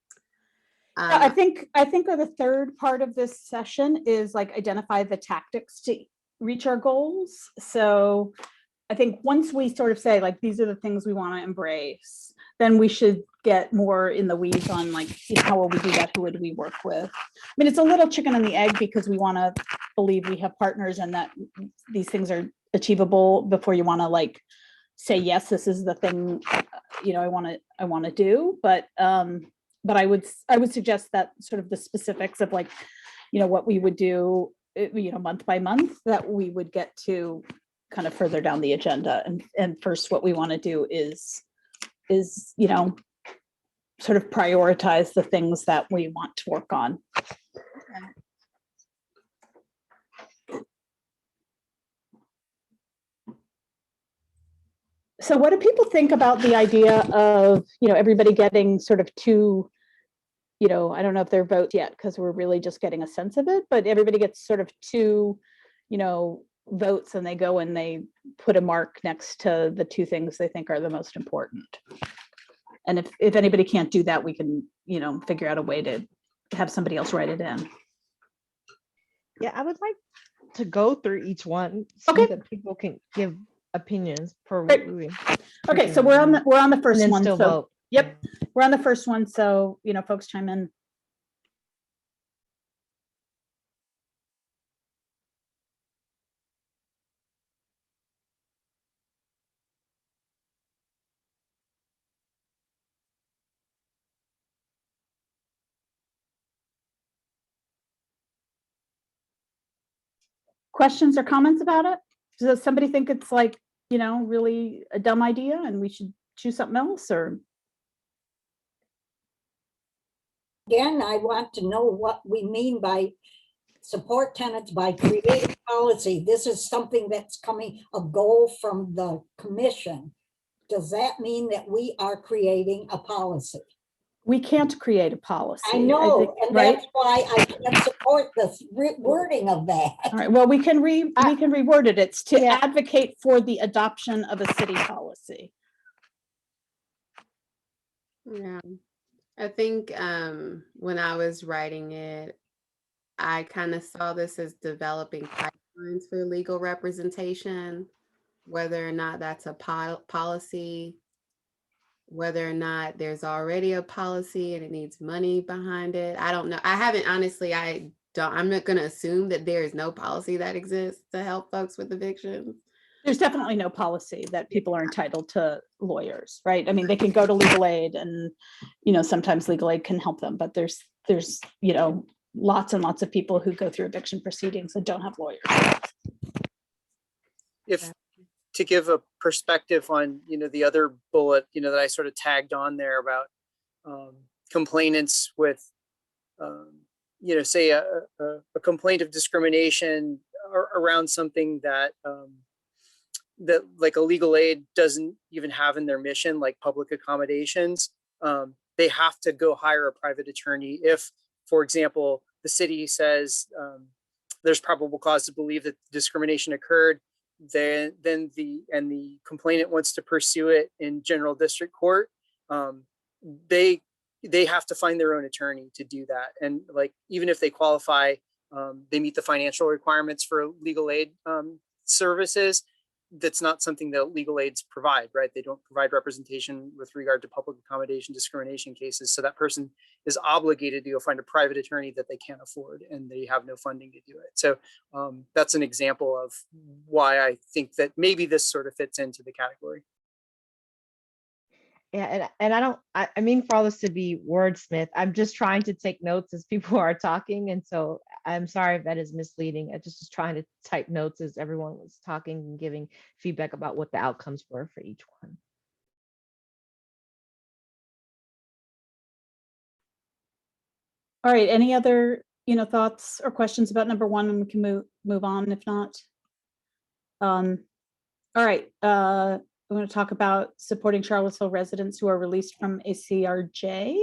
S5: I think the third part of this session is like identify the tactics to reach our goals. So I think once we sort of say like, these are the things we want to embrace, then we should get more in the weeds on like, how will we do that? Who would we work with? I mean, it's a little chicken and the egg because we want to believe we have partners and that these things are achievable before you want to like say, yes, this is the thing, I want to do. But I would suggest that sort of the specifics of like, what we would do, month by month, that we would get to kind of further down the agenda. And first, what we want to do is sort of prioritize the things that we want to work on. So what do people think about the idea of, everybody getting sort of two, I don't know if they're votes yet because we're really just getting a sense of it, but everybody gets sort of two, votes and they go and they put a mark next to the two things they think are the most important. And if anybody can't do that, we can, figure out a way to have somebody else write it in.
S16: Yeah, I would like to go through each one so that people can give opinions per reviewing.
S5: Okay, so we're on the first one.
S16: Still
S5: So
S16: vote.
S5: yep, we're on the first one. So folks chime in. Questions or comments about it? Does somebody think it's like, really a dumb idea and we should choose something else? Or
S10: again, I want to know what we mean by support tenants by creating policy. This is something that's a goal from the commission. Does that mean that we are creating a policy?
S5: We can't create a policy.
S10: I know,
S5: think,
S10: and
S5: right?
S10: that's why I can't support the wording of that.
S5: All right. Well, we can reword it. It's to advocate for the adoption of a city policy.
S8: Yeah, I think when I was writing it, I kind of saw this as developing pipelines for legal representation, whether or not that's a policy, whether or not there's already a policy and it needs money behind it. I don't know. I haven't, honestly, I'm not going to assume that there is no policy that exists to help folks with evictions.
S5: There's definitely no policy that people are entitled to lawyers, right? I mean, they can go to legal aid and, sometimes legal aid can help them, but there's, lots and lots of people who go through eviction proceedings that don't have lawyers.
S2: If to give a perspective on, the other bullet, that I sort of tagged on there about complainants with, say a complaint of discrimination around something that that like a legal aid doesn't even have in their mission, like public accommodations. They have to go hire a private attorney if, for example, the city says there's probable cause to believe that discrimination occurred, then the complainant wants to pursue it in general district court, they have to find their own attorney to do that. And like, even if they qualify, they meet the financial requirements for legal aid services, that's not something that legal aids provide, right? They don't provide representation with regard to public accommodation discrimination cases. So that person is obligated to go find a private attorney that they can't afford, and they have no funding to do it. So that's an example of why I think that maybe this sort of fits into the category.
S16: Yeah, and I mean for all this to be wordsmith, I'm just trying to take notes as people are talking, and so I'm sorry if that is misleading. I just was trying to type notes as everyone was talking and giving feedback about what the outcomes were for each one.
S5: All right, any other, thoughts or questions about number one, and we can move on if not. All right, we're going to talk about supporting Charlottesville residents who are released from ACRJ.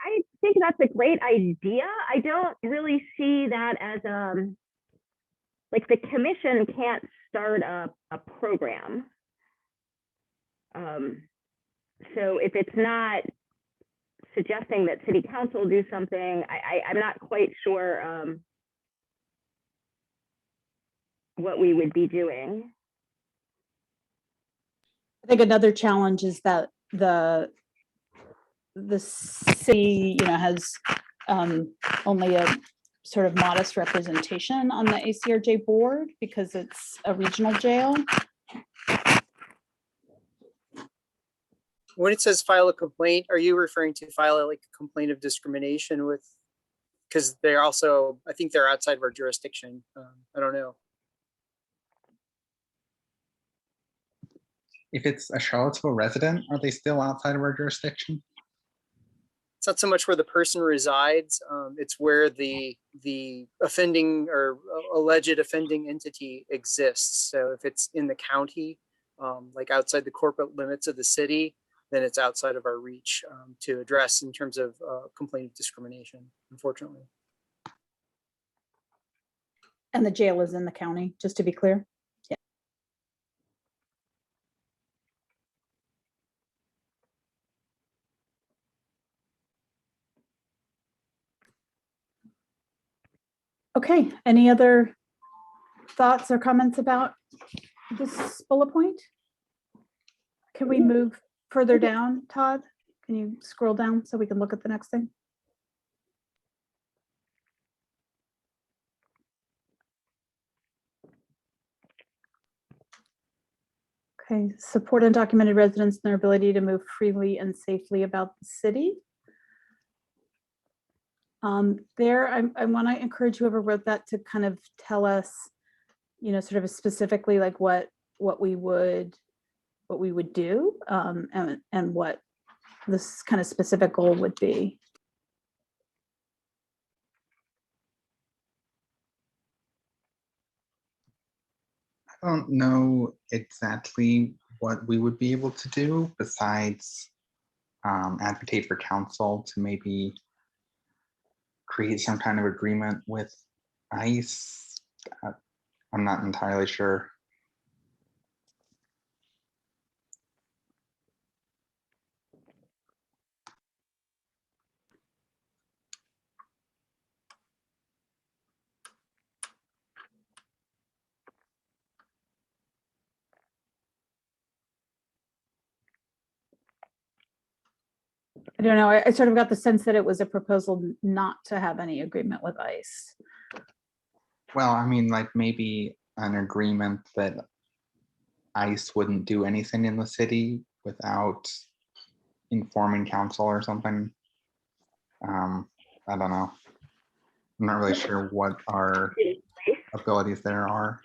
S7: I think that's a great idea. I don't really see that as like the commission can't start a program. So if it's not suggesting that city council do something, I'm not quite sure what we would be doing.
S5: I think another challenge is that the city, has only a sort of modest representation on the ACRJ board because it's a regional jail.
S2: When it says file a complaint, are you referring to file a complaint of discrimination with, because they're also, I think they're outside of our jurisdiction. I don't know.
S12: If it's a Charlottesville resident, are they still outside of our jurisdiction?
S2: It's not so much where the person resides, it's where the offending or alleged offending entity exists. So if it's in the county, like outside the corporate limits of the city, then it's outside of our reach to address in terms of complaint of discrimination, unfortunately.
S5: And the jail is in the county, just to be clear. Yeah. Okay, any other thoughts or comments about this bullet point? Can we move further down, Todd? Can you scroll down so we can look at the next thing? Okay, support undocumented residents and their ability to move freely and safely about the city. There, I want to encourage whoever wrote that to kind of tell us, sort of specifically like what we would do, and what this kind of specific goal would be.
S12: I don't know exactly what we would be able to do besides advocate for council to maybe create some kind of agreement with ICE. I'm not entirely sure.
S5: I don't know. I sort of got the sense that it was a proposal not to have any agreement with ICE.
S12: Well, I mean, like maybe an agreement that ICE wouldn't do anything in the city without informing council or something. I don't know. I'm not really sure what our abilities there are.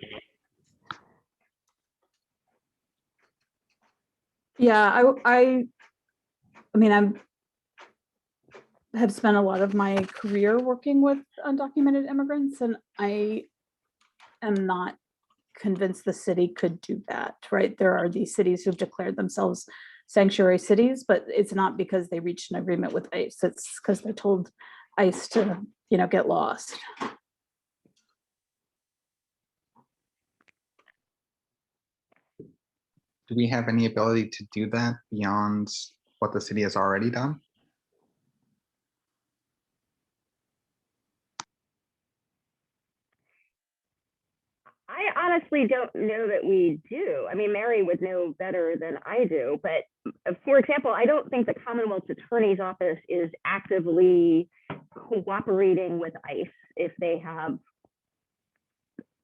S5: Yeah, I mean, have spent a lot of my career working with undocumented immigrants, and I am not convinced the city could do that, right? There are these cities who've declared themselves sanctuary cities, but it's not because they reached an agreement with ICE. It's because they told ICE to, get lost.
S12: Do we have any ability to do that beyond what the city has already done?
S7: I honestly don't know that we do. I mean, Mary would know better than I do, but for example, I don't think the Commonwealth Attorney's Office is actively cooperating with ICE if they have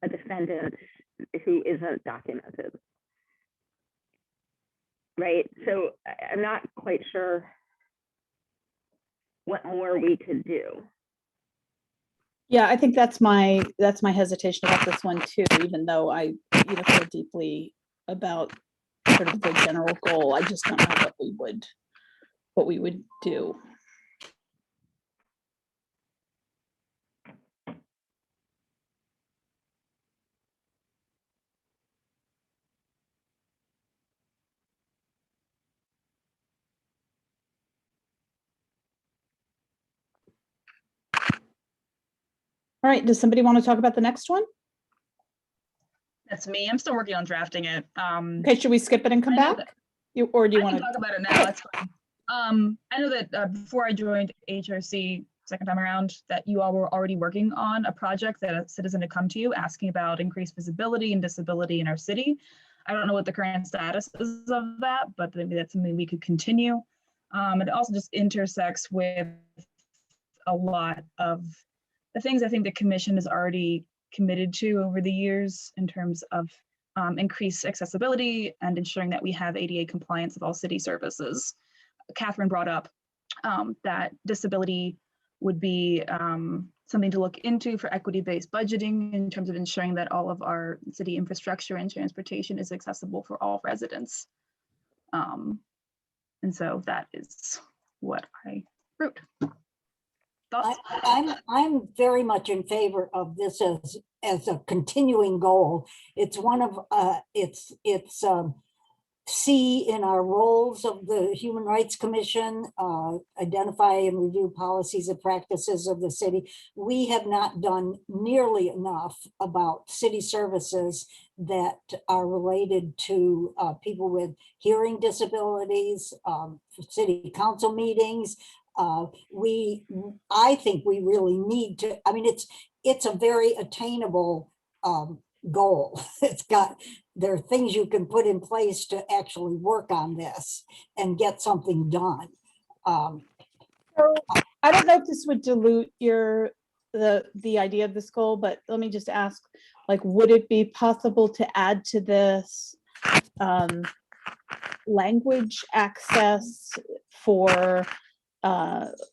S7: a defendant who isn't documented. Right, so I'm not quite sure what more we could do.
S5: Yeah, I think that's my hesitation about this one too, even though I feel deeply about sort of the general goal. I just don't know what we would do. All right, does somebody want to talk about the next one?
S1: That's me. I'm still working on drafting it.
S5: Okay, should we skip it and come back? Or do you want to
S1: talk about it now? That's fine. I know that before I joined HRC second time around, that you all were already working on a project that a citizen had come to you asking about increased visibility and disability in our city. I don't know what the current status is of that, but maybe that's something we could continue. It also just intersects with a lot of the things I think the commission has already committed to over the years in terms of increased accessibility and ensuring that we have ADA compliance of all city services. Catherine brought up that disability would be something to look into for equity-based budgeting in terms of ensuring that all of our city infrastructure and transportation is accessible for all residents. And so that is what I wrote.
S10: I'm very much in favor of this as a continuing goal. It's one of it's C in our roles of the Human Rights Commission, identify and review policies and practices of the city. We have not done nearly enough about city services that are related to people with hearing disabilities, city council meetings. I think we really need to, I mean, it's a very attainable goal. There are things you can put in place to actually work on this and get something done.
S5: So I don't know if this would dilute the idea of this goal, but let me just ask, like, would it be possible to add to this language access for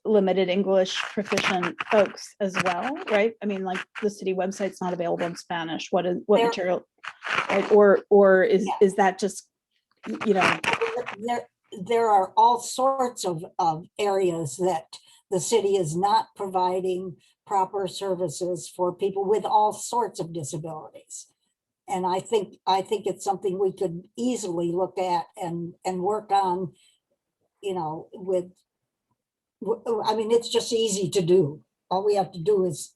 S5: limited English proficient folks as well, right? I mean, like the city website's not available in Spanish. What material, right? Or is that just,
S10: There are all sorts of areas that the city is not providing proper services for people with all sorts of disabilities. And I think it's something we could easily look at and work on, I mean, it's just easy to do. All we have to do is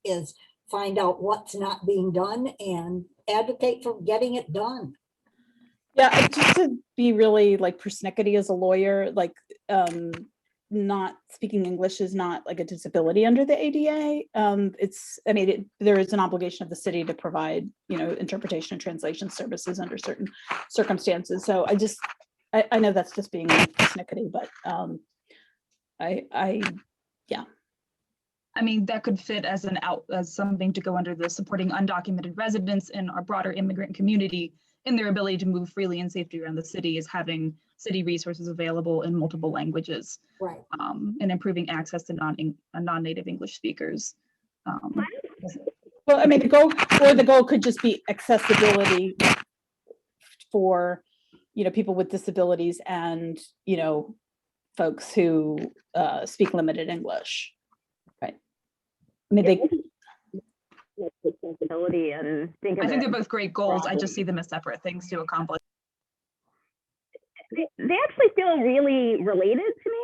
S10: find out what's not being done and advocate for getting it done.
S5: Yeah, just to be really like persnickety as a lawyer, like not speaking English is not like a disability under the ADA. There is an obligation of the city to provide, interpretation and translation services under certain circumstances. So I know that's just being persnickety, but yeah.
S1: I mean, that could fit as something to go under the supporting undocumented residents in our broader immigrant community in their ability to move freely and safely around the city, is having city resources available in multiple languages,
S10: right?
S1: And improving access to non-native English speakers.
S5: Well, I mean, the goal could just be accessibility for, people with disabilities and, folks who speak limited English, right? I mean,
S7: accessibility and think of
S1: I think
S7: it
S1: they're both great goals. I just
S7: broadly.
S1: see them as separate things to accomplish.
S7: They actually feel really related to me.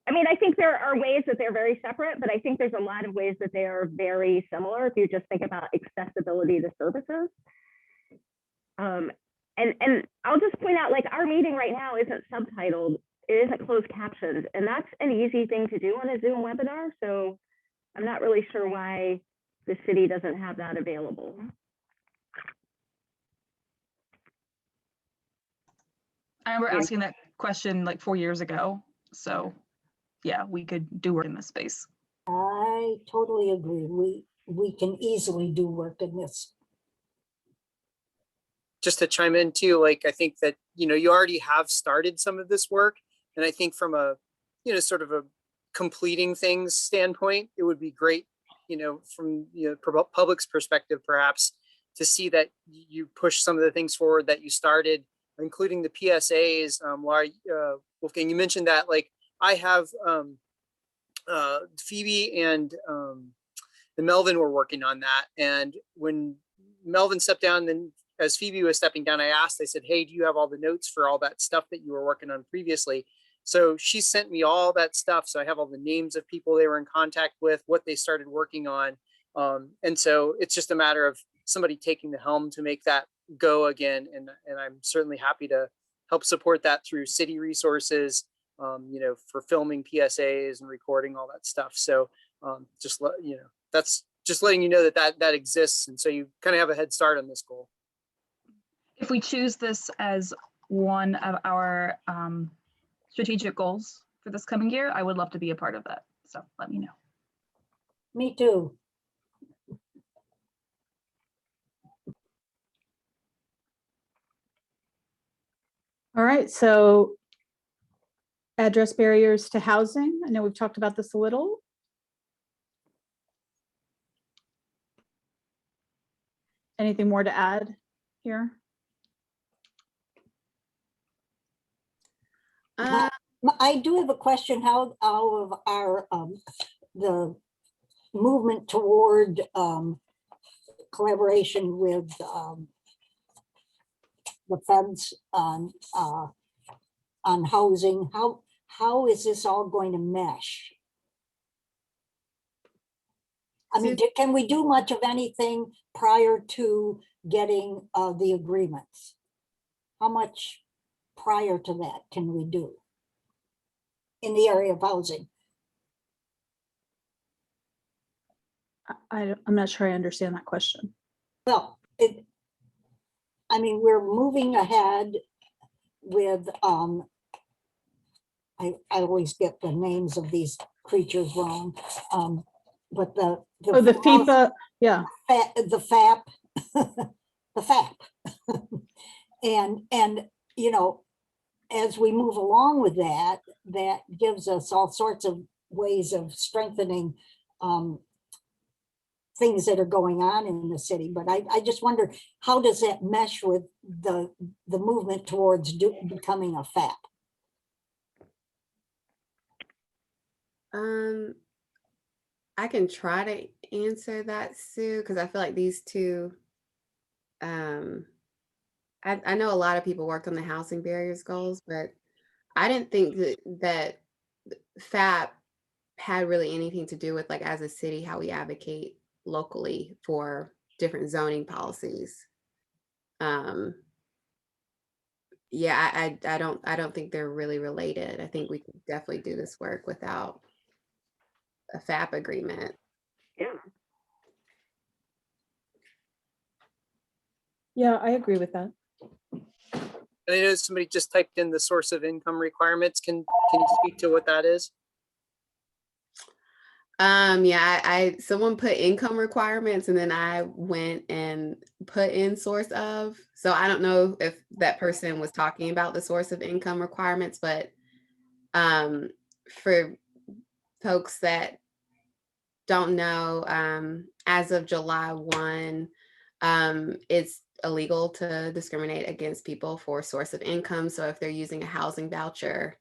S7: I mean, I think there are ways that they're very separate, but I think there's a lot of ways that they are very similar if you just think about accessibility to services. And I'll just point out, like, our meeting right now isn't subtitled, it isn't closed captioned, and that's an easy thing to do on a Zoom webinar. So I'm not really sure why the city doesn't have that available.
S1: I remember asking that question like 4 years ago. So yeah, we could do work in this space.
S10: I totally agree. We can easily do work in this.
S2: Just to chime in too, like, I think that, you already have started some of this work. And I think from a, sort of a completing things standpoint, it would be great, from public's perspective, perhaps, to see that you push some of the things forward that you started, including the PSAs. Wolfgang, you mentioned that, like, I have Phoebe and Melvin were working on that. And when Melvin stepped down, then as Phoebe was stepping down, I said, hey, do you have all the notes for all that stuff that you were working on previously? So she sent me all that stuff. So I have all the names of people they were in contact with, what they started working on. And so it's just a matter of somebody taking the helm to make that go again. And I'm certainly happy to help support that through city resources, for filming PSAs and recording all that stuff. So that's just letting you know that exists. And so you kind of have a head start on this goal.
S1: If we choose this as one of our strategic goals for this coming year, I would love to be a part of that. So let me know.
S10: Me too.
S5: All right, so address barriers to housing. I know we've talked about this a little. Anything more to add here?
S10: I do have a question. How of our the movement toward collaboration with the feds on housing? How is this all going to mesh? I mean, can we do much of anything prior to getting the agreements? How much prior to that can we do in the area of housing?
S5: I'm not sure I understand that question.
S10: Well, I mean, we're moving ahead with, I always get the names of these creatures wrong, but the
S5: FIPA, yeah.
S10: The FAP, the FAP. and as we move along with that, that gives us all sorts of ways of strengthening things that are going on in the city. But I just wonder, how does that mesh with the movement towards becoming a FAP?
S8: I can try to answer that, Sue, because I feel like these two, I know a lot of people worked on the housing barriers goals, but I didn't think that FAP had really anything to do with, like, as a city, how we advocate locally for different zoning policies. Yeah, I don't think they're really related. I think we could definitely do this work without a FAP agreement.
S5: Yeah, I agree with that.
S2: And I know somebody just typed in the source of income requirements. Can you speak to what that is?
S8: Yeah, someone put income requirements and then I went and put in source of. So I don't know if that person was talking about the source of income requirements, but for folks that don't know, as of July 1, it's illegal to discriminate against people for source of income. So if they're using a housing voucher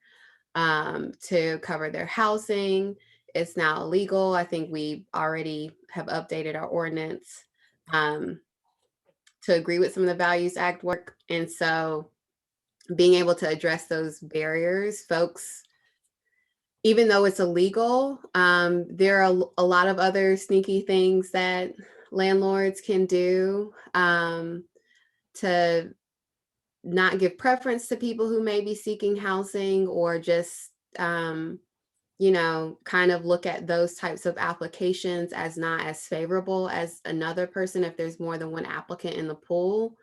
S8: to cover their housing, it's now illegal. I think we already have updated our ordinance to agree with some of the Values Act work. And so being able to address those barriers, folks, even though it's illegal, there are a lot of other sneaky things that landlords can do to not give preference to people who may be seeking housing, or just, you know, kind of look at those types of applications as not as favorable as another person if there's more than one applicant in the pool.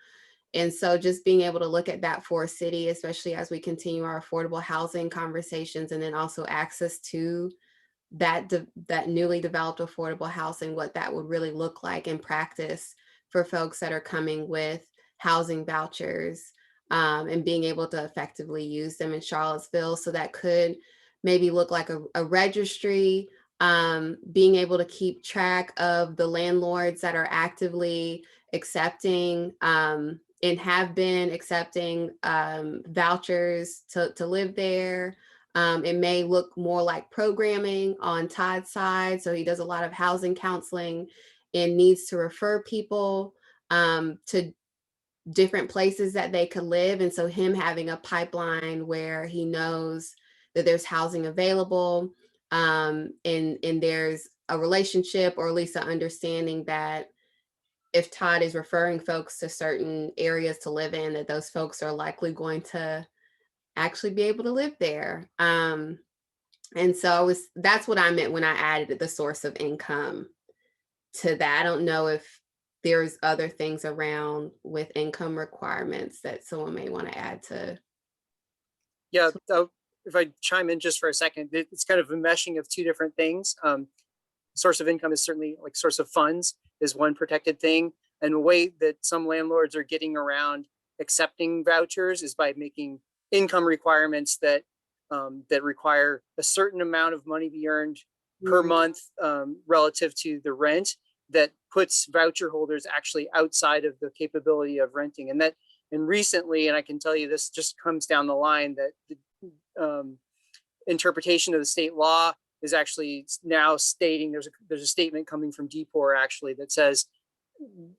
S8: And so just being able to look at that for a city, especially as we continue our affordable housing conversations, and then also access to that newly developed affordable housing, what that would really look like in practice for folks that are coming with housing vouchers, and being able to effectively use them in Charlottesville. So that could maybe look like a registry, being able to keep track of the landlords that are actively accepting and have been accepting vouchers to live there. It may look more like programming on Todd's side. So he does a lot of housing counseling and needs to refer people to different places that they could live. And so him having a pipeline where he knows that there's housing available, and there's a relationship, or at least an understanding that if Todd is referring folks to certain areas to live in, that those folks are likely going to actually be able to live there. And so that's what I meant when I added the source of income to that. I don't know if there's other things around with income requirements that someone may want to add to.
S2: Yeah, if I chime in just for a second, it's kind of a meshing of two different things. Source of income is certainly, like, source of funds is one protected thing. And the way that some landlords are getting around accepting vouchers is by making income requirements that that require a certain amount of money be earned per month relative to the rent, that puts voucher holders actually outside of the capability of renting. And recently, and I can tell you this just comes down the line, that the interpretation of the state law is actually now stating, there's a statement coming from DPOR actually that says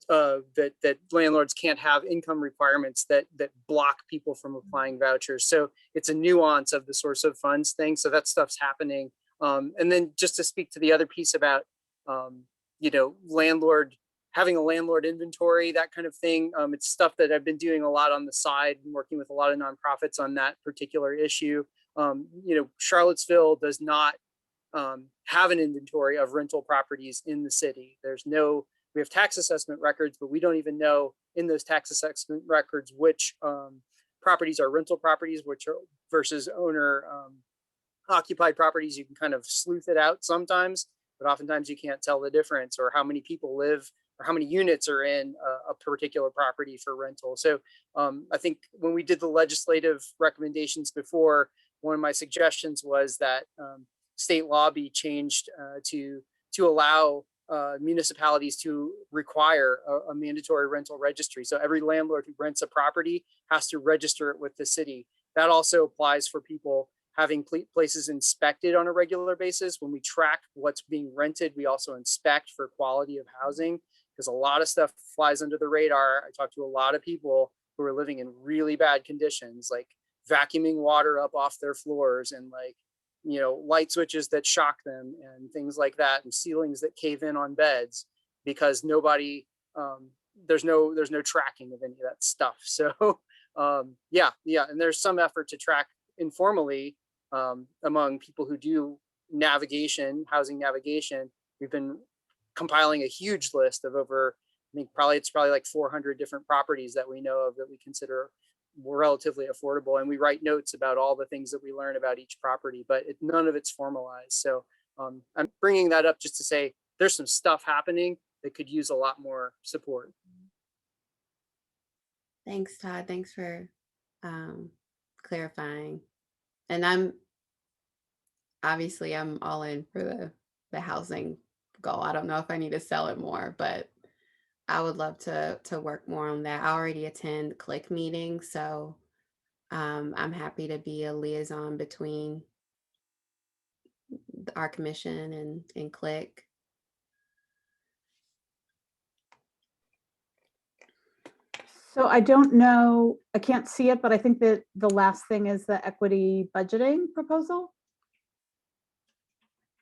S2: that landlords can't have income requirements that block people from applying vouchers. So it's a nuance of the source of funds thing. So that stuff's happening. And then just to speak to the other piece about you know, having a landlord inventory, that kind of thing. It's stuff that I've been doing a lot on the side and working with a lot of nonprofits on that particular issue. You know, Charlottesville does not have an inventory of rental properties in the city. We have tax assessment records, but we don't even know in those tax assessment records which properties are rental properties, which are versus owner occupied properties. You can kind of sleuth it out sometimes, but oftentimes you can't tell the difference, or how many people live, or how many units are in a particular property for rental. So I think when we did the legislative recommendations before, one of my suggestions was that state law be changed to allow municipalities to require a mandatory rental registry. So every landlord who rents a property has to register it with the city. That also applies for people having places inspected on a regular basis. When we track what's being rented, we also inspect for quality of housing, because a lot of stuff flies under the radar. I talked to a lot of people who are living in really bad conditions, like vacuuming water up off their floors, and, like, you know, light switches that shock them and things like that, and ceilings that cave in on beds, because nobody, there's no tracking of any of that stuff. So yeah. And there's some effort to track informally among people who do housing navigation. We've been compiling a huge list of over, I think it's probably like 400 different properties that we know of that we consider relatively affordable, and we write notes about all the things that we learn about each property, but none of it's formalized. So I'm bringing that up just to say there's some stuff happening that could use a lot more support.
S8: Thanks, Todd. Thanks for clarifying. And I'm all in for the housing goal. I don't know if I need to sell it more, but I would love to work more on that. I already attend CLIC meetings, so I'm happy to be a liaison between our commission and click.
S5: So I don't know, I can't see it, but I think that the last thing is the equity budgeting proposal.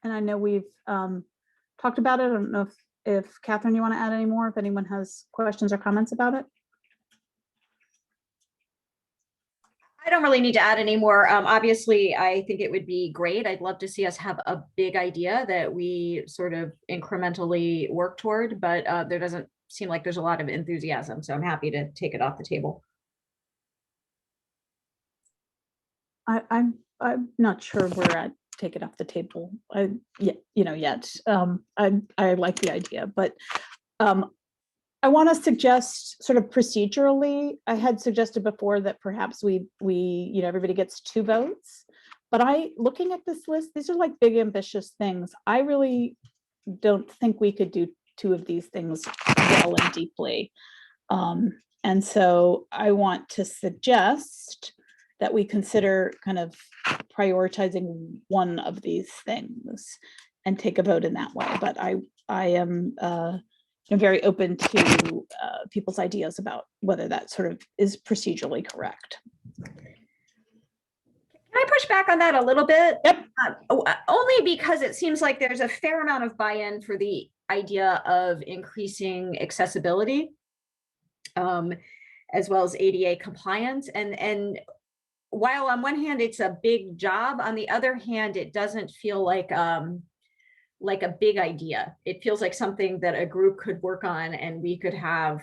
S5: And I know we've talked about it. I don't know if Catherine, you want to add any more, if anyone has questions or comments about it?
S17: I don't really need to add any more. Obviously, I think it would be great. I'd love to see us have a big idea that we sort of incrementally work toward, but there doesn't seem like there's a lot of enthusiasm. So I'm happy to take it off the table.
S5: I'm not sure where I'd take it off the table. Yet. I like the idea, but I want to suggest sort of procedurally, I had suggested before that perhaps we everybody gets 2 votes, but looking at this list, these are like big ambitious things. I really don't think we could do 2 of these things well and deeply. And so I want to suggest that we consider kind of prioritizing one of these things and take a vote in that way. But I am very open to people's ideas about whether that sort of is procedurally correct.
S17: Can I push back on that a little bit?
S5: Yep.
S17: Only because it seems like there's a fair amount of buy-in for the idea of increasing accessibility, as well as ADA compliance. And while on one hand it's a big job, on the other hand, it doesn't feel like a big idea. It feels like something that a group could work on, and we could have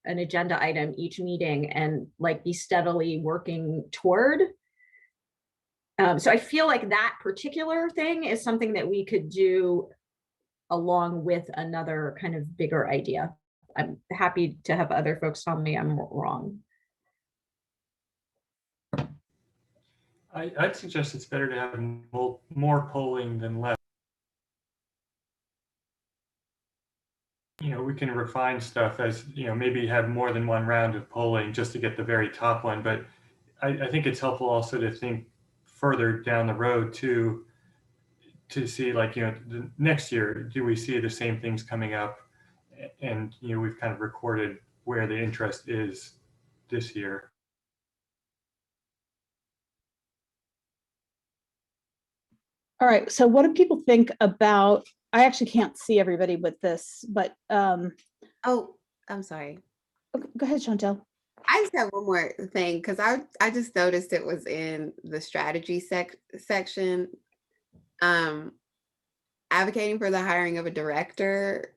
S17: an agenda item each meeting and like be steadily working toward. So I feel like that particular thing is something that we could do along with another kind of bigger idea. I'm happy to have other folks tell me I'm wrong.
S11: I'd suggest it's better to have more polling than less. We can refine stuff as, maybe have more than one round of polling just to get the very top one. But I think it's helpful also to think further down the road to see, like, the next year, do we see the same things coming up? And, we've kind of recorded where the interest is this year.
S5: All right, so what do people think about, I actually can't see everybody with this, but
S8: Oh, I'm sorry.
S5: go ahead, Chantelle.
S8: I just have one more thing, because I just noticed it was in the strategy section. Advocating for the hiring of a director,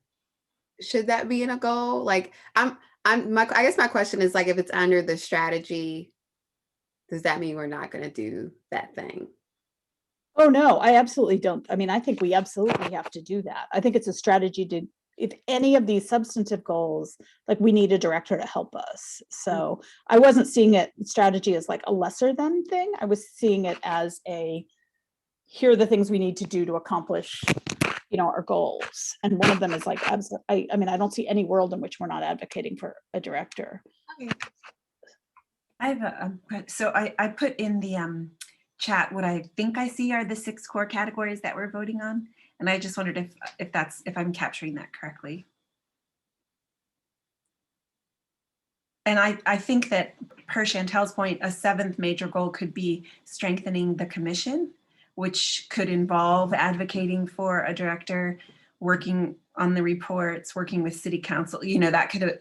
S8: should that be in a goal? Like, I guess my question is, like, if it's under the strategy, does that mean we're not going to do that thing?
S5: Oh, no, I absolutely don't. I mean, I think we absolutely have to do that. I think it's a strategy to, if any of these substantive goals, like, we need a director to help us. So I wasn't seeing it strategy as like a lesser than thing. I was seeing it as here are the things we need to do to accomplish, our goals. And one of them is like, I mean, I don't see any world in which we're not advocating for a director.
S8: Okay.
S15: I have so I put in the chat what I think I see are the 6 core categories that we're voting on, and I just wondered if I'm capturing that correctly. And I think that, per Chantelle's point, a 7th major goal could be strengthening the commission, which could involve advocating for a director, working on the reports, working with city council. That could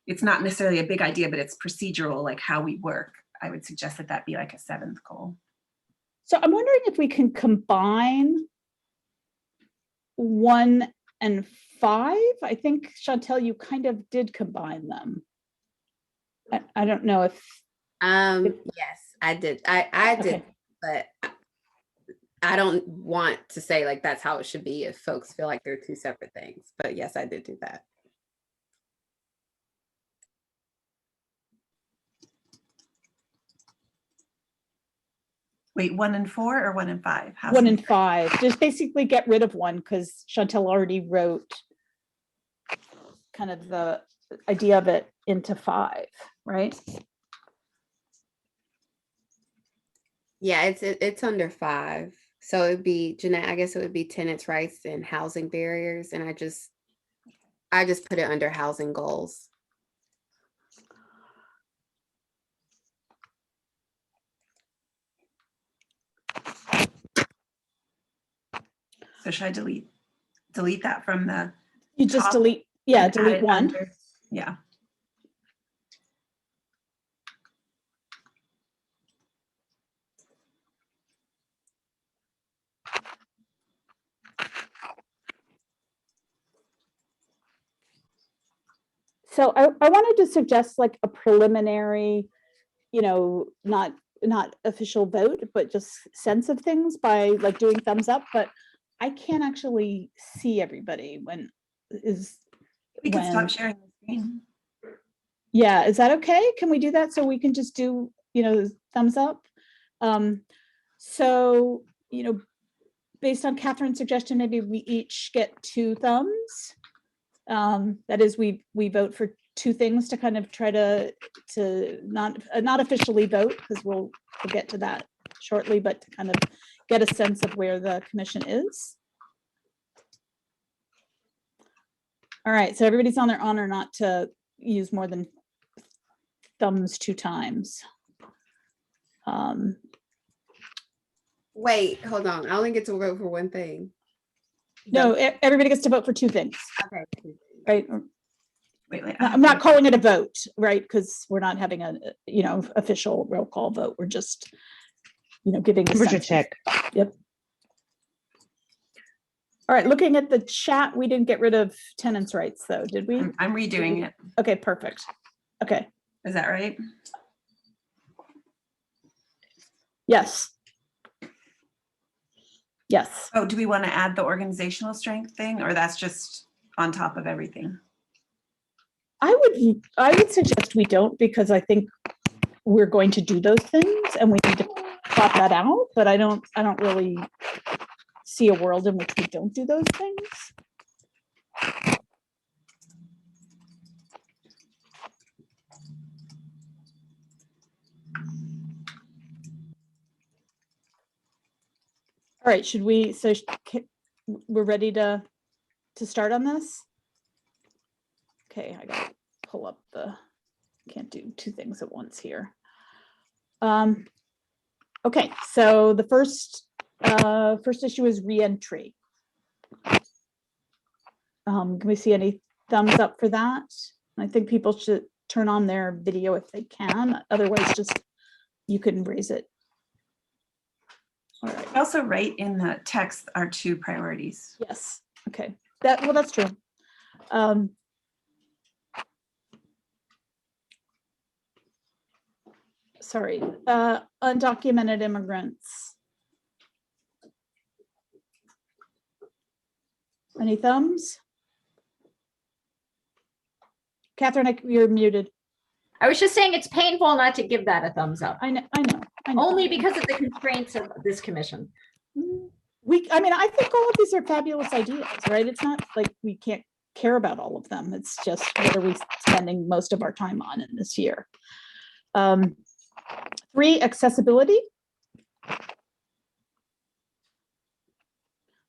S15: it's not necessarily a big idea, but it's procedural, like how we work. I would suggest that be like a 7th goal.
S5: So I'm wondering if we can combine 1 and 5. I think, Chantelle, you kind of did combine them. I don't know if.
S8: Yes, I did. I did,
S5: okay.
S8: But I don't want to say like that's how it should be if folks feel like they're 2 separate things. But yes, I did do that.
S15: Wait, 1 and 4 or 1 and 5?
S5: 1 and 5. Just basically get rid of 1 because Chantelle already wrote kind of the idea of it into 5, right?
S8: Yeah, it's under 5. So it'd be, Jeanette, I guess it would be tenants' rights and housing barriers. And I just put it under housing goals.
S15: So should I delete that from the
S5: You just
S15: top
S5: delete,
S15: and add
S5: delete
S15: it
S5: one.
S15: under? Yeah.
S5: So I wanted to suggest like a preliminary, not official vote, but just sense of things by like doing thumbs up, but I can't actually see everybody when
S15: We can stop sharing the screen.
S5: Yeah, is that okay? Can we do that so we can just do, thumbs up? So, based on Catherine's suggestion, maybe we each get 2 thumbs. That is, we vote for 2 things to kind of try to not officially vote, because we'll get to that shortly, but to kind of get a sense of where the commission is. All right, so everybody's on their honor not to use more than thumbs 2 times.
S8: Wait, hold on. I only get to vote for one thing.
S5: No, everybody gets to vote for 2 things.
S8: Okay.
S5: Right.
S15: Wait.
S5: I'm not calling it a vote, right? Because we're not having a, official roll call vote. We're just, giving a
S16: Temperature
S5: sense of-
S16: check.
S5: Yep. All right, looking at the chat, we didn't get rid of tenants' rights though, did we?
S15: I'm redoing it.
S5: Okay, perfect. Okay.
S15: Is that right?
S5: Yes. Yes.
S15: Oh, do we want to add the organizational strength thing, or that's just on top of everything?
S5: I would suggest we don't, because I think we're going to do those things and we need to plot that out, but I don't really see a world in which we don't do those things. All right, we're ready to start on this? Okay, I gotta pull up can't do 2 things at once here. Okay, so the first issue is re-entry. Can we see any thumbs up for that? I think people should turn on their video if they can. Otherwise, just you can raise it. All right.
S15: Also write in the text our 2 priorities.
S5: Yes. Okay. That's true. Sorry. Undocumented immigrants. Any thumbs? Catherine, you're muted.
S17: I was just saying it's painful not to give that a thumbs up.
S5: I know.
S17: Only because of the constraints of this commission.
S5: I think all of these are fabulous ideas, right? It's not like we can't care about all of them. It's just what are we spending most of our time on in this year? 3, accessibility.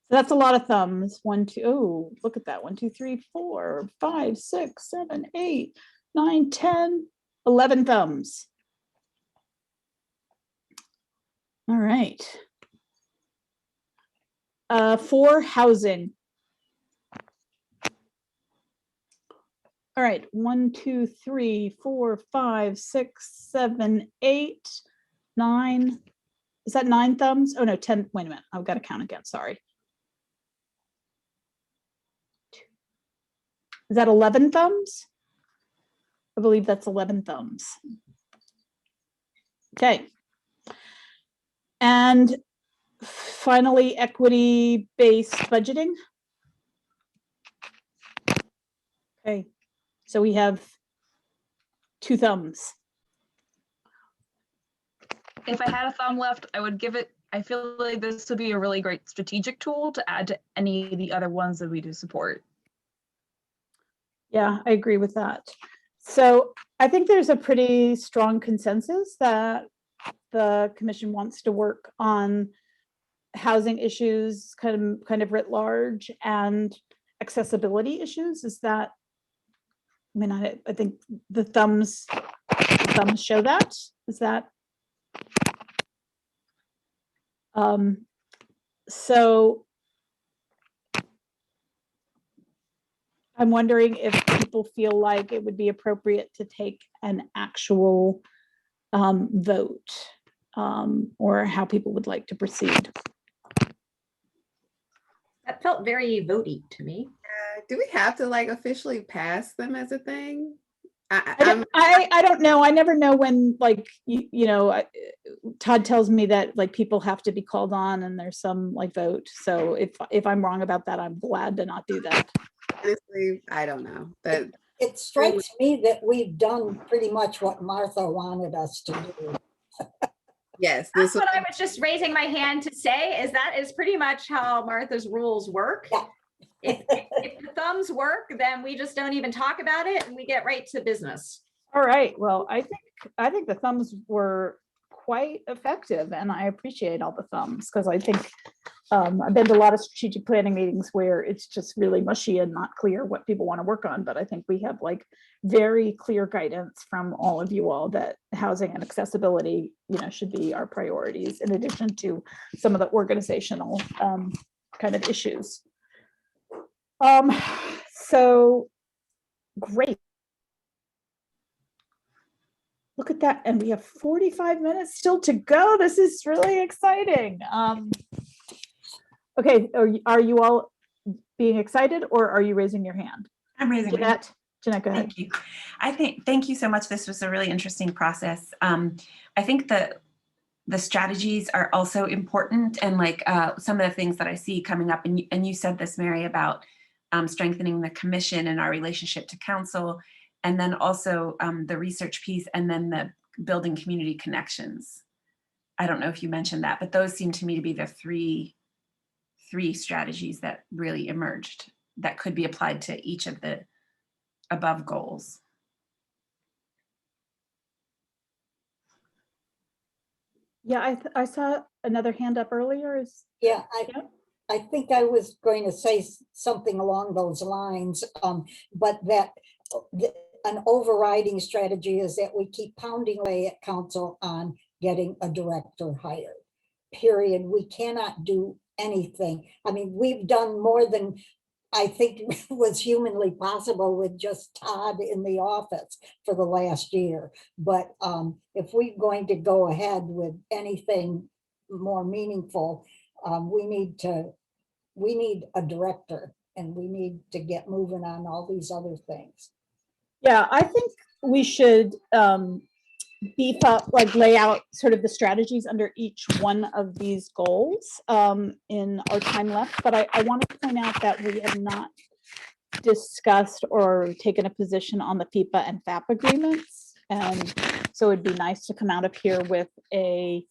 S5: So that's a lot of thumbs. 1, 2, oh, look at that. 1, 2, 3, 4, 5, 6, 7, 8, 9, 10, 11 thumbs. All right. 4, housing. All right, 1, 2, 3, 4, 5, 6, 7, 8, 9. Is that 9 thumbs? Oh no, 10. Wait a minute. I've got to count again. Sorry. Is that 11 thumbs? I believe that's 11 thumbs. Okay. And finally, equity-based budgeting. Okay. So we have 2 thumbs.
S1: If I had a thumb left, I would give it, I feel like this would be a really great strategic tool to add to any of the other ones that we do support.
S5: Yeah, I agree with that. So I think there's a pretty strong consensus that the commission wants to work on housing issues kind of writ large and accessibility issues? Is that, I mean, I think the thumbs show that. Is that? So I'm wondering if people feel like it would be appropriate to take an actual vote, or how people would like to proceed.
S17: That felt very votey to me.
S8: Do we have to like officially pass them as a thing?
S5: I don't know. I never know when, like, you know, Todd tells me that like people have to be called on and there's some like vote. So if I'm wrong about that, I'm glad to not do that.
S8: Honestly, I don't know. That
S10: It strikes me that we've done pretty much what Martha wanted us to do.
S8: Yes,
S17: that's what I was just raising my hand to say, is that is pretty much how Martha's rules work.
S10: Yeah.
S17: If the thumbs work, then we just don't even talk about it and we get right to business.
S5: All right. Well, I think the thumbs were quite effective, and I appreciate all the thumbs, because I think I've been to a lot of strategic planning meetings where it's just really mushy and not clear what people want to work on. But I think we have like very clear guidance from all of you all that housing and accessibility, you know, should be our priorities, in addition to some of the organizational kind of issues. So great. Look at that. And we have 45 minutes still to go. This is really exciting. Okay, are you all being excited, or are you raising your hand?
S15: I'm raising my hand.
S5: Jeanette, go ahead.
S15: Thank you. Thank you so much. This was a really interesting process. I think that the strategies are also important, and like some of the things that I see coming up, and you said this, Mary, about strengthening the commission and our relationship to council, and then also the research piece, and then the building community connections. I don't know if you mentioned that, but those seem to me to be the three strategies that really emerged that could be applied to each of the above goals.
S5: Yeah, I saw another hand up earlier.
S10: Yeah, I think I was going to say something along those lines, but that an overriding strategy is that we keep pounding away at council on getting a director hired, period. We cannot do anything. I mean, we've done more than I think was humanly possible with just Todd in the office for the last year. But if we're going to go ahead with anything more meaningful, we need a director, and we need to get moving on all these other things.
S5: Yeah, I think we should beef up, like lay out sort of the strategies under each one of these goals in our time left. But I want to point out that we have not discussed or taken a position on the FIPA and FAP agreements. And so it'd be nice to come out of here with a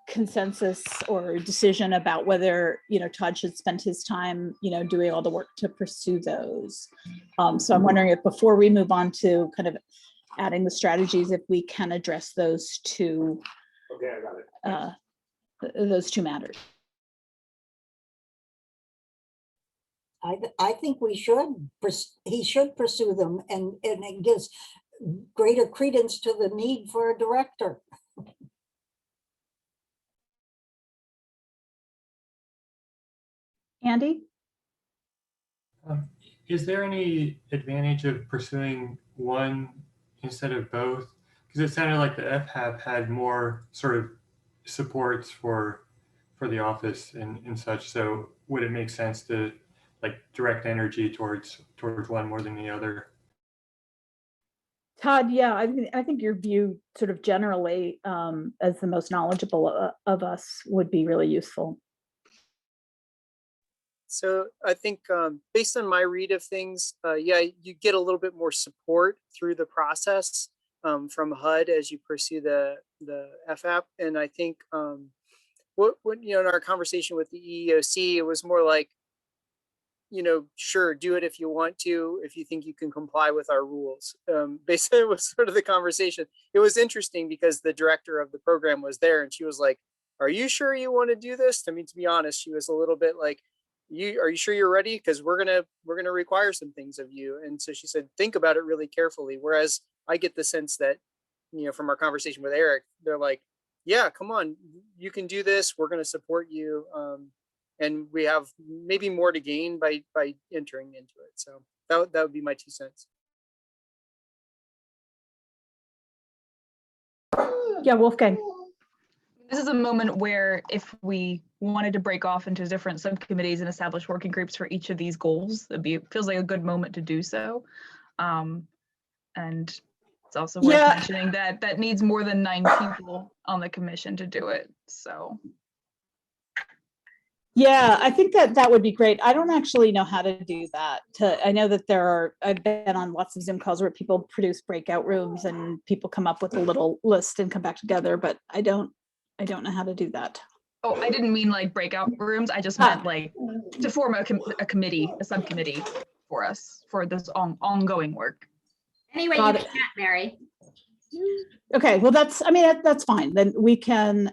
S5: consensus or decision about whether, you know, Todd should spend his time, you know, doing all the work to pursue those. So I'm wondering if before we move on to kind of adding the strategies, if we can address those two,
S4: Okay, I got it.
S5: Those two matters.
S10: I think he should pursue them, and it gives greater credence to the need for a director.
S5: Andy?
S11: Is there any advantage of pursuing one instead of both? Because it sounded like the FHAP had more sort of supports for the office and such. So would it make sense to like direct energy towards one more than the other?
S5: Todd, yeah, I think your view sort of generally as the most knowledgeable of us would be really useful.
S2: So I think based on my read of things, yeah, you get a little bit more support through the process from HUD as you pursue the FAP. And I think what you know, in our conversation with the EEOC, it was more like, you know, sure, do it if you want to, if you think you can comply with our rules. Basically, it was sort of the conversation. It was interesting because the director of the program was there, and she was like, are you sure you want to do this? I mean, to be honest, she was a little bit like, are you sure you're ready? Because we're gonna require some things of you. And so she said, think about it really carefully. Whereas I get the sense that, from our conversation with Eric, they're like, yeah, come on, you can do this. We're going to support you. And we have maybe more to gain by entering into it. So that would be my 2 cents.
S5: Yeah, Wolfgang.
S1: This is a moment where if we wanted to break off into different subcommittees and establish working groups for each of these goals, feels like a good moment to do so. And it's also worth mentioning that needs more than 9 people on the commission to do it. So.
S5: Yeah, I think that would be great. I don't actually know how to do that. I know that I've been on lots of Zoom calls where people produce breakout rooms and people come up with a little list and come back together, but I don't know how to do that.
S1: Oh, I didn't mean like breakout rooms. I just meant like to form a committee, a subcommittee for us for this ongoing work.
S17: Anyway, you can't, Mary.
S5: Okay, well that's fine. Then we can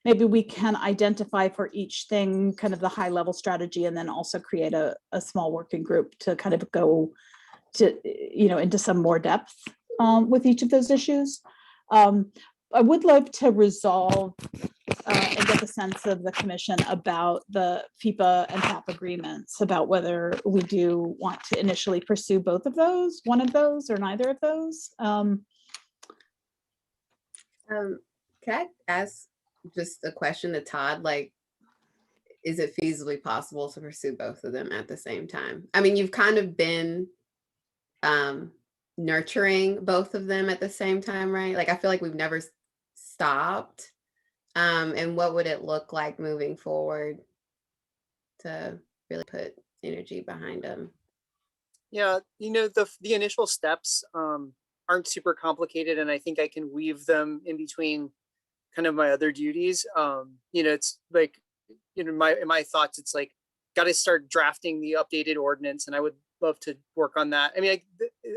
S5: maybe we can identify for each thing kind of the high level strategy and then also create a small working group to kind of go to, into some more depth with each of those issues. I would love to resolve and get the sense of the commission about the FIPA and TAP agreements, about whether we do want to initially pursue both of those, one of those, or neither of those.
S8: Can I ask just a question to Todd? Like, is it feasibly possible to pursue both of them at the same time? I mean, you've kind of been nurturing both of them at the same time, right? Like, I feel like we've never stopped. And what would it look like moving forward to really put energy behind them?
S2: Yeah, the initial steps aren't super complicated, and I think I can weave them in between kind of my other duties. It's like, in my thoughts, it's like, got to start drafting the updated ordinance, and I would love to work on that. I mean,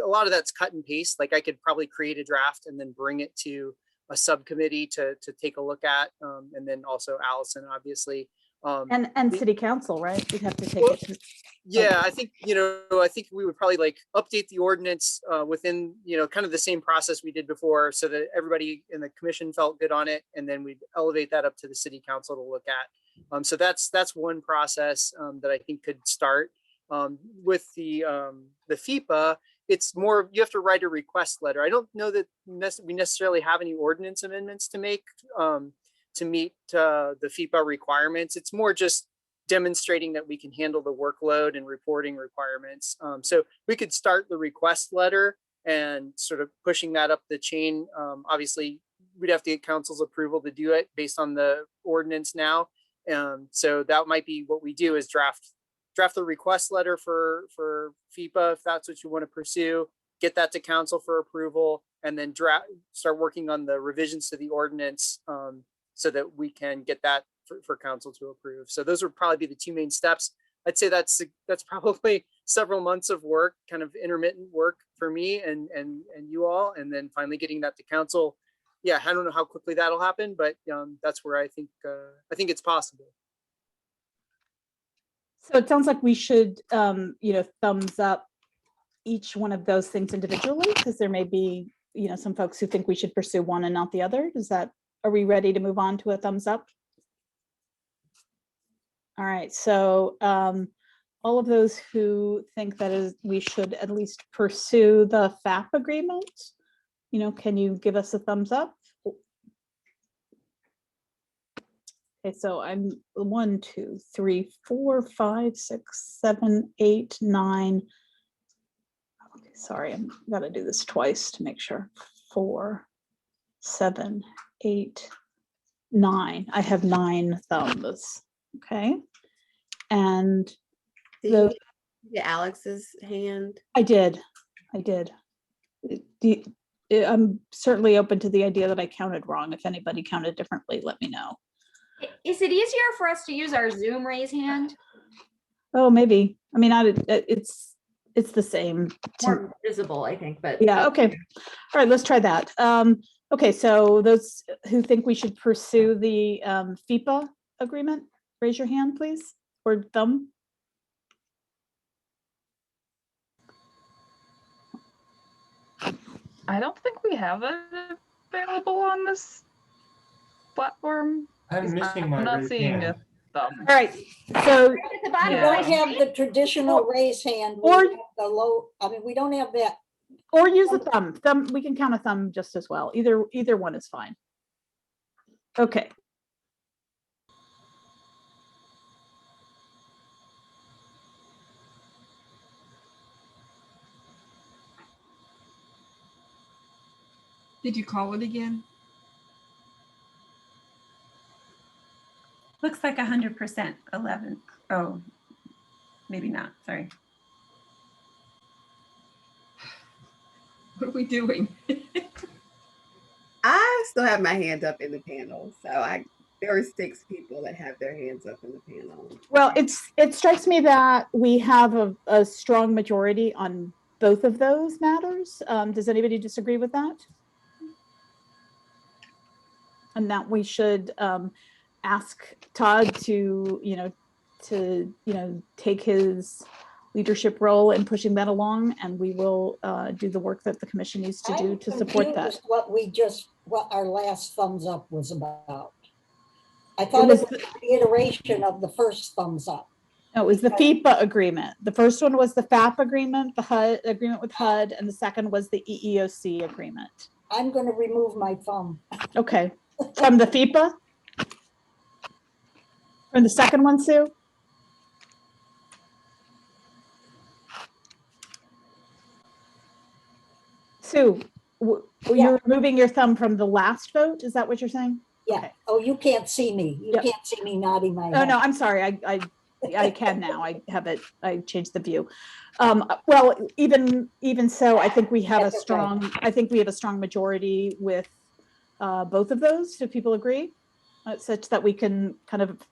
S2: a lot of that's cut and paste. Like, I could probably create a draft and then bring it to a subcommittee to take a look at, and then also Allison, obviously.
S5: And city council, right? We'd have to take it to.
S2: Yeah, I think we would probably like update the ordinance within, kind of the same process we did before, so that everybody in the commission felt good on it, and then we'd elevate that up to the city council to look at. So that's one process that I think could start. With the FIPA, it's more, you have to write a request letter. I don't know that we necessarily have any ordinance amendments to make to meet the FIPA requirements. It's more just demonstrating that we can handle the workload and reporting requirements. So we could start the request letter and sort of pushing that up the chain. Obviously, we'd have to get council's approval to do it based on the ordinance now. So that might be what we do, is draft the request letter for FIPA, if that's what you want to pursue, get that to council for approval, and then start working on the revisions to the ordinance so that we can get that for council to approve. So those would probably be the 2 main steps. I'd say that's probably several months of work, kind of intermittent work for me and you all, and then finally getting that to council. Yeah, I don't know how quickly that'll happen, but that's where I think it's possible.
S5: So it sounds like we should, thumbs up each one of those things individually, because there may be, some folks who think we should pursue one and not the other. Are we ready to move on to a thumbs up? All right, so all of those who think that we should at least pursue the FAP agreement, can you give us a thumbs up? Okay, so I'm 1, 2, 3, 4, 5, 6, 7, 8, 9. Okay, sorry, I'm gotta do this twice to make sure. 4, 7, 8, 9. I have 9 thumbs. Okay, and
S8: Did you get Alex's hand?
S5: I did. I'm certainly open to the idea that I counted wrong. If anybody counted differently, let me know.
S17: Is it easier for us to use our Zoom raise hand?
S5: Oh, maybe. I mean, it's the same.
S17: More visible, I think, but.
S5: Yeah, okay. All right, let's try that. Okay, so those who think we should pursue the FIPA agreement, raise your hand, please, or thumb.
S1: I don't think we have it available on this platform.
S11: I'm missing my
S1: I'm not
S11: raised
S1: seeing
S11: hand.
S1: a thumb.
S5: All right, so
S17: At the bottom
S10: We
S17: of
S10: don't
S17: my
S10: have the traditional raise hand. We
S5: Or-
S10: have the low, I mean, we don't have that.
S5: or use a thumb. Thumb, we can count a thumb just as well. Either one is fine. Okay.
S13: Did you call it again?
S15: Looks like 100%, 11. Oh, maybe not, sorry.
S13: What are we doing?
S8: I still have my hand up in the panel. So there are 6 people that have their hands up in the panel.
S5: Well, it strikes me that we have a strong majority on both of those matters. Does anybody disagree with that? And that we should ask Todd to, take his leadership role in pushing that along, and we will do the work that the commission needs to do to support that.
S10: What our last thumbs up was about. I thought it was the iteration of the first thumbs up.
S5: No, it was the FIPA agreement. The first one was the FAP agreement, the HUD agreement with HUD, and the second was the EEOC agreement.
S10: I'm going to remove my thumb.
S5: Okay, from the FIPA? From the second one, Sue? Sue, you're removing your thumb from the last vote? Is that what you're saying?
S10: Yeah.
S5: Okay.
S10: Oh, you can't see me. You can't see me nodding my head.
S5: Oh, no, I'm sorry. I can now. I have it. I changed the view. Well, even so, I think we have a strong. I think we have a strong majority with both of those. Do people agree? Such that we can kind of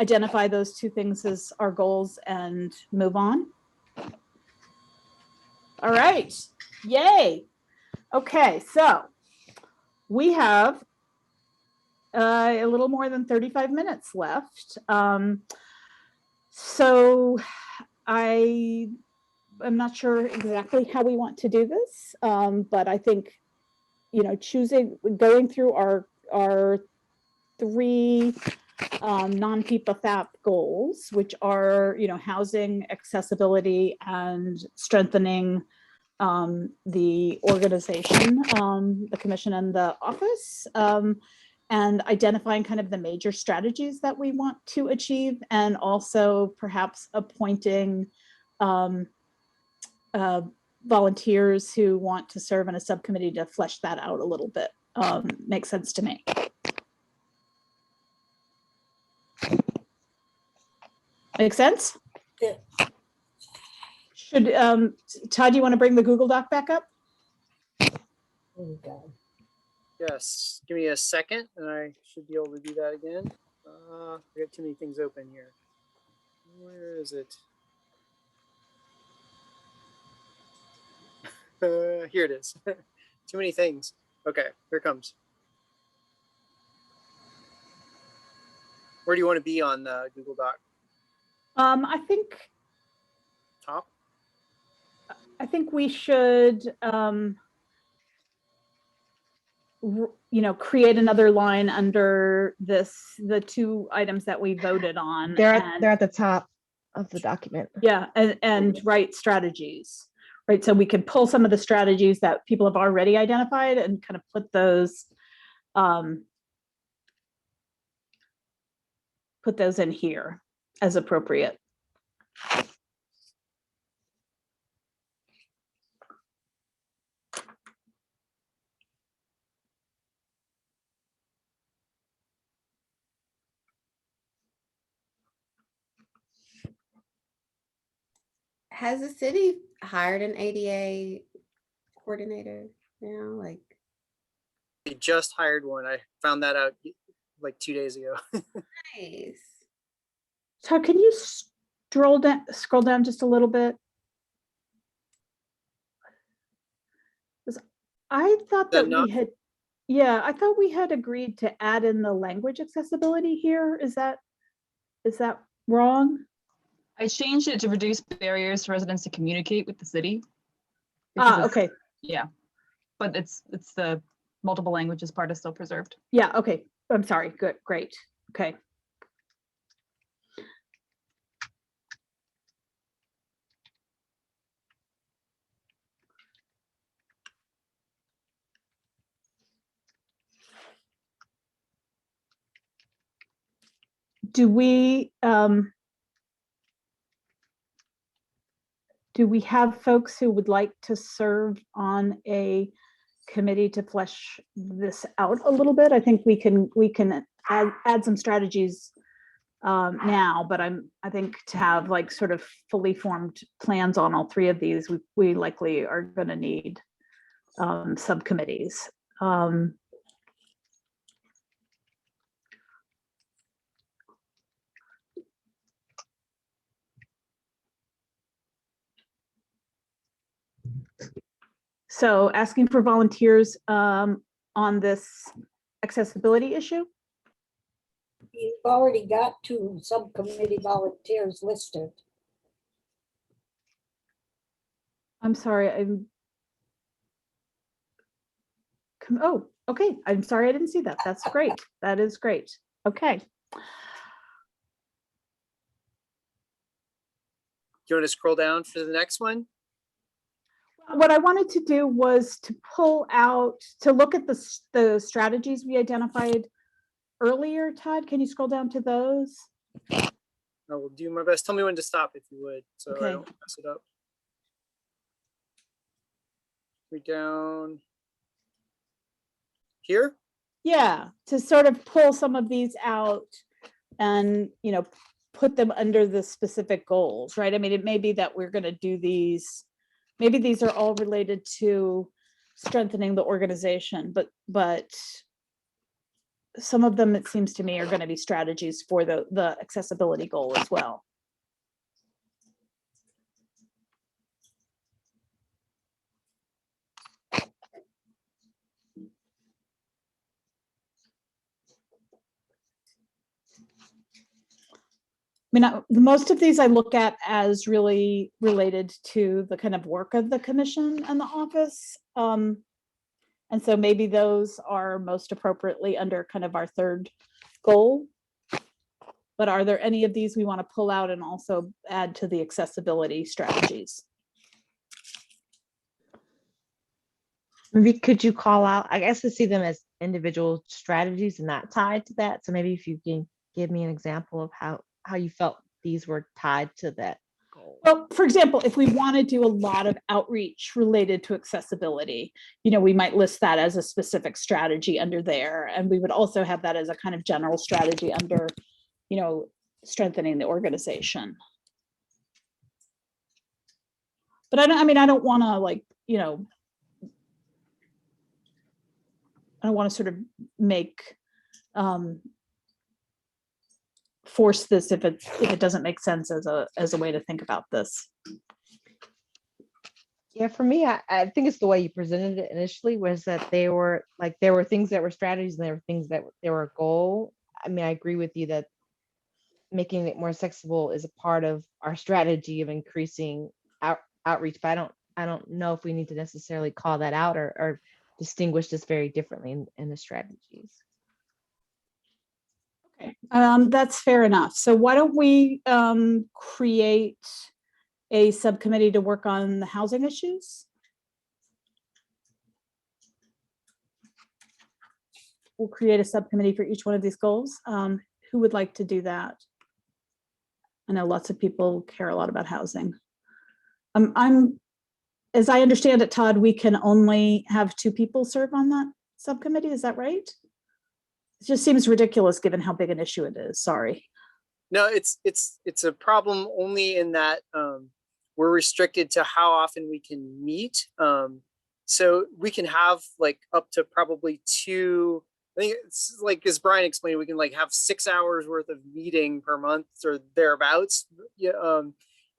S5: identify those two things as our goals and move on. All right. Yay. Okay, so we have a little more than 35 minutes left. So I am not sure exactly how we want to do this, but I think, going through our 3 non-PIPA FAP goals, which are, housing, accessibility, and strengthening the organization, the commission and the office, and identifying kind of the major strategies that we want to achieve, and also perhaps appointing volunteers who want to serve in a subcommittee to flesh that out a little bit. Makes sense to me. Make sense?
S10: Yeah.
S5: Should Todd, do you want to bring the Google Doc back up?
S10: Oh, God.
S2: Yes, give me a second and I should be able to do that again. I got too many things open here. Where is it? Here it is. Too many things. Okay, here it comes. Where do you want to be on Google Doc?
S5: I think
S2: Top?
S5: I think we should create another line under the 2 items that we voted on.
S16: They're at the top of the document.
S5: Yeah, and write strategies, right? So we could pull some of the strategies that people have already identified and kind of put those in here as appropriate.
S8: Has the city hired an ADA coordinator now? Like,
S2: We just hired one. I found that out like 2 days ago.
S8: nice.
S5: So can you scroll down just a little bit? I thought
S2: Then
S5: that
S2: not?
S5: we had, yeah, I thought we had agreed to add in the language accessibility here. Is that wrong?
S1: I changed it to reduce barriers for residents to communicate with the city. because
S5: Ah,
S1: it's-
S5: okay.
S1: Yeah, but it's the multiple languages part is still preserved.
S5: Yeah, okay. I'm sorry. Good, great. Okay. Do we have folks who would like to serve on a committee to flesh this out a little bit? I think we can add some strategies now, but I think to have like sort of fully formed plans on all three of these, we likely are going to need subcommittees. So asking for volunteers on this accessibility issue.
S10: You've already got 2 subcommittee volunteers listed.
S5: I'm sorry, oh, okay. I'm sorry, I didn't see that. That's great. That is great. Okay.
S2: Do you want to scroll down for the next one?
S5: What I wanted to do was to pull out, to look at the strategies we identified earlier. Todd, can you scroll down to those?
S2: I will do my best. Tell me when to stop if you would, so I don't mess it up. We down here?
S5: Yeah, to sort of pull some of these out and, you know, put them under the specific goals, right? I mean, it may be that we're going to do these, maybe these are all related to strengthening the organization, but some of them, it seems to me, are going to be strategies for the accessibility goal as well. I mean, most of these I look at as really related to the kind of work of the commission and the office. And so maybe those are most appropriately under kind of our third goal. But are there any of these we want to pull out and also add to the accessibility strategies?
S16: Maybe could you call out, I guess, to see them as individual strategies and not tied to that. So maybe if you can give me an example of how you felt these were tied to that goal.
S5: Well, for example, if we want to do a lot of outreach related to accessibility, you know, we might list that as a specific strategy under there. And we would also have that as a kind of general strategy under, you know, strengthening the organization. But I don't want to, like, you know, I don't want to sort of make force this if it doesn't make sense as a way to think about this.
S16: Yeah, for me, I think it's the way you presented it initially, was that there were things that were strategies and there were things that they were a goal. I mean, I agree with you that making it more accessible is a part of our strategy of increasing outreach, but I don't know if we need to necessarily call that out or distinguish this very differently in the strategies.
S5: Okay, that's fair enough. So why don't we create a subcommittee to work on the housing issues? We'll create a subcommittee for each one of these goals. Who would like to do that? I know lots of people care a lot about housing. As I understand it, Todd, we can only have 2 people serve on that subcommittee. Is that right? It just seems ridiculous given how big an issue it is. Sorry.
S2: No, it's a problem only in that we're restricted to how often we can meet. So we can have like up to probably 2. I think it's like, as Brian explained, we can like have 6 hours worth of meeting per month or thereabouts. Yeah.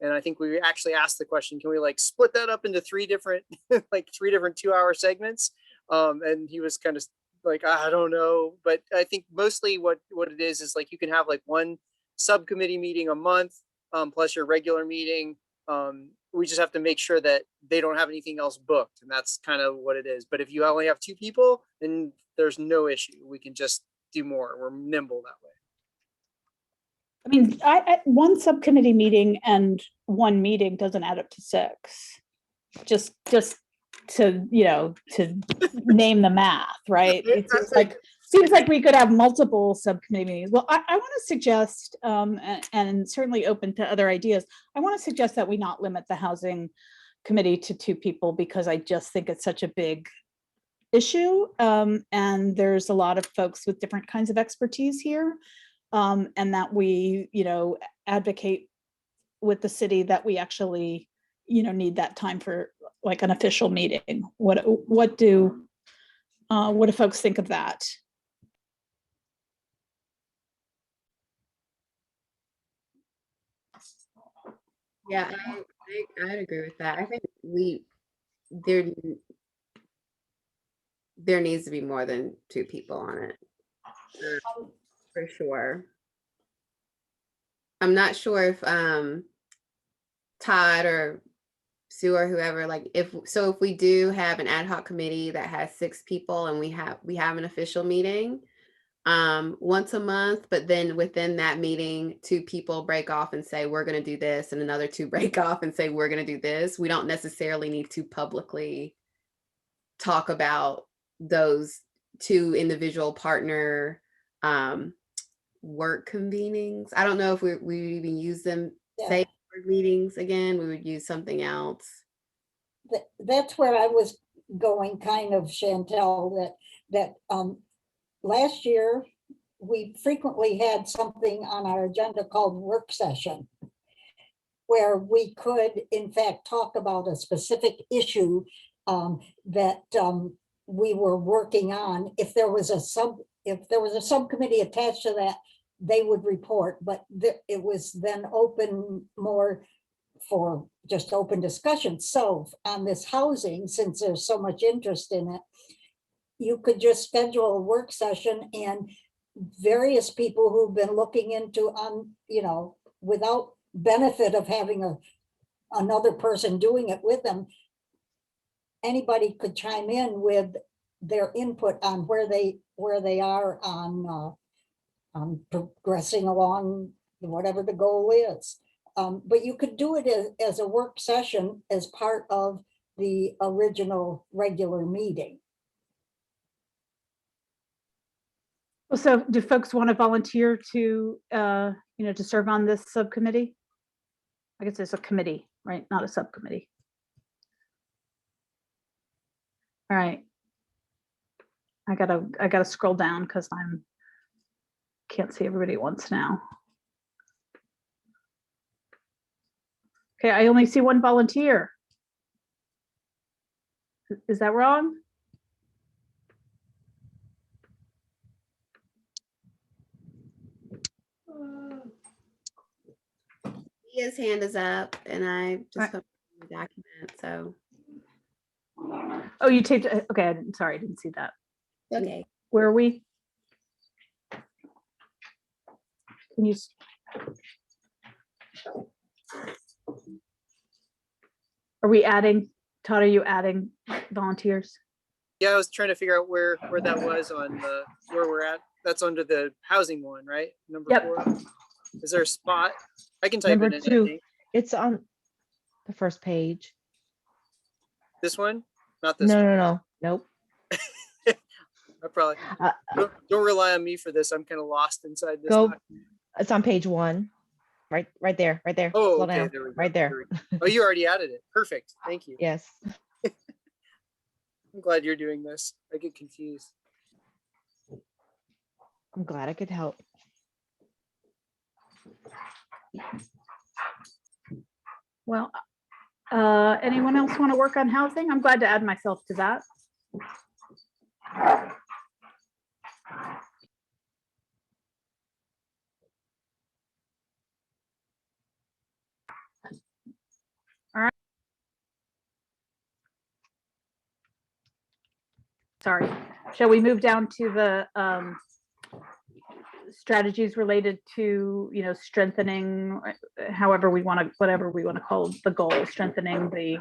S2: And I think we actually asked the question, can we like split that up into 3 different, like 3 different 2-hour segments? And he was kind of like, I don't know, but I think mostly what it is like you can have like one subcommittee meeting a month, plus your regular meeting. We just have to make sure that they don't have anything else booked, and that's kind of what it is. But if you only have 2 people, then there's no issue. We can just do more. We're nimble that way.
S5: I mean, one subcommittee meeting and one meeting doesn't add up to 6. Just to, you know, to name the math, right? It seems like we could have multiple subcommittee meetings. Well, I want to suggest, and certainly open to other ideas, I want to suggest that we not limit the housing committee to 2 people, because I just think it's such a big issue. And there's a lot of folks with different kinds of expertise here. And that we, you know, advocate with the city that we actually, you know, need that time for like an official meeting. What do folks think of that?
S8: Yeah, I'd agree with that. I think there needs to be more than 2 people on it, for sure. I'm not sure if Todd or Sue or whoever, like if we do have an ad hoc committee that has 6 people and we have an official meeting once a month, but then within that meeting 2 people break off and say we're going to do this, and another 2 break off and say we're going to do this. We don't necessarily need to publicly talk about those 2 individual partner work convenings. I don't know if we even use them, say meetings again. We would use something else.
S10: That's where I was going, kind of, Chantelle, that last year we frequently had something on our agenda called work session, where we could in fact talk about a specific issue that we were working on. If there was a subcommittee attached to that, they would report, but it was then open more for just open discussion. So on this housing, since there's so much interest in it, you could just schedule a work session, and various people who've been looking into, you know, without benefit of having another person doing it with them, anybody could chime in with their input on where they are on progressing along whatever the goal is. But you could do it as a work session as part of the original regular meeting.
S5: So do folks want to volunteer to, you know, to serve on this subcommittee? I guess it's a committee, right? Not a subcommittee. All right. I gotta scroll down because can't see everybody at once now. Okay, I only see 1 volunteer. Is that wrong?
S8: His hand is up, and I just put the document. So.
S5: Oh, you taped it. Okay, sorry, I didn't see that.
S8: Okay.
S5: Where are we? Can you? Are we adding, Todd, are you adding volunteers?
S2: Yeah, I was trying to figure out where that was on where we're at. That's under the housing one, right? Number 4. Is there a spot? I can type
S16: Number
S2: it in.
S16: 2.
S2: I think.
S16: It's on the first page.
S2: This one? Not this one.
S16: No. Nope.
S2: I probably don't rely on me for this. I'm kind of lost inside this.
S16: Go. It's on page 1. Right there.
S2: Oh,
S16: Slow
S2: okay.
S16: down.
S2: There we go.
S16: Right there.
S2: Oh, you already added it. Perfect. Thank you.
S16: Yes.
S2: I'm glad you're doing this. I get confused.
S16: I'm glad I could help.
S5: Well, anyone else want to work on housing? I'm glad to add myself to that. All right. sorry, shall we move down to the strategies related to, you know, strengthening, however we want to, whatever we want to call the goal, strengthening the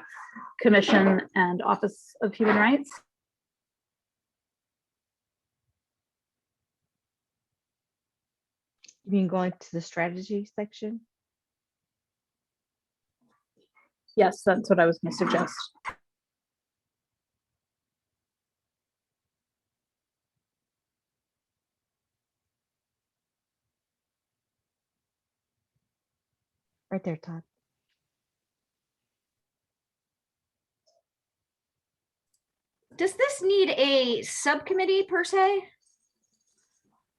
S5: Commission and Office of Human Rights?
S16: You mean going to the strategy section?
S5: Yes, that's what I was going to suggest.
S16: Right there, Todd.
S17: Does this need a subcommittee per se?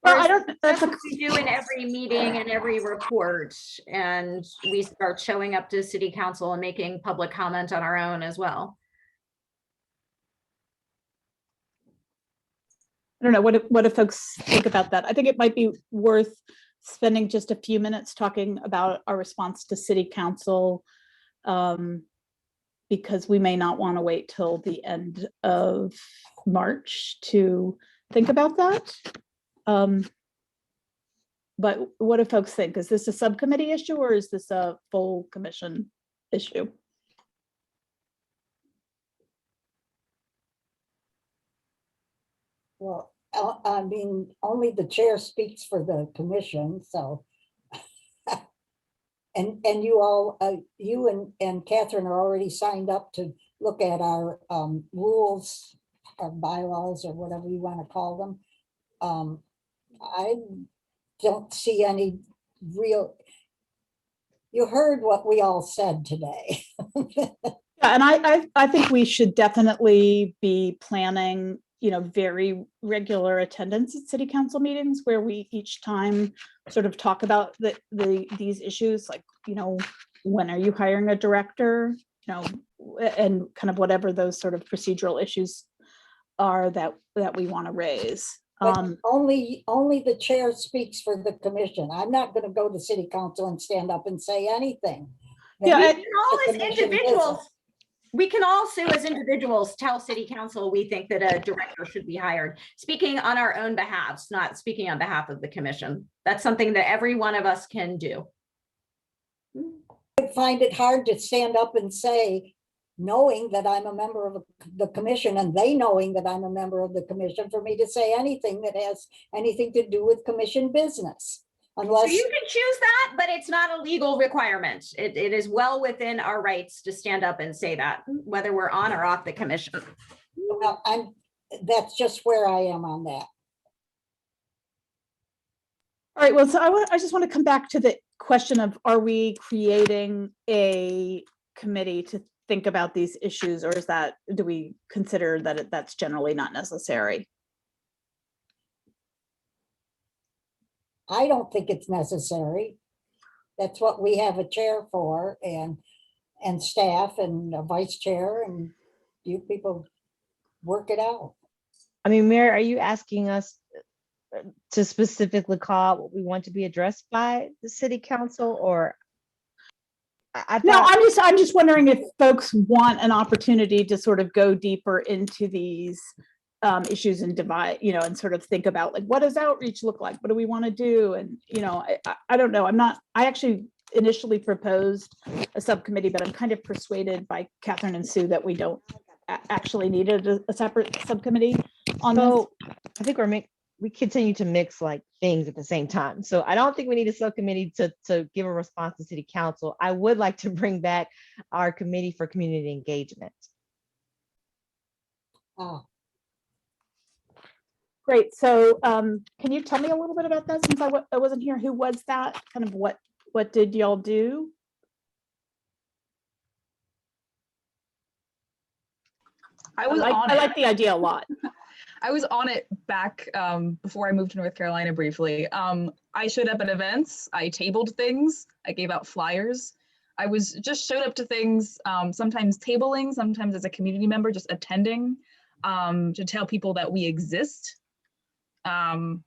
S5: Well,
S17: Or
S5: I
S17: is
S5: don't,
S17: it
S5: that's
S17: just what we do in every meeting and every report, and we start showing up to city council and making public comment on our own as well?
S5: I don't know, what do folks think about that? I think it might be worth spending just a few minutes talking about our response to city council, because we may not want to wait till the end of March to think about that. But what do folks think? Is this a subcommittee issue or is this a full commission issue?
S10: Well, I mean, only the chair speaks for the commission, so. And you all, you and Catherine are already signed up to look at our rules or bylaws or whatever you want to call them. I don't see any real, you heard what we all said today.
S5: Yeah, and I think we should definitely be planning, you know, very regular attendance at city council meetings where we each time sort of talk about these issues, like, you know, when are you hiring a director, you know, and kind of whatever those sort of procedural issues are that we want to raise.
S10: Only the chair speaks for the commission. I'm not going to go to city council and stand up and say anything.
S5: Yeah,
S17: we can all as individuals, we can also as individuals tell city council we think that a director should be hired, speaking on our own behalves, not speaking on behalf of the commission. That's something that every one of us can do.
S10: I find it hard to stand up and say, knowing that I'm a member of the commission and they knowing that I'm a member of the commission, for me to say anything that has anything to do with commission business. Unless
S17: so you can choose that, but it's not a legal requirement. It is well within our rights to stand up and say that, whether we're on or off the commission.
S10: Well, that's just where I am on that.
S5: All right, well, so I just want to come back to the question of, are we creating a committee to think about these issues, or is that, do we consider that that's generally not necessary?
S10: I don't think it's necessary. That's what we have a chair for, and staff and a vice chair, and you people work it out.
S16: I mean, Mary, are you asking us to specifically call what we want to be addressed by the city council, or?
S5: No, I'm just wondering if folks want an opportunity to sort of go deeper into these issues and divide, you know, and sort of think about, like, what does outreach look like? What do we want to do? And, you know, I don't know. I actually initially proposed a subcommittee, but I'm kind of persuaded by Catherine and Sue that we don't actually need a separate subcommittee on this.
S16: I think we continue to mix like things at the same time. So I don't think we need a subcommittee to give a response to city council. I would like to bring back our committee for community engagement.
S10: Oh.
S5: Great. So can you tell me a little bit about that, since I wasn't here? Who was that? Kind of what did y'all do?
S1: I like the idea a lot. I was on it back before I moved to North Carolina briefly. I showed up at events, I tabled things, I gave out flyers. I showed up to things, sometimes tabling, sometimes as a community member, just attending to tell people that we exist. And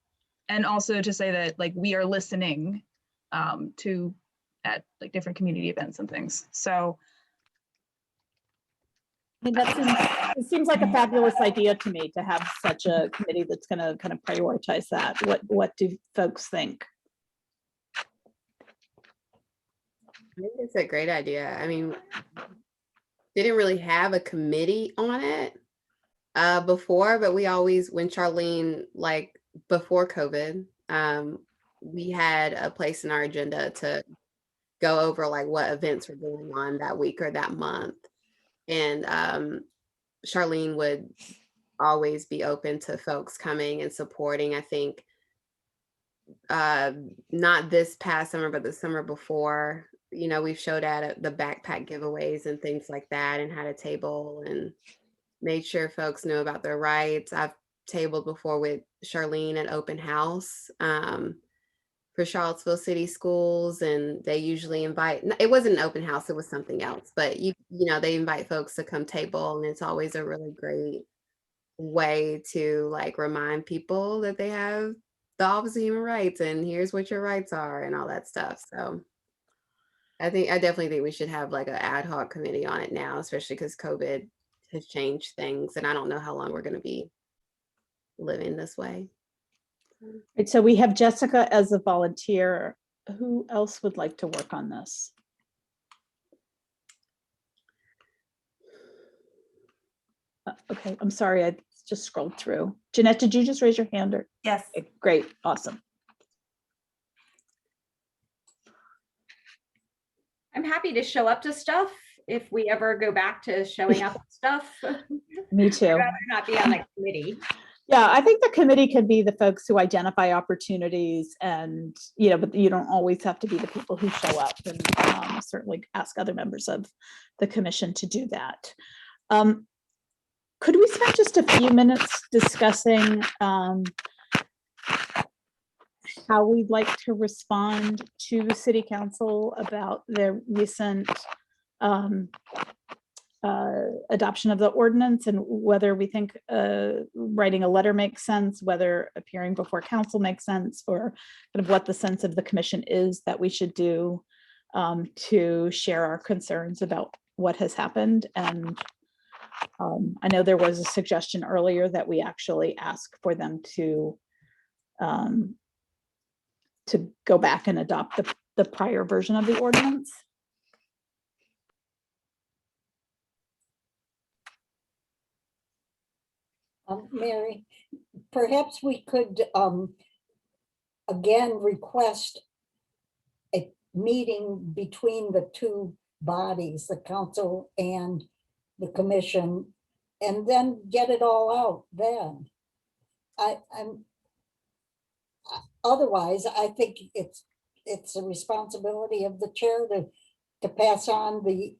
S1: also to say that, like, we are listening at like different community events and things. So
S5: I mean, it seems like a fabulous idea to me to have such a committee that's going to kind of prioritize that. What do folks think?
S8: I think it's a great idea. I mean, didn't really have a committee on it before, but we always, when Charlene, like before COVID, we had a place in our agenda to go over like what events were going on that week or that month. And Charlene would always be open to folks coming and supporting. I think not this past summer, but the summer before, you know, we've showed at the backpack giveaways and things like that and had a table and made sure folks knew about their rights. I've tabled before with Charlene at open house for Charlottesville City Schools, and they usually invite, it wasn't an open house, it was something else, but you know, they invite folks to come table, and it's always a really great way to like remind people that they have the Office of Human Rights and here's what your rights are and all that stuff. So I definitely think we should have like an ad hoc committee on it now, especially because COVID has changed things, and I don't know how long we're going to be living this way.
S5: Right, so we have Jessica as a volunteer. Who else would like to work on this? Okay, I'm sorry, I just scrolled through. Jeanette, did you just raise your hand? Or?
S15: Yes.
S5: Okay, great, awesome.
S17: I'm happy to show up to stuff if we ever go back to showing up to stuff.
S5: Me too.
S17: I'd rather not be on the committee.
S5: Yeah, I think the committee can be the folks who identify opportunities, and you know, but you don't always have to be the people who show up, and certainly ask other members of the commission to do that. Could we spend just a few minutes discussing how we'd like to respond to the City Council about their recent adoption of the ordinance, and whether we think writing a letter makes sense, whether appearing before council makes sense, or kind of what the sense of the commission is that we should do to share our concerns about what has happened. And I know there was a suggestion earlier that we actually ask for them to go back and adopt the prior version of the ordinance.
S10: Mary, perhaps we could again request a meeting between the two bodies, the council and the commission, and then get it all out then. Otherwise, I think it's a responsibility of the chair to pass on the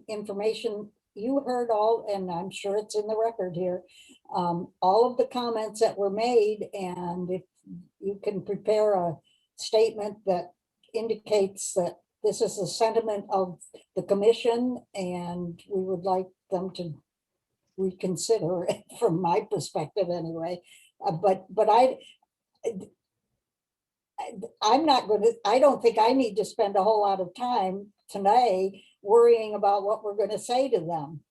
S10: information. You heard all, and I'm sure it's in the record here, all of the comments that were made, and if you can prepare a statement that indicates that this is the sentiment of the commission, and we would like them to reconsider it from my perspective anyway. But I'm not going to, I don't think I need to spend a whole lot of time tonight worrying about what we're going to say to them.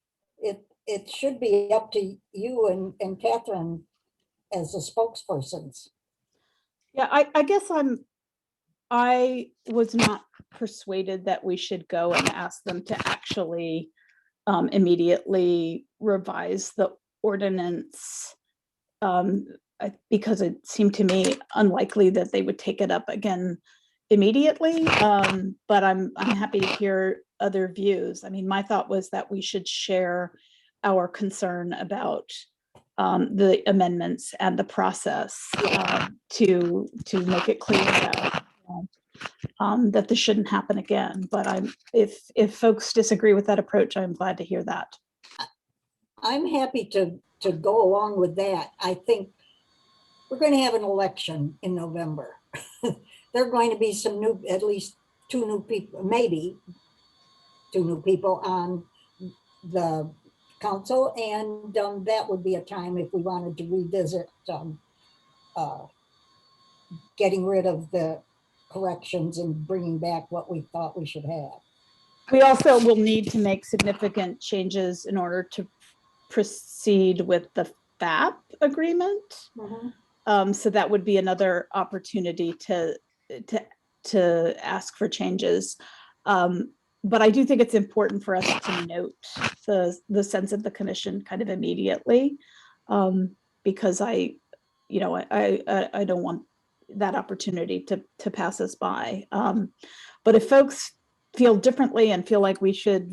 S10: It should be up to you and Catherine as the spokespersons.
S5: Yeah, I guess I was not persuaded that we should go and ask them to actually immediately revise the ordinance, because it seemed to me unlikely that they would take it up again immediately. But I'm happy to hear other views. I mean, my thought was that we should share our concern about the amendments and the process to make it clear that that this shouldn't happen again. But if folks disagree with that approach, I'm glad to hear that.
S10: I'm happy to go along with that. I think we're going to have an election in November. There are going to be some new, at least two new people, maybe two new people on the council, and that would be a time if we wanted to revisit getting rid of the corrections and bringing back what we thought we should have.
S5: We also will need to make significant changes in order proceed with the FAP agreement. So that would be another opportunity to ask for changes. But I do think it's important for us to note the sense of the commission kind of immediately, because I don't want that opportunity to pass us by. But if folks feel differently and feel like we should,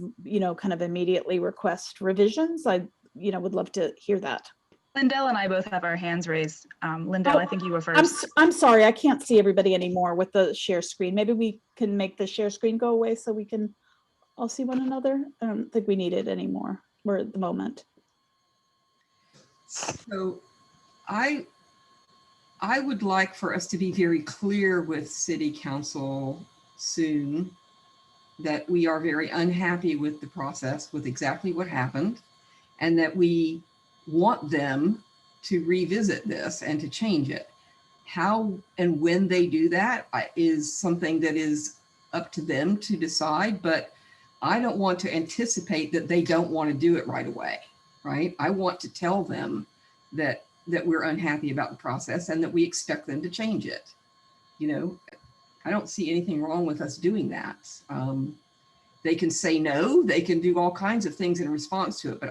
S5: kind of immediately request revisions, I, would love to hear that.
S1: Lindell and I both have our hands raised. Lindell, I think you were first.
S5: I'm sorry, I can't see everybody anymore with the share screen. Maybe we can make the share screen go away so we can all see one another. I don't think we need it anymore. We're at the moment.
S13: So I would like for us to be very clear with City Council soon that we are very unhappy with the process, with exactly what happened, and that we want them to revisit this and to change it. How and when they do that is something that is up to them to decide, but I don't want to anticipate that they don't want to do it right away, right? I want to tell them that we're unhappy about the process and that we expect them to change it. I don't see anything wrong with us doing that. They can say no, they can do all kinds of things in response to it, but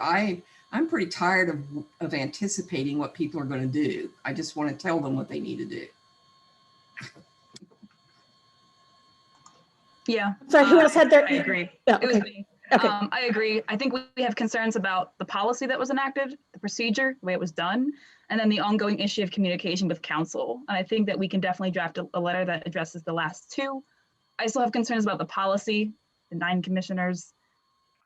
S13: I'm pretty tired of anticipating what people are going to do. I just want to tell them what they need to do.
S1: Yeah.
S5: Sorry, who else had their?
S1: I agree.
S5: Yeah,
S1: It was
S5: okay.
S1: me.
S5: Okay.
S1: I agree. I think we have concerns about the policy that was enacted, the procedure, the way it was done, and then the ongoing issue of communication with council. And I think that we can definitely draft a letter that addresses the last two. I still have concerns about the policy, the 9 commissioners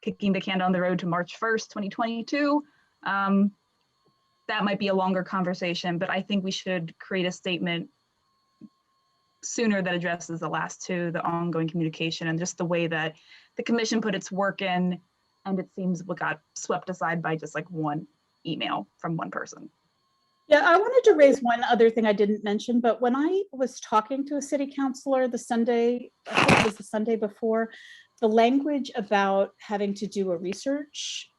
S1: kicking the can down the road to March 1st, 2022. That might be a longer conversation, but I think we should create a statement sooner that addresses the last two, the ongoing communication and just the way that the commission put its work in, and it seems what got swept aside by just like one email from one person.
S5: Yeah, I wanted to raise one other thing I didn't mention, but when I was talking to a city councilor the Sunday, I think it was the Sunday before, the language about having to do a research,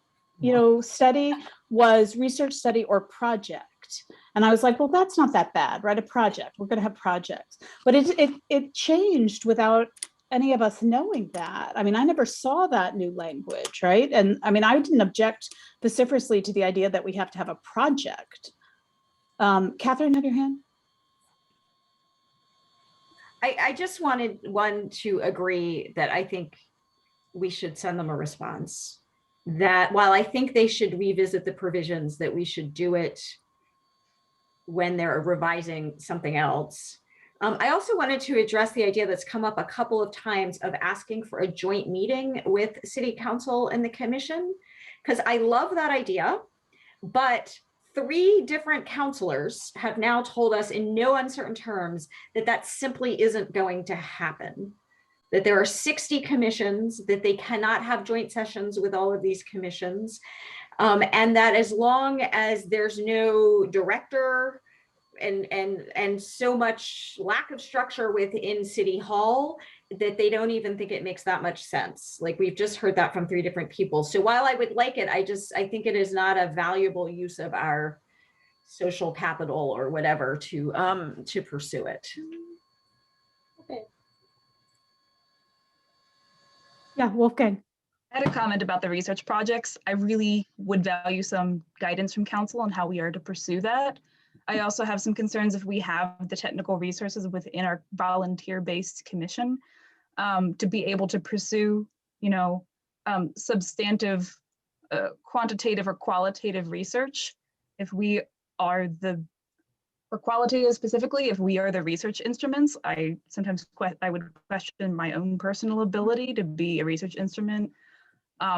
S5: study was research, study, or project. And I was like, well, that's not that bad, right? A project, we're gonna have projects. But it changed without any of us knowing that. I mean, I never saw that new language, right? And I mean, I didn't object vociferously to the idea that we have to have a project. Catherine, have your hand?
S17: I just wanted to agree that I think we should send them a response. That while I think they should revisit the provisions, that we should do it when they're revising something else. I also wanted to address the idea that's come up a couple of times of asking for a joint meeting with City Council and the Commission, because I love that idea, but 3 different counselors have now told us in no uncertain terms that that simply isn't going to happen. That there are 60 commissions, that they cannot have joint sessions with all of these commissions, and that as long as there's no director and so much lack of structure within City Hall, that they don't even think it makes that much sense. Like we've just heard that from 3 different people. So while I would like it, I think it is not a valuable use of our social capital or whatever to pursue it.
S10: Okay.
S5: Yeah, Wolfgang.
S1: I had a comment about the research projects. I really would value some guidance from council on how we are to pursue that. I also have some concerns if we have the technical resources within our volunteer-based commission to be able to pursue, substantive, quantitative or qualitative research. If we are or qualitative specifically, if we are the research instruments, I sometimes I would question my own personal ability to be a research instrument,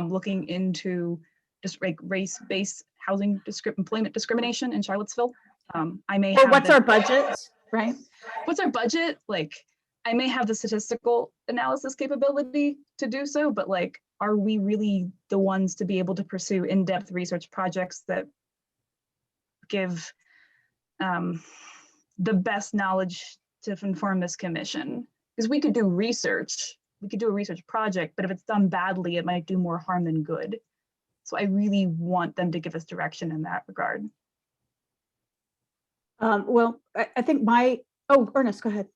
S1: looking into just like race-based housing employment discrimination in Charlottesville. I may have
S5: what's our budget, right?
S1: What's our budget? Like, I may have the statistical analysis capability to do so, but like, are we really the ones to be able to pursue in-depth research projects that give the best knowledge to inform this commission? Because we could do research, we could do a research project, but if it's done badly, it might do more harm than good. So I really want them to give us direction in that regard.
S5: Well, I think Ernest, go ahead.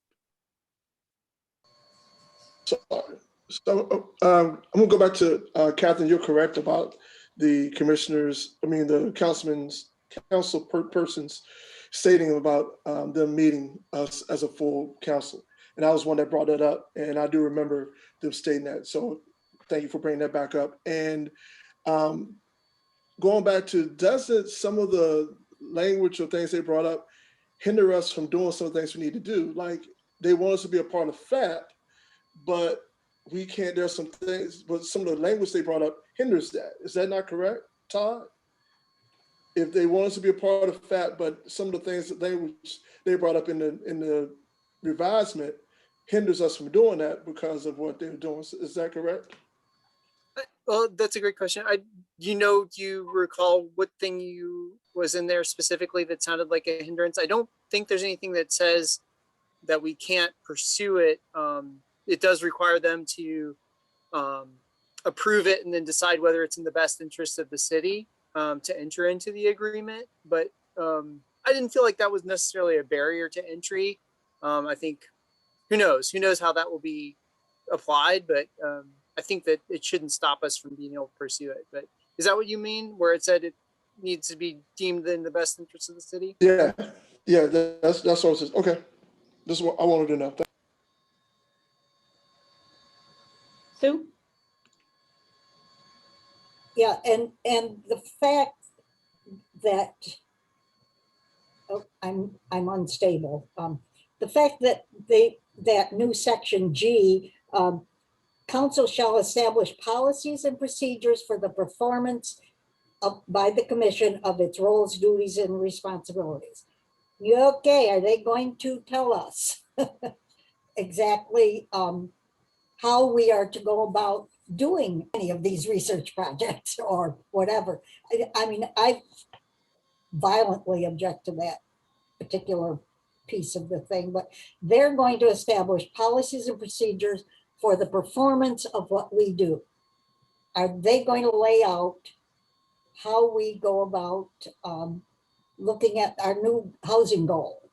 S4: So I'm gonna go back to Catherine. You're correct about the commissioners. I mean the council persons stating about them meeting us as a full council, and I was one that brought that up, and I do remember them stating that. So thank you for bringing that back up. And going back to, doesn't some of the language or things they brought up hinder us from doing some of the things we need to do? Like they want us to be a part of FAP, but we can't, there's some things, but some of the language they brought up hinders that. Is that not correct, Todd? If they want us to be a part of FAP, but some of the things that they brought up in the revisement hinders us from doing that because of what they're doing. Is that correct?
S2: Well, that's a great question. Do you recall what thing was in there specifically that sounded like a hindrance? I don't think there's anything that says that we can't pursue it. It does require them to approve it and then decide whether it's in the best interest of the city to enter into the agreement. But I didn't feel like that was necessarily a barrier to entry. I think, who knows how that will be applied, but I think that it shouldn't stop us from being able to pursue it. But is that what you mean, where it said it needs to be deemed in the best interest of the city?
S4: Yeah, that's what it says. Okay, this is what I wanted to know.
S5: Sue?
S10: Yeah, and the fact that I'm unstable. The fact that that new section G, council shall establish policies and procedures for the performance by the commission of its roles, duties, and responsibilities. Okay, are they going to tell us exactly how we are to go about doing any of these research projects or whatever? I mean, I violently object to that particular piece of the thing, but they're going to establish policies and procedures for the performance of what we do. Are they going to lay out how we go about looking at our new housing goal?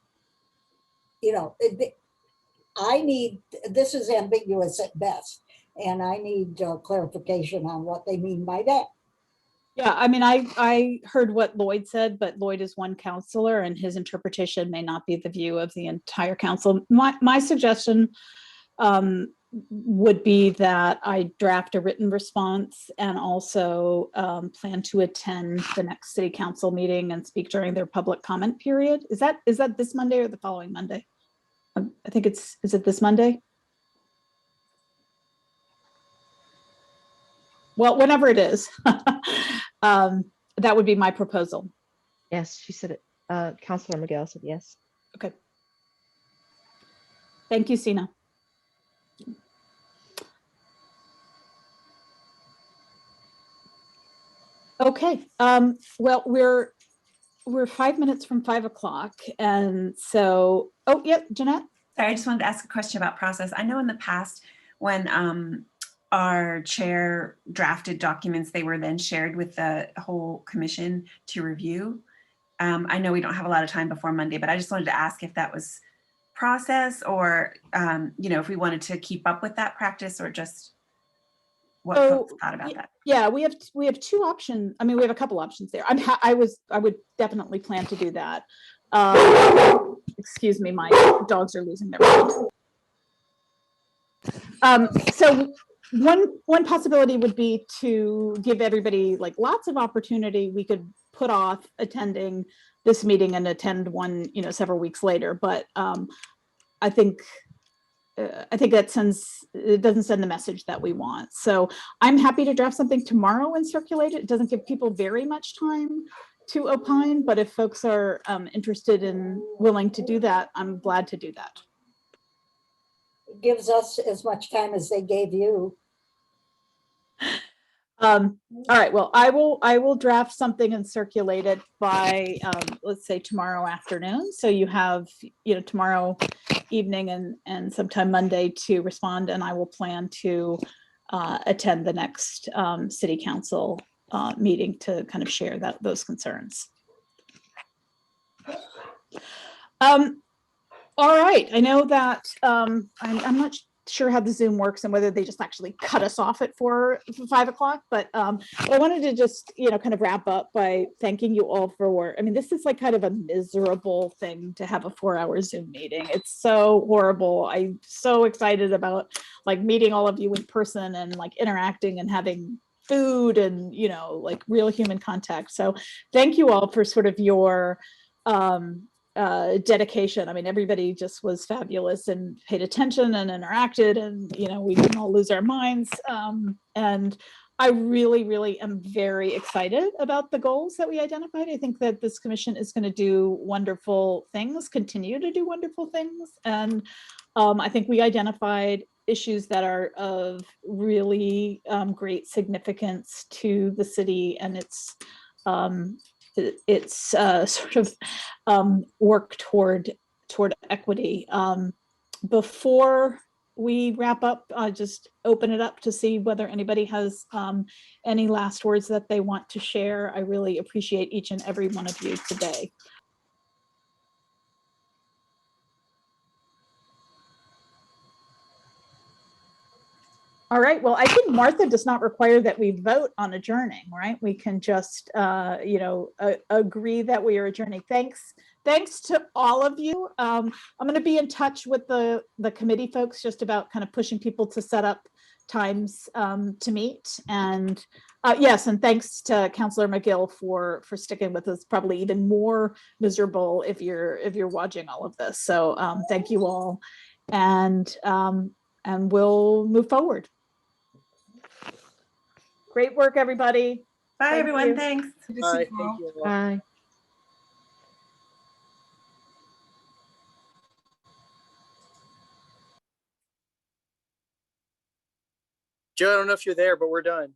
S10: This is ambiguous at best, and I need clarification on what they mean by that.
S5: Yeah, I mean, I heard what Lloyd said, but Lloyd is one counselor and his interpretation may not be the view of the entire council. My suggestion would be that I draft a written response and also plan to attend the next city council meeting and speak during their public comment period. Is that this Monday or the following Monday? I think is it this Monday? Well, whenever it is, that would be my proposal.
S16: Yes, she said it. Councilor Miguel said yes.
S5: Okay. Thank you, Sina. Okay. Well, we're 5 minutes from 5 o'clock, and so Jeanette.
S15: Sorry, I just wanted to ask a question about process. I know in the past when our chair drafted documents, they were then shared with the whole commission to review. I know we don't have a lot of time before Monday, but I just wanted to ask if that was process or, if we wanted to keep up with that practice or just what folks thought about that.
S5: Yeah, we have two options. I mean, we have a couple options there. I would definitely plan to do that. Excuse me, my dogs are losing their mind. So one possibility would be to give everybody like lots of opportunity. We could put off attending this meeting and attend one, several weeks later. But I think that it doesn't send the message that we want. So I'm happy to draft something tomorrow and circulate it. It doesn't give people very much time to opine, but if folks are interested and willing to do that, I'm glad to do that.
S10: It gives us as much time as they gave you.
S5: All right, well, I will draft something and circulate it by let's say tomorrow afternoon. So you have tomorrow evening and sometime Monday to respond, and I will plan to attend the next city council meeting to kind of share those concerns. All right, I know that I'm not sure how the Zoom works and whether they just actually cut us off at 5 o'clock, but I wanted to just, kind of wrap up by thanking you all for, I mean, this is like kind of a miserable thing to have a 4-hour Zoom meeting. It's so horrible. I'm so excited about like meeting all of you in person and like interacting and having food and, like real human contact. So thank you all for sort of your dedication. I mean, everybody just was fabulous and paid attention and interacted, and we didn't all lose our minds. And I really, really am very excited about the goals that we identified. I think that this commission is going to do wonderful things, continue to do wonderful things, and I think we identified issues that are of really great significance to the city and its sort of work toward equity. Before we wrap up, just open it up to see whether anybody has any last words that they want to share. I really appreciate each and every one of you today. All right, well, I think Martha does not require that we vote on adjourning, right? We can just, agree that we are adjourning. Thanks to all of you. I'm going to be in touch with the committee folks just about kind of pushing people to set up times to meet. And yes, and thanks to Councilor McGill for sticking with us. Probably even more miserable if you're watching all of this. So thank you all, and we'll move forward. Great work, everybody.
S15: Bye, everyone. Thanks.
S2: Bye. Thank you all.
S16: Bye.
S2: Joe, I don't know if you're there, but we're done.